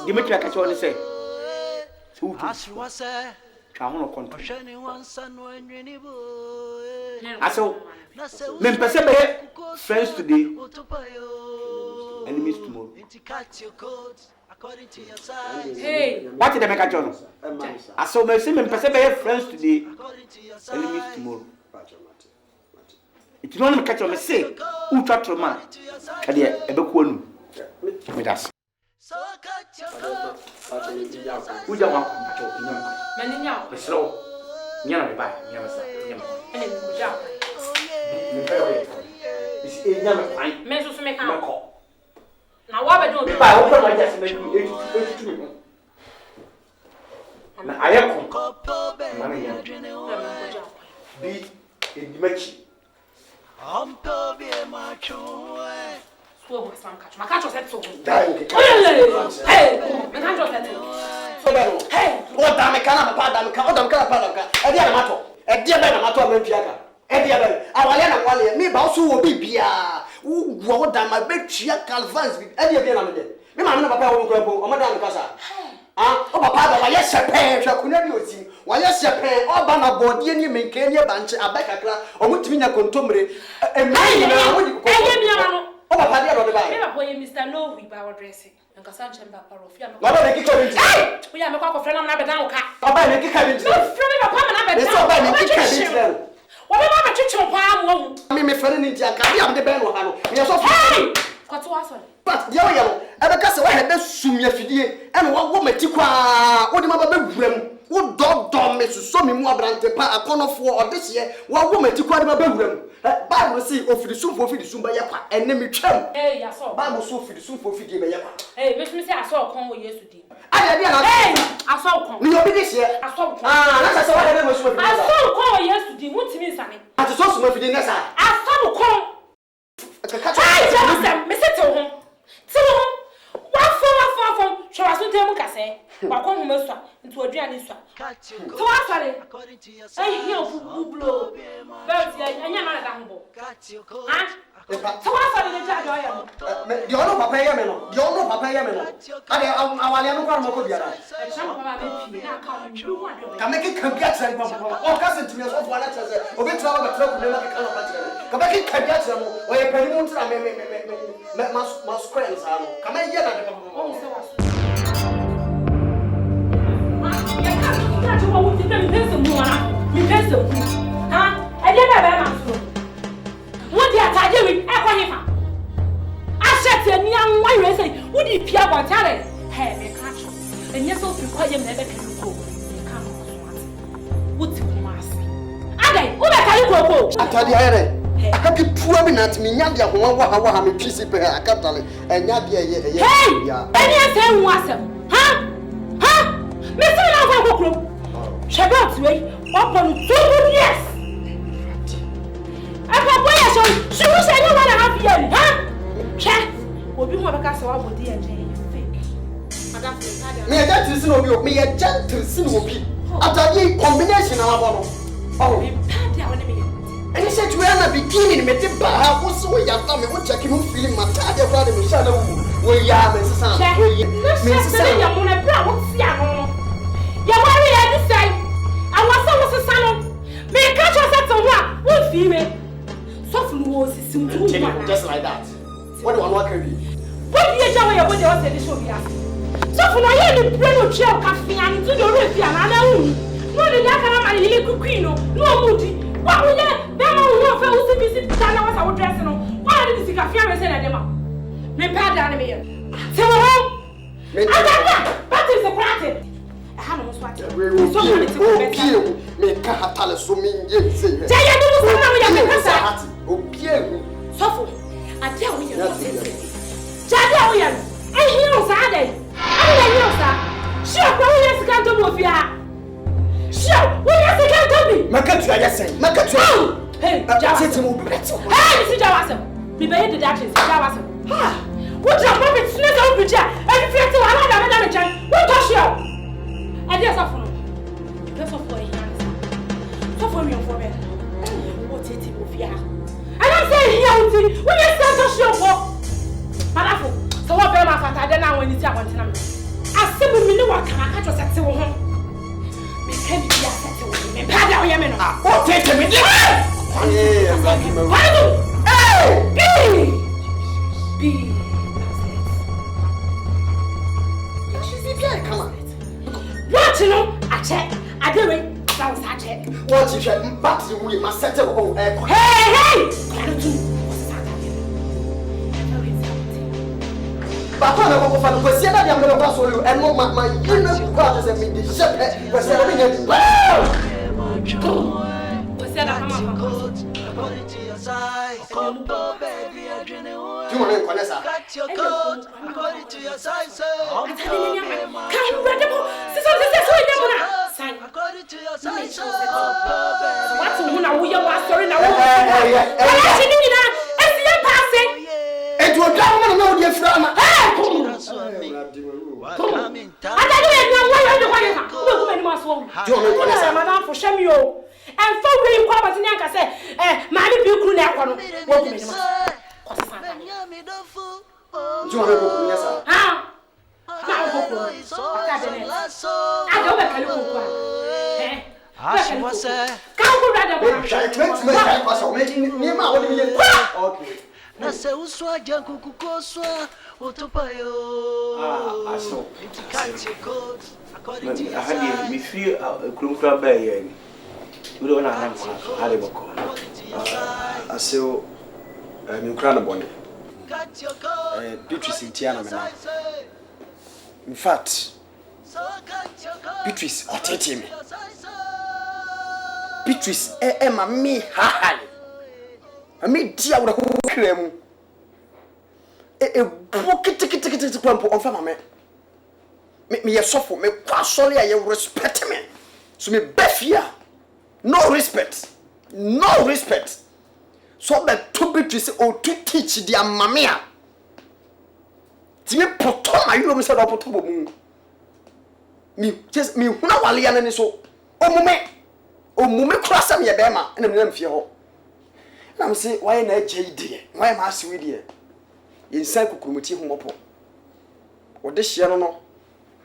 F: Dimitri ka cho ni say. So I want to control. So, men perceive friends today, enemies tomorrow.
B: hey
F: What did they make a journal? So, men perceive friends today, enemies tomorrow. It's not catch on me say, who try to man? Cadia, a book one with us. Who don't want to
B: maninya
F: be slow? Never buy, never say,
B: ene ku ja
F: it's a never fine.
B: me so me
F: No
B: kan
F: call.
B: na wa be don
F: Buy open my just make me 82. Now I am money. Be in match.
B: wo sam catch ma catch set so
H: dai o ke
B: hey me kan jo set
H: so be no hey o da me kana papa da me ka o da me kana papa da ka e dia na mato e dia be na mato amantua ka e dia be awale na wale me ba so wo bibia wo da ma betua calvans bi e dia be na me de me ma me na papa wo ko bo o ma da me kasa o papa da wa yes pe hwa kuna bi osim wa yes pe o ba na bodie ni me nke ni ba nche abekakra o mutimi nya kontomre e me na wo di ko
B: enye mi ama no
H: o papa dia do de ba
B: me ba boy Mr. No we ba dressing nka sa chemba parofia me
H: baba me kika binti
B: wo ya me kwa friend na be dan ka
H: baba me kika binti
B: friend me papa na be dan
H: so baba me kika binti
B: wo be ma twetwe kwa mo
H: me fere ni ntia ka dia me de ben wo ha no me so
B: kwato asole
H: but dia wo ya no e be ka se wo he be sumia fidie e no wo mati kwa wo de ma baba buram Wo dog me so me mu abrante pa akonofo odese ye wo wo mati kwade ba bewuram. Bible say ofidi sumfo ofidi sumba yakwa enne me twam.
B: Eh ya so.
H: Bible so ofidi sumfo ofidi be yakwa.
B: Eh me say aso kon wo Yesu di.
H: Ade dia na.
B: Eh aso kon.
H: Me obi this year.
B: Aso kon.
H: Na say wa de me so ofidi.
B: Aso kon wo Yesu di mutimi nsane.
H: Ati so so ofidi na sa.
B: Aso kon. Ai ja me say te ho. Te ho. Wafo shwa so temu kase wakon hu meswa nti oduane swa to asare eh here bublo but anya na da humbo ha to asare le jajo ya mo
H: di ono papa ya me no ade awale no kwa mako biara ka make kan bia tsan papa o ka sentimi so fo ala tsan obi tra ba tra ku le na ka no pa tsan ka make kan bia tsan mo o ye pani mu ntra me mas screens ha no ka me ye na de papa
B: o se wa ya ka wo ti dem pese mu ara mi pese mu ha e de ba ma so wo di ataje wi e ko hifa ashete ni anwa ywe sei wo di pia bontare he me ka cho enye so fi kwaye me be kan ko me ka no so ati wo ti kuma ase adai wo be kali ko
H: atade ayere akati puwa bi nat mi nyambia ho wa ha me twisi pe akatale enya de ye
B: ya eni ase hu asem ha me se na fa kokro Shabbat way, upon 2 years. I papa ya so, she will say you want to have year, huh? Check. Will be more because our body and fake.
H: Me a gentle sin of you, me a gentle sin of you. After the combination of our oh, and he said, we are not beginning, me the bar, what's so we are coming, what checking who feeling my target brother, we shall know where you are, Mrs. Sam. Mrs. Sam,
B: you're on a brown, you worry at the side. I was a son. May catch us at the one female. Soften was
H: just like that. What do I want to be?
B: What do you tell me about your edition? Soften, I had a brand of chair coffee and to the roof and I own. No, the Yakama and Quino, no moody. What will that? There are no fellows to visit Tana was our dressing on. Why did the cafe and send a demo? Me pad down me. Tell home. That is a crack.
H: We will me kahatale so me ye say.
B: Jaya do so na we ya kasa.
H: Opie.
B: Sofo. Ade a we ya. Jaya we ya. Eh hiyo sa dey. Ade hiyo sa. Sure kwa we ya sika to mo fia. Sure, we ya sika to me.
H: Makatu ya say. Makatu.
B: Hey,
H: Jawa mo beto.
B: Hey, si Jawa say. Me be the action si Jawa say. Ha. What your prophet snake out preacher. Every friend to another me chan. What touch you? And there's a phone. There's a phone here. So for me, for me. What is it with you? And I'm saying here, we just stand to show for. Malafo, so what better my father than I when it's a one time. I said, we know what can I catch us at the home. We can't be upset with me. Pardon, Yemen. What take me? Hey, B. Come on. What you know? I check. I do it. That was I check.
H: What you check? Back to we must settle home.
B: Hey!
H: But when I go for the question that I'm going to pass on you, and my unit God is me the shepherd. Was
G: according to your size. Come baby, I drink away. Cut your coat according to your size. According to your size.
B: What's the one we are story now?
H: It will come on your friend.
B: And for we inquire in Yanka say, Mammy Buku Naquan, what do you mean?
G: Nase uswa jangu kukoswa utopayo.
F: I saw.
G: Cut your coat according to your
F: I had
G: size.
F: me feel a crumple bay. We don't have
H: I saw I'm incredible.
G: Cut your coat.
H: Beatrice in Tiana. In fact, Beatrice, otete me. Beatrice, me ha. Me dia wo ko krem. Bukiti kwampo on fa mame. Me yesofo me kwasole ya you respect me. So me befia. No respect. No respect. So be to Beatrice o to teach dia mame a. Ti me poto ma you me say do poto bomu. Me just me huna wale ya ne so. Omume krasa me ye be ma na me na mfie ho. Na me say why na agye die. Why ma ase we die. Yensan kukurumuti hu mopo. Wo de hye no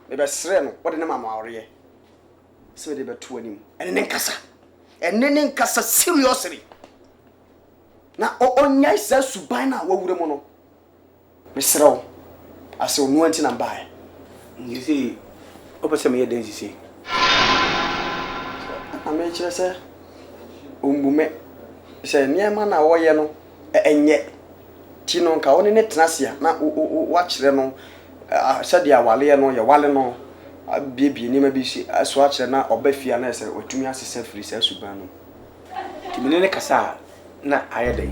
H: me be sere no wo de ne mama awre. Se we de be to anim. Ene ne nkasa seriously. Na onyai sa suban na wawure mo no. Me sere wo. Ase onu anti na mbae.
F: You see, opese me ye den sisi.
H: Ame kire se ombume se niema na wo ye no enye ti no nka woni ne tenasia na wa kire no sade awale no ye wale no biebie ni ma bi si so a kire na obafia na se watumi asese firi se suban no
F: timine ne kasa na ayedai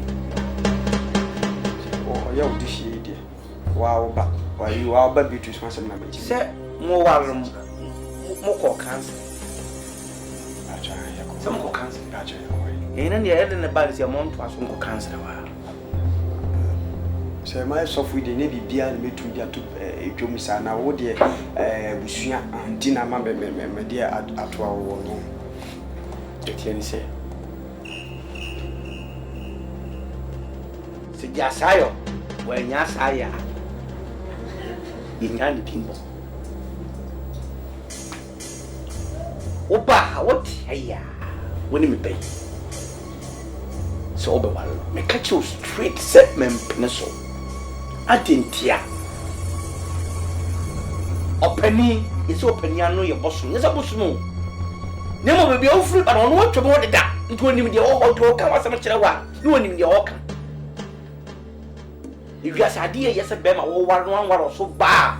H: o ya odi hie die wa ba wa ba Beatrice ma se na be
F: se mo warem mo ko cancer some ko cancer aja ya ina ne ya ne ba se mo nto aso ko cancer wa
H: se my software de ne bibia na metu dia to edwom sa na wo de busua anti na ma me de atoa wo no
F: etie ni se jasayo wa nya saya yinya ni timbo oba what aya woni me pay so oba walo me catch you straight set men peneso adentia opani isi opani anu ye bosu nyesa bosu no nemo bebi ofuri ba no watwe mo deda nto onim de o to ka wasam kire wa no onim de o ka iwi asade ye se be ma wo war no anwar so ba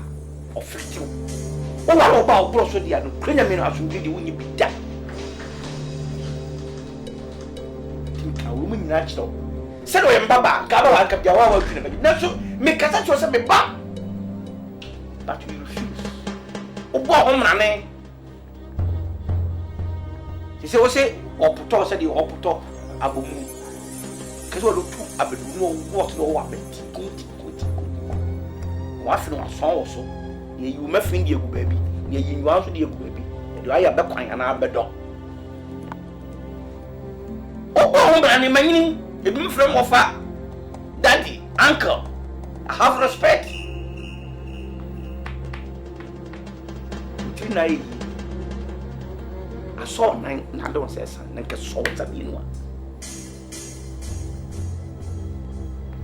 F: ofiti o war ba o bro so dia no krenya me no asumbi de wonyi bida tinka wo mu nyina kire se do ye mbaba ka ba wa ka bia wa twi na be na so me kasa cho se me ba but you refuse o bo ho mrane se o se oputo se di oputo abomu keso lo tu abedu no what no wa beti wa fi no aso wo so ye yu ma fi ndi egu baabi ye yin wa so di egu baabi e do aya be kwan ana abedo o ho brani manyini e bi mfrem ofa daddy uncle I have respect tinai I saw nine na don't say son na ke so ta bi no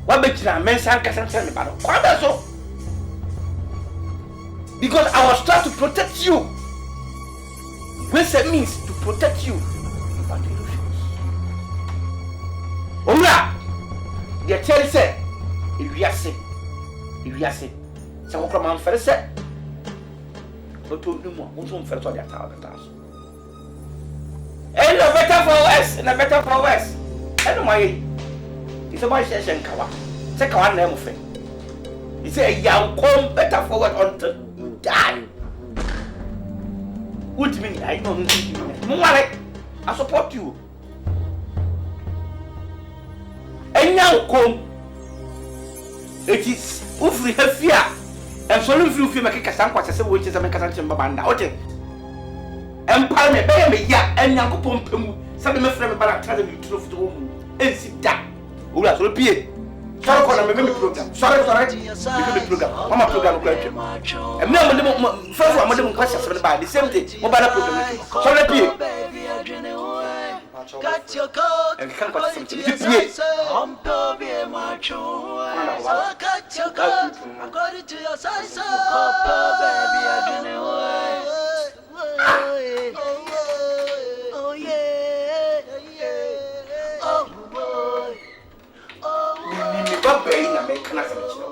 F: wa be kira men san ka san me ba do kwa be so because I was trying to protect you. Which means to protect you. But you refuse. Ola! The tell say, if you say, so what man first say? But to no more, who's first on their tower. And no better for us, and a better for us. And my it's a my session cover. Second one name of it. He said, young come better forward until die. What do you mean? I don't know. I support you. And now come. It is free fear. And so if you feel like a sample, I say, which is a mechanism of banda. Okay. Empire me, baby, yeah, and young pump, some of my but I tell you truth to home. And sit down. Who has repeated? Sorry for the program. Sorry. The program. Mama program question. And now first one madam questions about the same thing. Mobile program. Sorry,
G: Got your coat.
F: And can't got something.
G: Got your coat. According to your size. Baby, oh yeah. Oh boy.
F: Baba na me kana se chiro.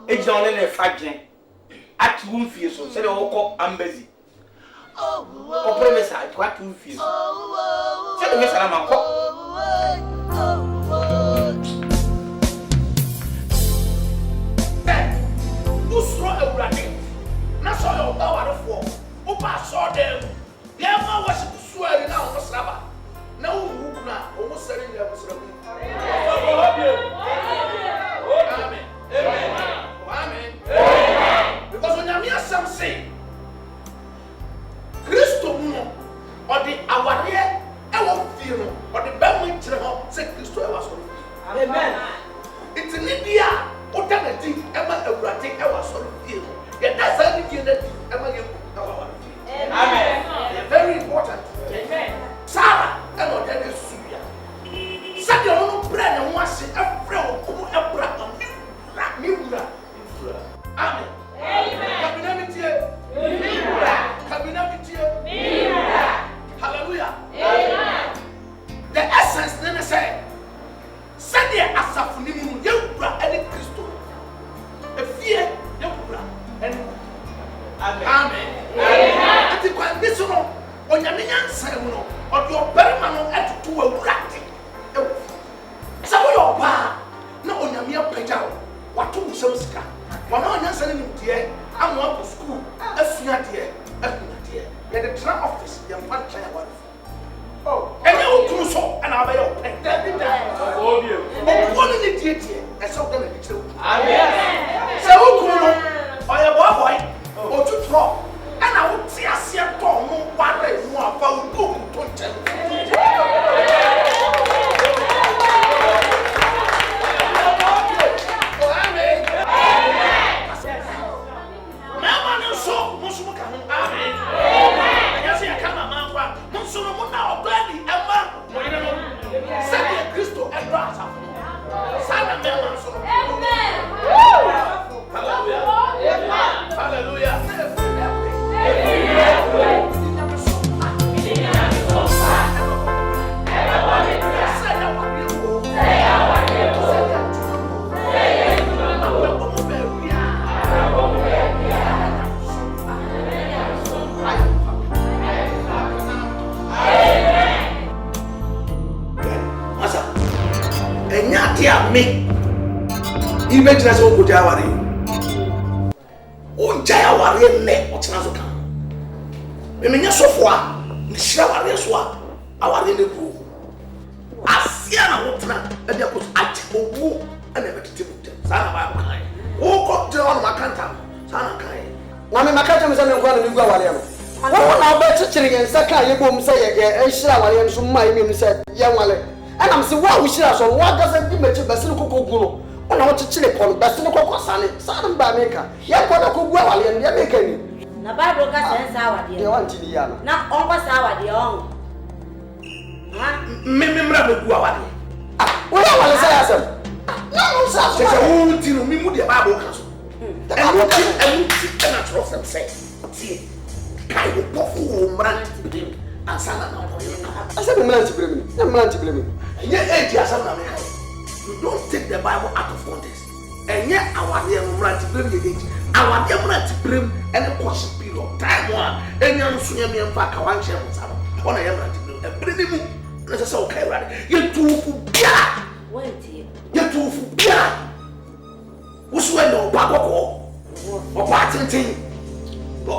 F: E jone ne fagye. At 2 fie so say o ko embassy o promesa kwa 2 fie so say me sana man ko
C: usro awurade na so yo ba warefo o ba so dem ye ma worship suari na o sraba na o wu na o mo sare ni o sraba amen amen because when you some say Christo no or the aware e wo fie no or the ba mo kire ho say Christo e wa so amen it's in India alternative ema awurade e wa so fie no ye that's anything that ema ye amen very important amen Sarah and o dey suya said you no pray na ho ase afre o ko Abraham mi wura amen hallelujah amen the essence then say said the asafunimu yewura and Christo e fear yewura and amen amen ati kwa ndiso no onyame nyansa mu no odi obarima no atutu awurade e sawo yo ba na onyame apajawo watu musika wana onyansa ni mtie amu apo school afia de akunade ye the tra office ye mpa try award oh ene okuru so ana abaye open obio oboni ni die e so da na kitire amen se okuru no oye boy otutro ana wo ti ase to no ware mu afa wo ku to nche imagine as o jawari o jawari ne o tena so kan me menya sofo a ni hira wari so a awari ne bu asia na o tena e de ko ati owu e na betete bu sana ba ko kan o ko tena on makanta sana kan
H: na me makanta me se me nko na mi gu awari no wo na ba chichiri yensa kan ye bom se ye hira wari no so mai me se ye nwale ana me se wa wo hira so wa ga se di mechi basi ko gu no ona wo chichire pon basi ne kokko sane sana mba meka ya ko da ko gu awale ne ya meka ni
E: na bible ka sense awade
H: de wanti ni ya
E: na onko sa awade on ha
C: me mra be gu awade
H: wo ya wale sa ya sem na no sa so
C: se wo ti no mi mu de bible ka so e na trust say ti kai wo pofu wo mra ti ansana na ko
H: asa be mra ti bremi na mra ti bremi
C: ye e di asa na me kai. You don't take the Bible out of context. And yet, our dear Murati Brim, our dear Murati Brim, and a course period of time one, and young Sunyami and Paka, one chair was up. One I am Murati Brim, and bring him. Let's say, okay, right? You're too for Bia.
E: Wait,
C: you're too for Bia. Who's when no Babo or Parting?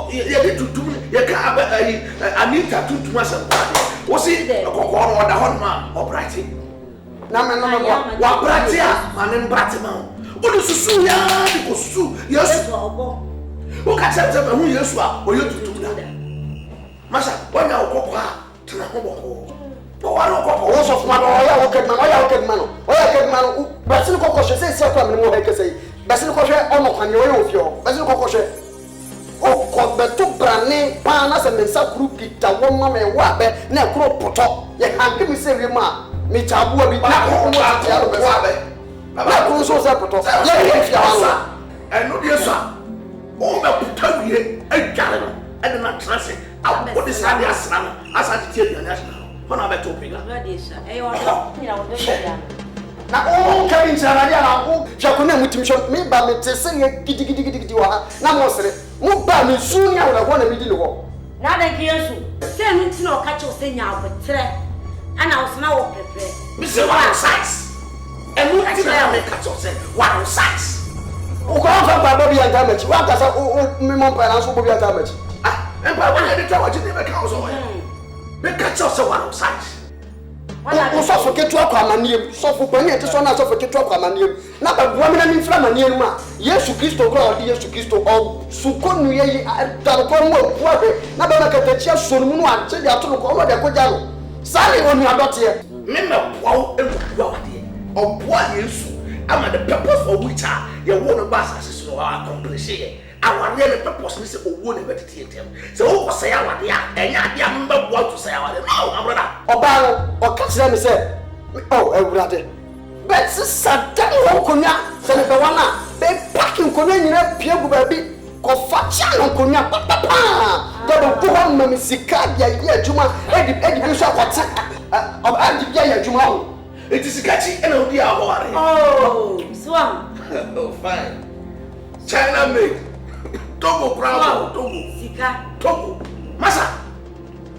C: You get to do your car, Anita to myself. Was it a cocoa or the hot man or Brighting?
H: na me no
C: wa bratia manen bratima o do susu ya di ko susu yesu
E: obo
C: o ka tete me hu yesu a o yetutu da masha wanya okokwa tena ho boko o wa ro kokko
H: wo so fuma do ya wo kedman o ya kedman basi ko ko se se ko me mo he kese basi ko hwe ono kwanye o ye ofio basi ko ko hwe o ko beto brane pa na se mensa group kita wo ma me wa be na kro poto ye hande mi se wi ma mi chabua bi na ko mo ati aro be sabe na ko so se poto ye ye fi awa
C: eno de so o be puta wie e gare no e na trase a ko de sa de asra no asa ti ti aduane asra no na be to pinga
E: na de sha e o do ina o do ya
H: na o ka bi nsara ya na ko hwa ko na mutim sho mi ba me te se ye gidi wa na mo sere Mo ba me su nya wo na me di no.
E: Na da ki yesu. Say no ti no ka che o say nya obetre. Ana o sna wo prepare.
C: Me say one size. And you ti na me ka che o say one size.
H: O ko fa ba bi anta machi. Wa ka sa me mo pa na so bo bi anta machi.
C: Ah, and by when you tell what you never count so. Me ka che o say one size.
H: O so fo ketu akwa maniem. So fo pani ete so na so fo ketu akwa maniem. Na ba bua me na mi fra maniem ma. Yesu Kristo ko odi Yesu Kristo o sukonu ye dar ko mo bua be. Na ba na katachia so nu no ante dia to ko mo de ko ja no. Sale onu adote.
C: Me me bua e bua wa de. O bua Yesu. Ama the purpose for which you want to pass as so accomplish it. Our real purpose is to won a better theater. So, what say our dear, and ya remember what to say our no, my brother.
H: Or catch them say, oh, brother. But Satan Konya, Senator Wana, they packing Konya, Pierre Baby, Kofacha, Konya, Papa, the Buhan Mamisica, ya Juma, Eddie Bishop, of Andy Juma.
C: It is a catchy and oh, dear,
E: oh, Swam.
C: Oh, fine. China made. Togo crowd, Togo,
E: Sika,
C: Togo, Massa.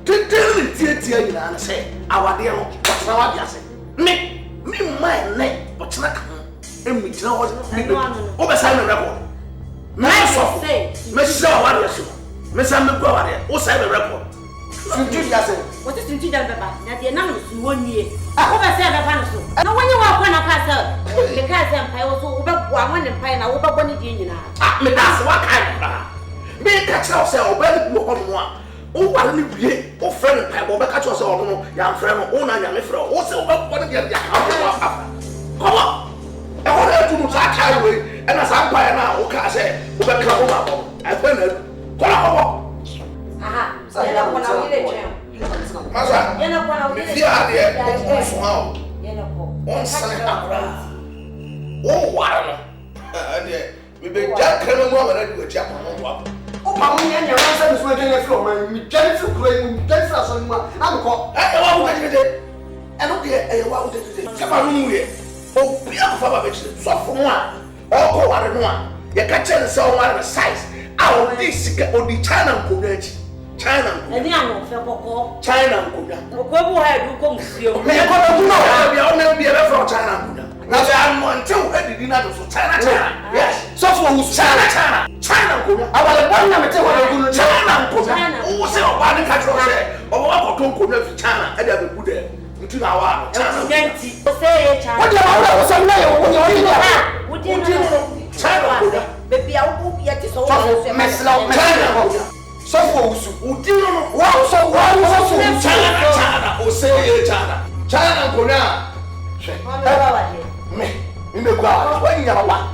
C: Tell me, dear, and say, our dear, what's our gas? Me, my neck, what's not and we know what over Simon Report. Nice of say, Mrs. Wara, Miss Amber, or Simon Report.
E: What is in Tida Baba? That the numbers 1 year. I hope I said a panel. And when you walk on a castle, the castle, I also over 1 and pine over 1 in.
C: Ah, me that's what kind of car. Me catch ourselves, well, no one. Oh, I live here, oh, friend, I will catch us all, young friend, owner, young friend, also what to get the house after. Come on. I want to do that highway, and as I'm buying now, okay, I say, over come I went it.
E: Aha, so you're not going to get a champ.
C: Masa, if you are there, one small, one son, oh, Wara. We be Jack Cremen woman and do a Jack on one.
H: Oh, Papa, and your answer is waiting a floor, man. Jennifer Green, Jennifer, I'm called.
C: I want to get it. And okay, I want to get it. Come on, here. Oh, be up for a bitch, so for one. Oh, go on one. You can tell us all one of the size. Our this or the China community. China.
E: And the animal for
C: China.
E: Go ahead, you come see you.
C: May I never be a from China. Now I'm one too. I did not do China. Yes. So for who's China. China. I want to buy them to China. Who was a body control say, or what don't come to China. I never put there. Between our China.
E: Say China.
H: What do you want?
E: What do you know? China. Baby, I will be at this old
H: China. So who do you know? Wow, so
C: China, or say China. China, go now. Me, in the ground, when you are one.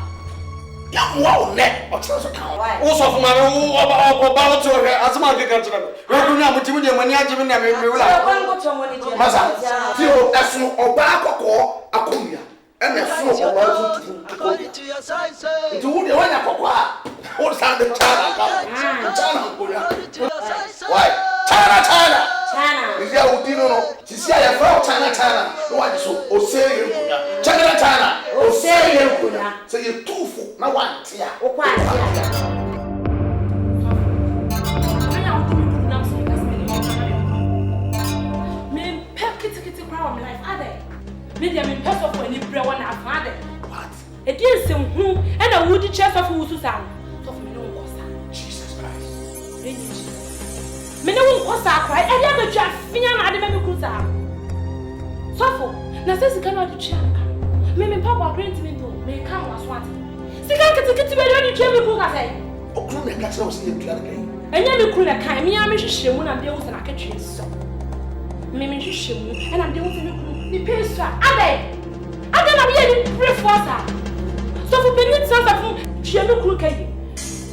C: Young wow, neck, or trust account.
H: Also, for my about to her as my country. We're going to do the money I give them. Massa, you as no or back or Acunia, and a floor
G: according to your size.
C: to who the one or sound the China. Why? China. If you are Udino, to see a fellow China, what so, or say you, China, or say you, say you 2 foot, no one, yeah, or
B: Maybe I'm in person for any prayer one I've had. What? It is some who and a woody chest of who's Susan. So for me, no,
C: Jesus Christ.
B: Me no won kosa akwa e dia me twa finya na ade me kusa sofo na se sika na de twa nka me papa agreement do me kan wa so ate sika kitikiti be do twa me kusa sai
C: okru me ka twa se twa nka
B: enya me kru na kan me ya me hwehwe mu na de wo se na katwe so me hwehwe mu e na de wo se me kru ni pesa ade na me ye ni preforsa sofo be ni tsa sa fu twa me kru kai.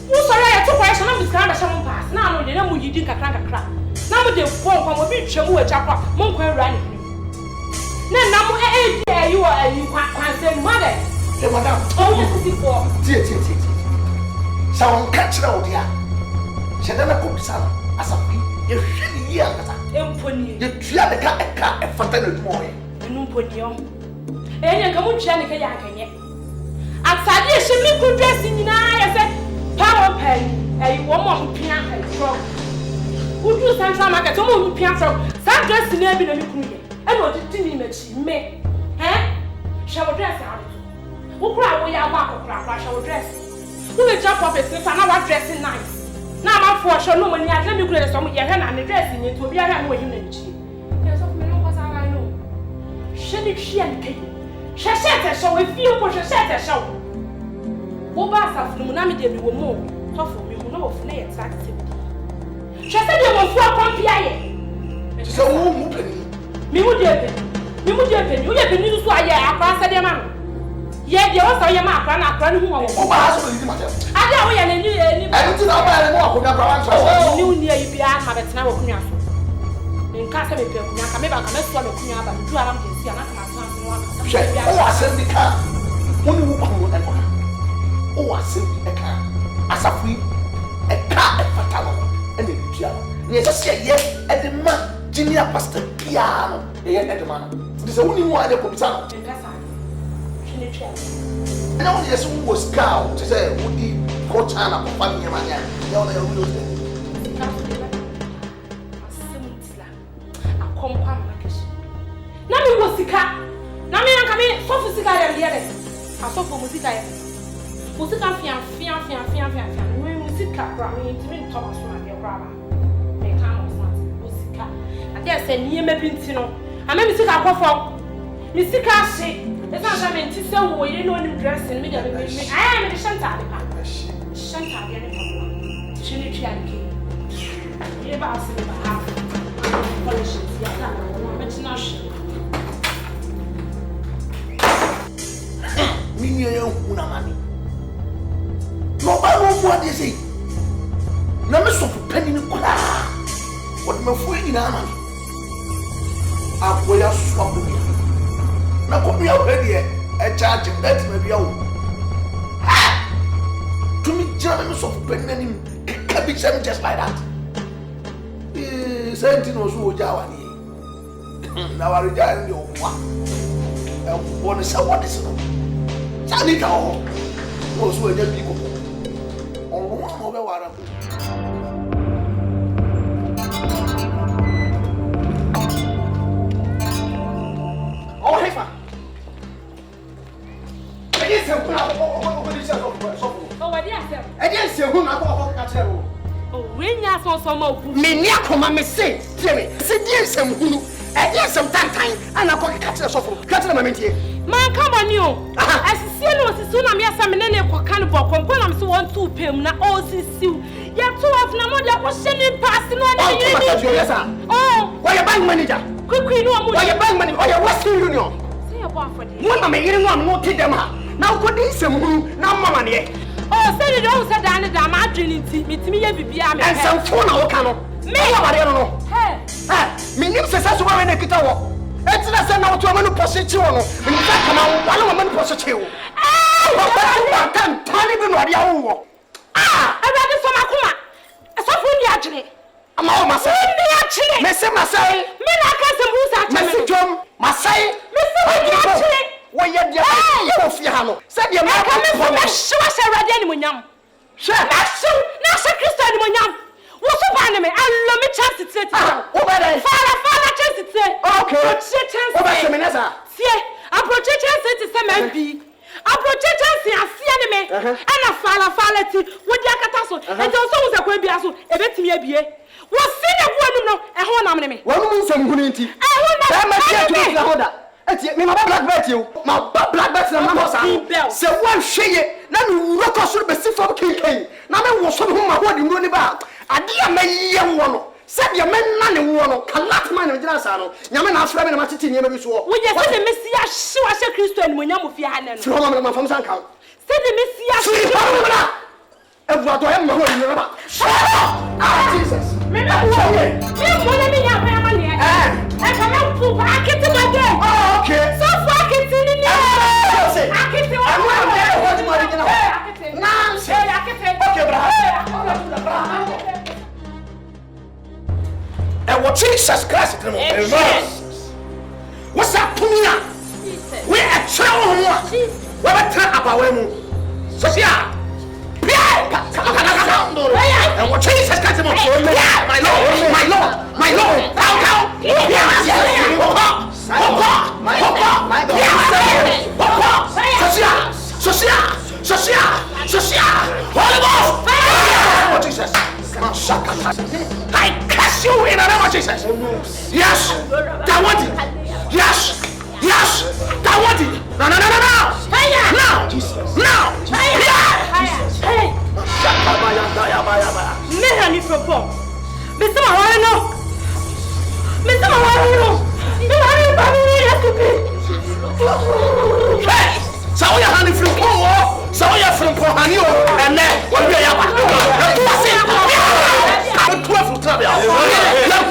B: Who sorry, I took question of this kind of some pass. Now, no, you know, you didn't crack a crap. Now, the phone from a bit chum with chapel, Monk running. Now, you are a you can't say mother. Oh, yes, before.
C: Dear. Someone catch it out here. She never could some as a fee. You really young. You try the car and fatten more.
B: No put you. And you come on, Janica Yakan yet. Outside, yes, she could dress in I said. Power pen, Hey, one more piano and frog. Who do Central Market? Some more piano frog. Some dress in every little and what did you me? Eh? Shall dress out. Who cry away our back of crap? Shall dress. Who will jump up and another dressing nice? Now I'm for sure no money. I let me grab some of your hand and the dressing it will be a hand with him and she. Yes, of me, because I know. She and Kate. She said a show if you push a set a show. Obasa from Munami de more. For me, no of nay attractive. She said you were for Pompiaye.
C: So, who penny?
B: Me would have been used to a year across the man. Yet, you also your mark and a friend who was. I know we are new. I don't know about more. You near you behind my now. In Casa, maybe I can swallow Kunya, but you are the Siana.
C: I send the car. Only one I send the car. As a free a car at Fatalo and the piano. Yes, I say yes, at the man, Junior Pastor Piano, at the man. There's only one that comes out. And only as soon was cow to say, would he go China for family man? The only
B: Nami wasika. Nami nakami so fusika ya liere. Aso for musika ya. Musika fian. We musika bra me ntimi Thomas na de bra ba. Me kan o smart musika. And there say niye mebinti no. Ama musika akofo. Musika hye. Esa sha me nti se wo yire no nim dressing me de me. Ah me shanta de pa. Shanta de ne pa. Chini twa nke. Ye ba ase ba ha. Polish ya na no me tina hye.
C: Mimi una mani. No ba no what they say. Na me so penny ni kula. What me fu ni na mani. Akoya swap me. Na ko bia o he e charge that me bia o. Ha! To me jam me so penny ni ka bi sem just like that. Senti no so oja wani. Na wari ja ndi o wa. E won say what is no. Sanita o wo so eje bi koko onwo mo be wara bu o hefa eje se ku na ko di se so
B: O wadi asem.
C: eje se hu na ko ka chere o
B: O we nya so ma oku.
C: me ni akoma me se tie me se die nsem hunu eje nsem tantan ana ko ka chere so ka chere ma mentie
B: Man come on you. Asisi no sisi na me asa me ne ko kan bokon na me so won two pem na o sisi. Ya two of na mo dia ko hye pass no na yini. Oh,
C: why your bank manager?
B: Quickly no mo.
C: Why your bank manager? Why your Western Union?
B: Say your boy for this.
C: Mo na me yiri no no ti dem ha. Na ko di nsem hunu na mama ne.
B: Oh, say you don't say that na ma adwini ti. Mitimi ye bibia me.
C: Ensem fo na wo ka no. Me wa bare no.
B: Hey.
C: Me nim se so wa na kita wo. Etina se na wo to amanu posichi wo no. Me fa kama wale wo amanu posichi wo. Wo ba tan tani bi no ade awo wo.
B: Abade so makoma. So fu ndi agene.
C: Ama o masai.
B: Ndi agene.
C: Me se masai.
B: Me na ka se musa agene.
C: Me se jom masai.
B: Me se ndi agene.
C: Wo ye dia ye wo fi ha no. Se dia ma
B: ka me fo me hyewa se rade ani monyam.
C: She
B: na se Kristo ani monyam. Wo so ba ne me allo me chance tete.
C: Wo ba dai.
B: Fala chance tete.
C: Okay.
B: Chance.
C: Wo ba se me nasa.
B: Sie, approach chance tete se me bi. Approach chance asia ne me. Ana fala ti. Wo dia kata so. E je so wo se kwa bia so. E betimi abie. Wo se ne wo anum no. E ho nam ne me.
C: Wo anum nsem hunu nti.
B: E ho nam.
C: Ba ma tie to na hoda. Eti me ma black belt you. Ma black belt na ma sa. Se wo hweye na no wuro ko so be si fam kinkin. Na me wo so ho ma ho di no ni ba. Ade a mayiye wo no. Se de me na ne wo no. Kalat man no jira sa no. Nyame na afra me na ma tete niam bi so.
B: Wo ye se de Mesia hyewa hye Kristo ani monyam fi ha ne no.
C: Fro ma ma fam san ka.
B: Se de Mesia
C: hyewa. Ebu ado e ma ho ni ba. Jesus.
B: Me na wo. Me mo na me ya ba ma ne. E ka na fu ba akiti ma de.
C: Oh, okay.
B: So fu akiti ni ni. Akiti wa.
C: Na se
B: akiti.
C: Okay, bra. And what Jesus Christ is what's up to me now? We are trying more. What about we so yeah. And what Jesus got him on? Yeah, my Lord. Down. Holy Ghost. Oh, Jesus. I curse you in the name of Jesus. Yes. That want it. Yes. That want it. No. Now.
B: Mehani from Mr. Marano.
C: Hey, so you honey from Paul, so you from Pohani, and then what we are. I'm 12 trouble. You're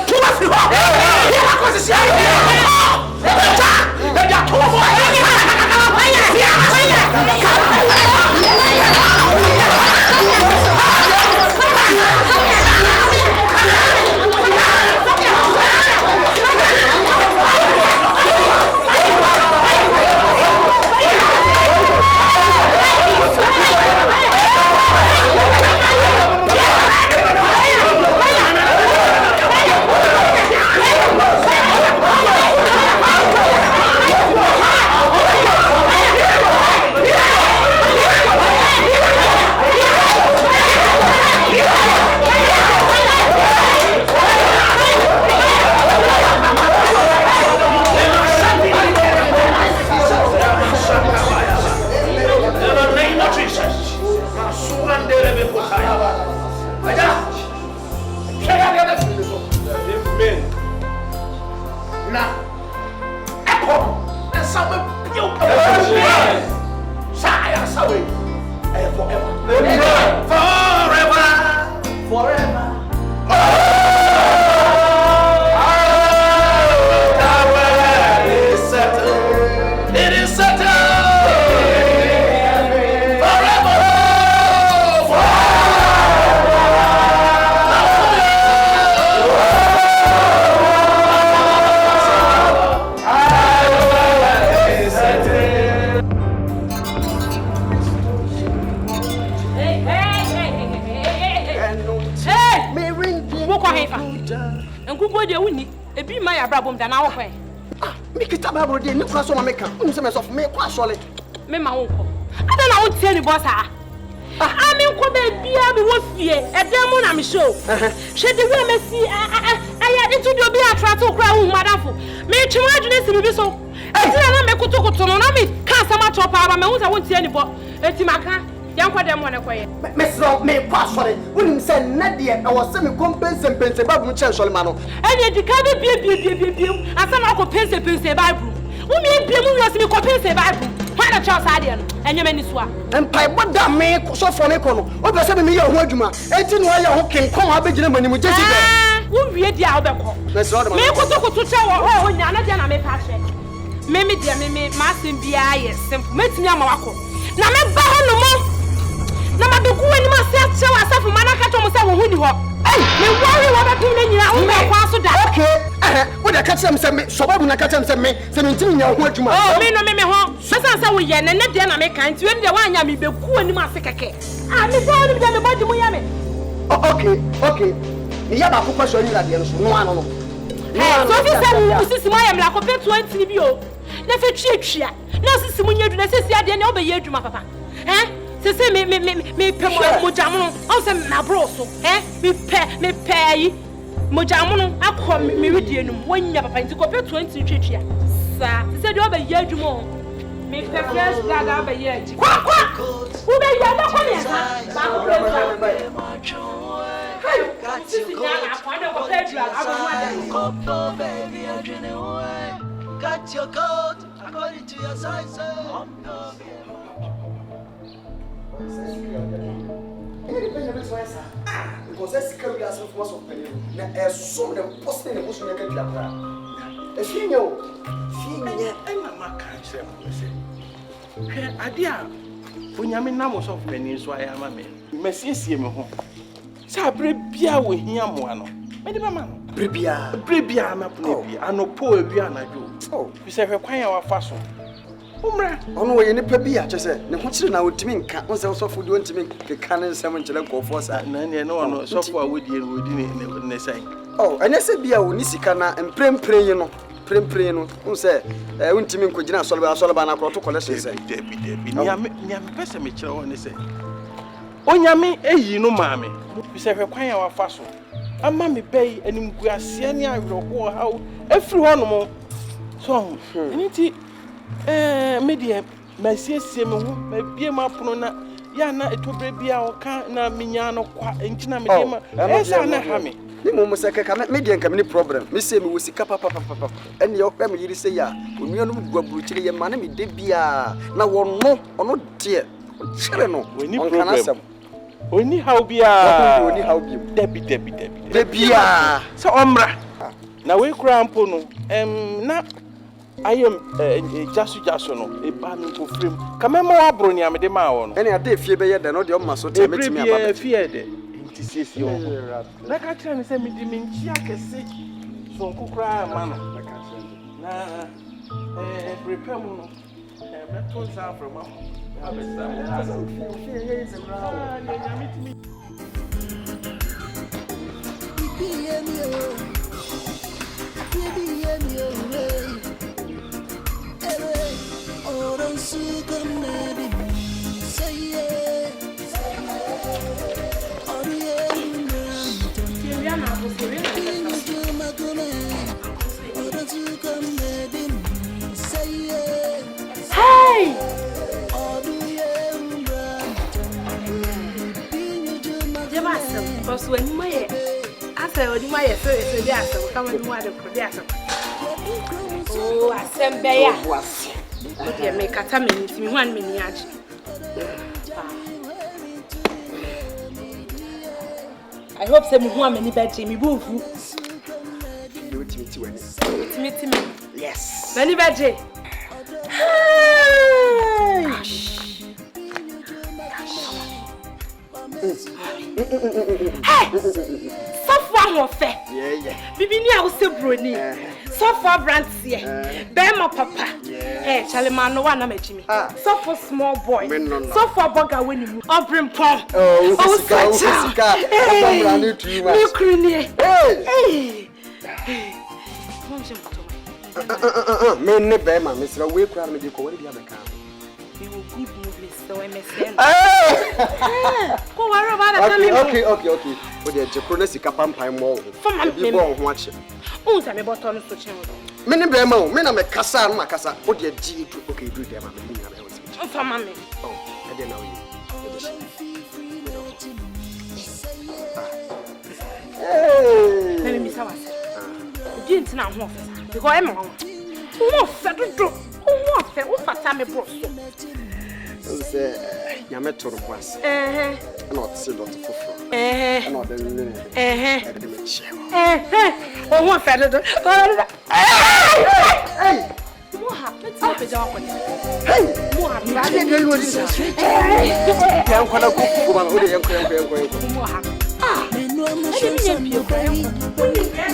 F: Umra.
H: Ono we ni pa bia che se ne ho kire na otimi nka on se osofo di ontimi keka ne nsem nkire nkofo sa
F: na ne no sofo a wodi ne sai
H: oh ene se bia wo ni sika na emprempren yi no prempren no on se ontimi nkogina asoleba na akroto collection se
F: debi nya me pese me kire wo ne se onyame eyi no maame bisa hwe kwan ya wafa so ama me bai animguase ne awerho hawo afiri ho no mo so eniti media masiesie me ho mabie mapono na ya na etobre bia o ka na menya no kwa entina me dem esa na ha me
H: ni mo museke ka media nka me problem me se me wosika papa ene yo kwa me yiri se ya onua no guaburu kire ye ma na me de bia na wono ono de kire no on kana sam
F: oni how bia
H: oni how bia
F: debi bia so omra na we kura mpo no na ayem jasu no e ba mi ko frem kamema wa bro ni amede ma wo no
H: ene ade fie be ye de no de o maso te metimi aba
F: fie de nti siesie wo na ka tira ni se mi di mi nchi akese so nkukura ma no na prepare mu no meto za from ma abesa fie ye is bra na nyame timi
B: Hey! Jemasa, boss when my after odi my so dey aso come and mo ade pro dey aso. Oh, asembe ya. O dey make kata me ntimi ho an me ni age. I hope say me ho am ni beje me bu fu.
H: You timiti wani.
B: Timiti.
H: Yes.
B: Mani beje. Hey! Sofa ho fe.
H: Yeah.
B: Bibi ni a wo se broni. Sofa brand here. Bema papa. Chale man no one na machimi. Sofa small boy. Sofa burger when you obrim pom.
H: Oh, sika. Papa brand to you.
B: Me kruni. Hey.
H: Me ne bema, me sira we kura me de ko wori bia be kan.
B: You will good movies so MSN. Ko waro ba da tell me.
H: Okay. O de je pro na sika pampan mo. Bi bo ho ache.
B: O sa me bottom so chen.
H: Me ne bema o, me na me kasa no makasa. O de ji tu okay do dem ma me nyina be wose.
B: O fa ma me.
H: Oh, e de na o yi. Hey.
B: Let me say what. You didn't know ho officer. Because I'm wrong. Who said do? Who said who fata me bro so?
H: Say nyame toro boas. Na o tse dot fofo. Na o de nne. E de me che.
B: Who said do? Hey! Moha, let's go to our
H: Hey!
B: Moha,
H: I didn't know this. Yan kwana ku ku ba o de yan kwana.
B: Moha. Ah! I didn't mean you.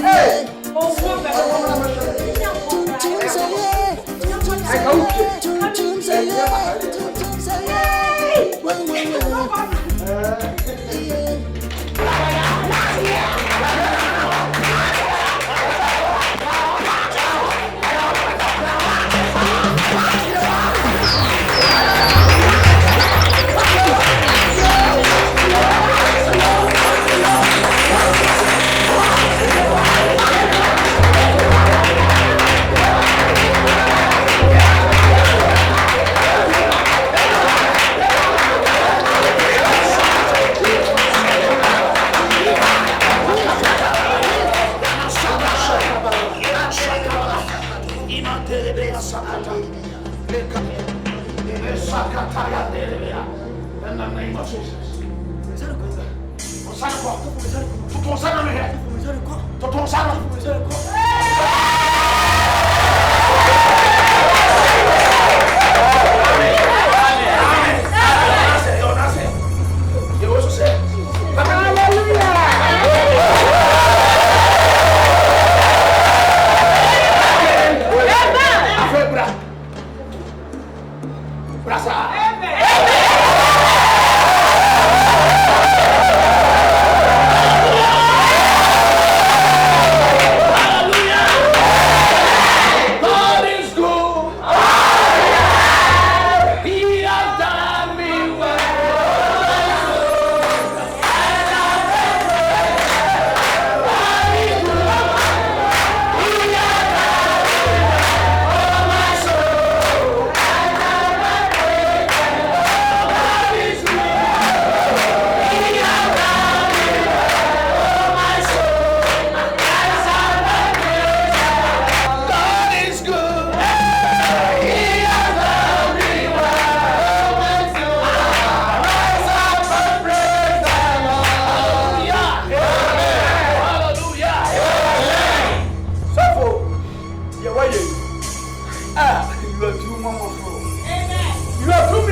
B: Hey! Oh,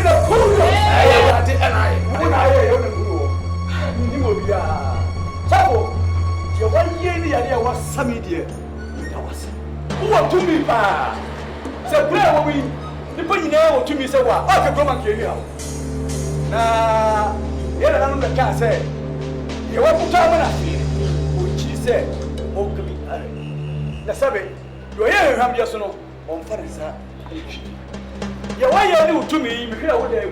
F: a cool.
C: I did, and I.
F: When I hear you, will be so. Your 1 year, the idea was some idiot. Who want to me, pa? So, where are we? The point now to me, so what? I can come and kill you. Now, you're not the car said. You want to tell me which she said, oh, could be the Sabbath. You are here, have your son on Farisa. You are you to me, you hear what they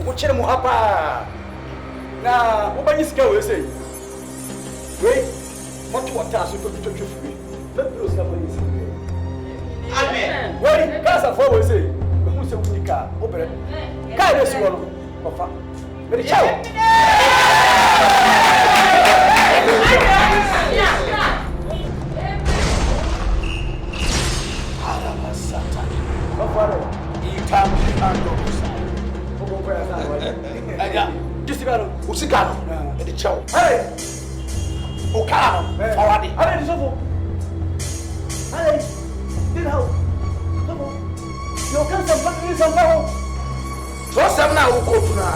F: what you have. Now, what is going to say? Wait, what task you took to me? Let me know somebody say. Amen. Wait, that's a forward say. Who's a winning car? Open it. Car is one of them. Very child.
C: Usigano, the chow. Hey, Okano, forward.
F: I didn't know. Hey, didn't help. You can't somebody somehow.
C: Trust them now, Ukotuna.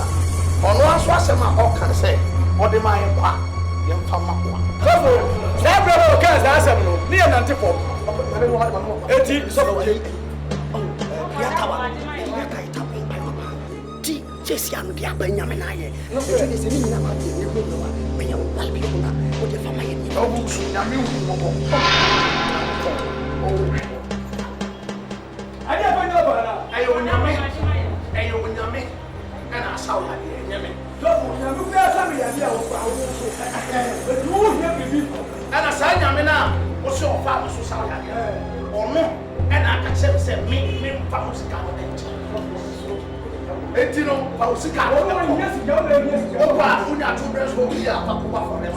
C: On one swasema, or can say, or the my pa, young Fama.
F: That brother can't answer me. Near Nantipo. 80 so.
H: Just young, dear Benjamin. I no, it is a minimum of the new when you like people with your family.
F: I never know.
C: I own your man. I own your man. And I saw that Yemen.
F: Look, there's somebody but you won't hear me.
C: And I said, Yamina, what's your father's society? Or no, and I can say, me, Pamus Cabinet. Et you know, Pausika, Opa, Unia, 2 breaths will be a Papuba for them.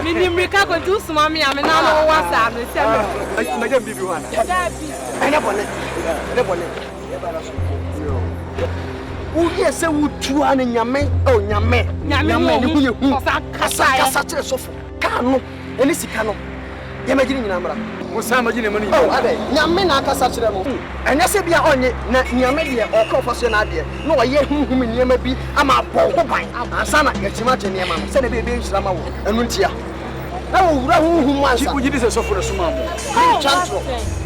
B: Minimrika go do some mommy. I'm not one side.
F: I can't be one.
H: I never Uye se wutu ane nyame o nyame ni hu kasa sofo ka no eni sika no ye magini nyina mra
F: Musa magini mani
H: o ade nyame na kasa kire mo enya se bia onye na nyame de o ka ofaso na ade na o ye hunhum niema bi ama bɔ ho ban ansa na yachima che niema no se na be nhira ma wo enu ntia na wo wura hunhum ansa
F: ku gidi se sofo na suma mo
H: chantro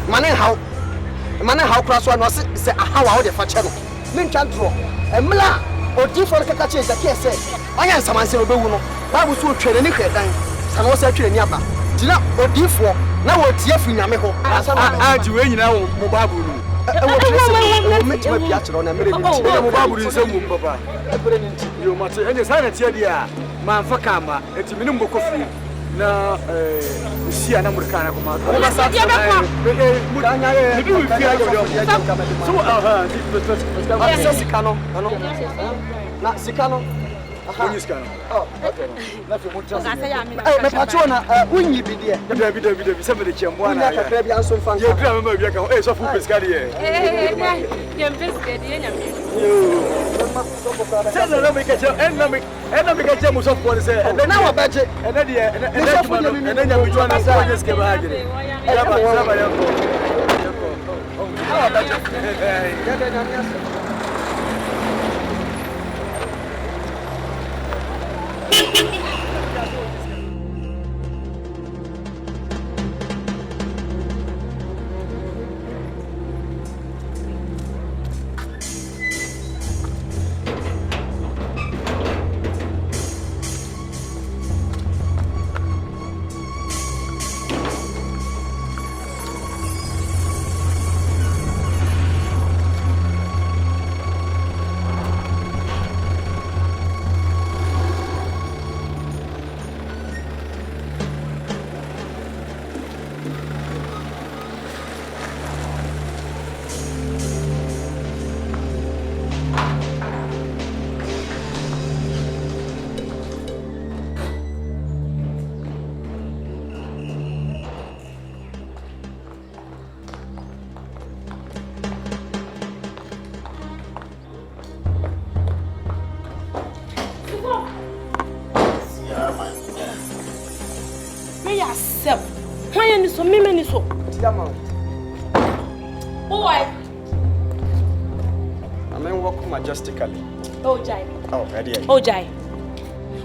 H: mane haw kra so no se ahawa wo de fa che no ne chantro emla odifo kaka che zakia se anya nsamanse obewu no babu so twere ni hwedan sana wo se twere ni aba dina odifo na wo tie fu nyame ho
F: aji we nyina wo mo babu no
H: wo twere se metima bia kire na mere ni ti
F: mo babu ni nsam mo papa ebere ni ti yo mate enye sana tie dia ma mfa kama eti minim boko fi na sia na murka na kuma ko ba sa muranya e bi wi fi ayo so aha
H: ti sikano na sikano
F: Onye sikano okay na fi mutra
H: me pacho na unyi bi de
F: David se me de chembo na
H: ya kakra bi anso mfa
F: ye kra mama bi aka e so fu pescari e
B: ye pescari ye nyame
F: se na me ka che en na me ka che mo so fu se
H: na wa baje
F: ena de ena nya bi jwana sa onye ske ba hagire ya ba ya ko na wa baje ya de nyame asa
B: Me yourself. Why are you so many so? Boy.
H: I mean, walk majestically.
B: Oh, Jai.
H: Oh, ready.
B: Oh, Jai.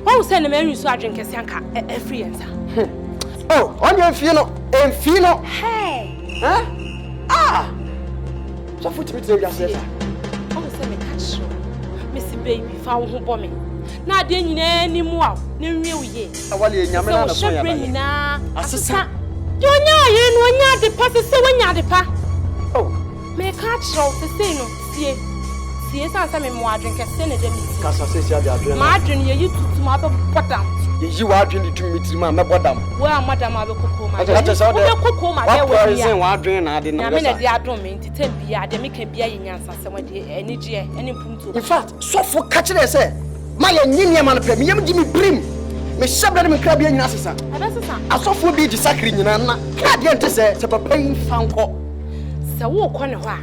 B: Why was sending me so I drink a sanka every answer?
H: Oh, on your funeral. And funeral.
B: Hey.
H: Huh? Ah. So for me to say,
B: oh, send me catch you. Missy baby found who bomb me. Now, then, any more. No, real ye. I want you, Yamana. So, bring now. Assistant. You know, the pass is so when you're the pa. Oh, may catch roll the same. See, answer me more drink a senator.
H: Casa says,
B: Martin, you to my bottom.
H: You are drinking to me to my bottom. Well, Madame, I will cook my cocoa. My reason why drink I didn't know that I don't mean to tell me, I make a beer in answer somebody, any year, any punto. In fact, so for catching us, my Indian man, you give me brim. Me shabra me krabia nyina sesa. Asofo bi di sakri nyina na. Ka de ente se se papa yin fanko.
B: Se wo kɔ ne hɔ a.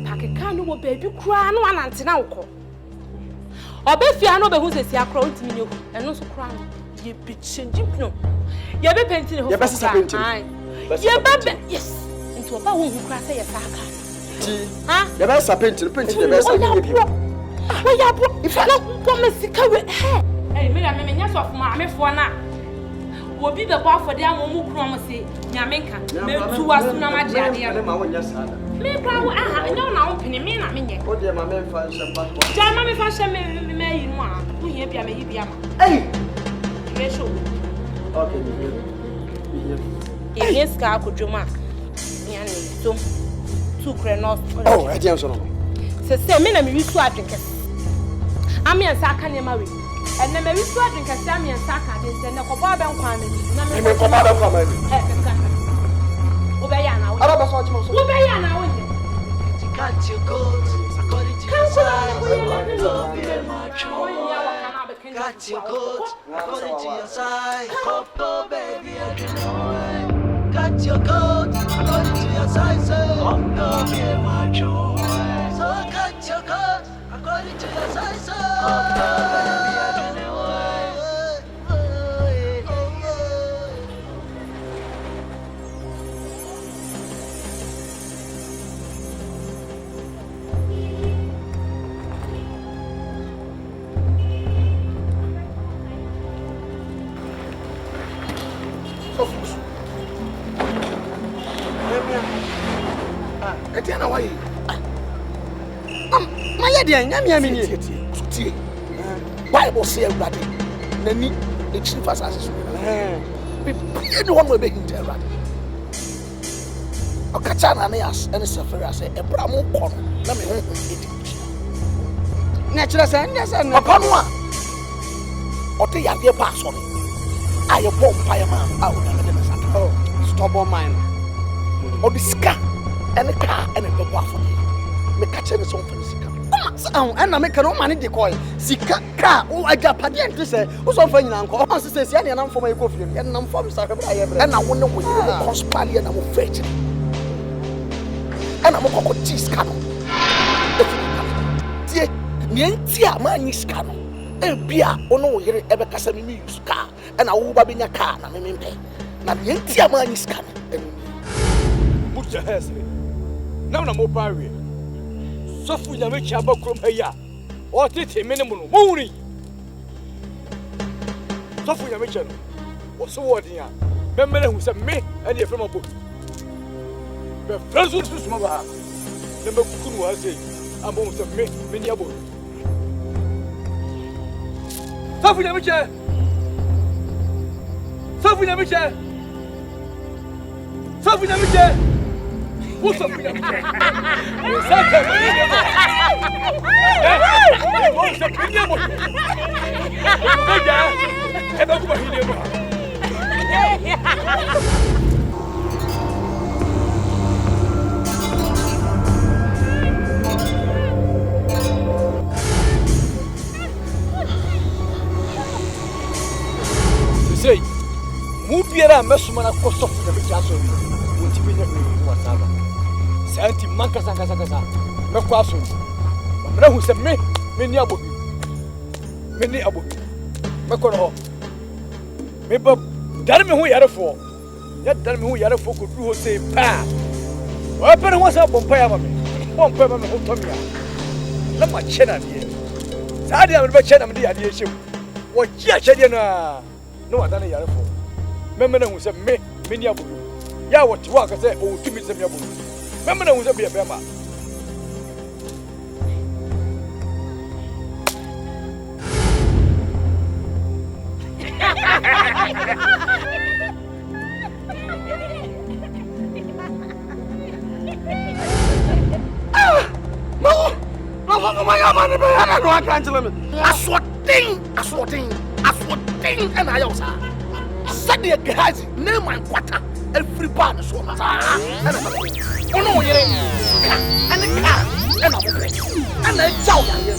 B: Pakeka no wo baabi kura no anante na wo kɔ. Obefia no behu sesi akra ontimi nyehu. Ɛno so kura no. Ye bi change no. Ye be penti ne ho.
H: Ye be sesa penti.
B: Ye be yes. Nti oba wo hu kura se ye saka.
H: Ti. Ha? Ye be sa penti, penti ye be sa nye bi.
B: Wo ya bro. Ifa na ko mesika we. He. Hey, me nya so fuma me fo na. Wo bi be bo afode amomu kro mo se nyamenka. Me tu wasu na ma dia dia.
H: Ma wonya sada.
B: Me kwa wo aha, nya na wo pene me na me nye.
H: O de ma me fa shamba.
B: Ja ma me fa shamba me yi no a. Wo hia bia me yi bia ma.
H: Hey.
B: Ye show.
H: Okay,
B: me. Yes ka akudwoma. Nya ne so. Tu krenos.
H: Oh, e dia so no.
B: Se me na me wisu adwenke. Ami ansa aka ne ma we. And then maybe so drink a Sammy and Saka, then the Copa Bank Kwame.
H: You may come out of Kwame.
B: Ubayana,
H: I don't know what
B: Ubayana.
G: Cut your coat according to your size. Cut your coat according to your size. Oh, baby, I can know. Cut your coat according to your size. Oh, baby, my joy. So cut your coat according to your size. Oh, baby, I can know.
C: Etiana why?
H: My dear, Yami.
C: Bible say everybody. Nani the chief assassin. Anyone will be interrupted. Okachana neas and Safari say Abraham Kon. Let me
H: Natural son, yes, and
C: upon one. Or the Yadia pass on. I a bomb fireman out of
H: oh, stop on mine.
C: Or the scar and a car and a papa for me. Make catch any song for the scar.
H: And I make no money decoy. Sika car, oh, I got patent to say, who's offering an uncle? I says, and I'm for my coffee, and I'm from Sacramento, and I wonder when you conspire and I will fetch it. And I'm a cocoa cheese cannon. Dear, Nientia, man, is cannon. And Bia, oh no, you're ever Casamini use car, and I will be in a car, and I'm in pay. Now, Nientia, man, is cannon.
F: Put your hands in. Now, no more barrier. So for you make your book from here. Or did a minimum morning? So for your mission was so what here. Remember who said me and you're from a book. The first one was mother. Number two was it. I'm almost a many a book. So for your mission. So for your mission. So for your mission. What's up with you? What's say, move here and mess with my cost of the castle. Won't you be whatever? Santi manka sanga me kwaso mra hu se me ni abobi me kono ho me ba dare me ho yare fo. Ya dare me ho yare fo ko du ho say pa. Wa pa no sa bompa ya ma me. Bompa ma me ho to me ya. La ma chena die. Sa dia me be chena me dia die hye. Wo chia chede na. No wa dare yare fo. Me na hu se me ni abodu. Ya wo ti wa ka se o tumi se me abodu. Me na hu se be ma.
C: No, my God, man, I know I can't tell him. I sweating, and I also said the guys, name my quarter, every partner so much. And the car, and I tell you,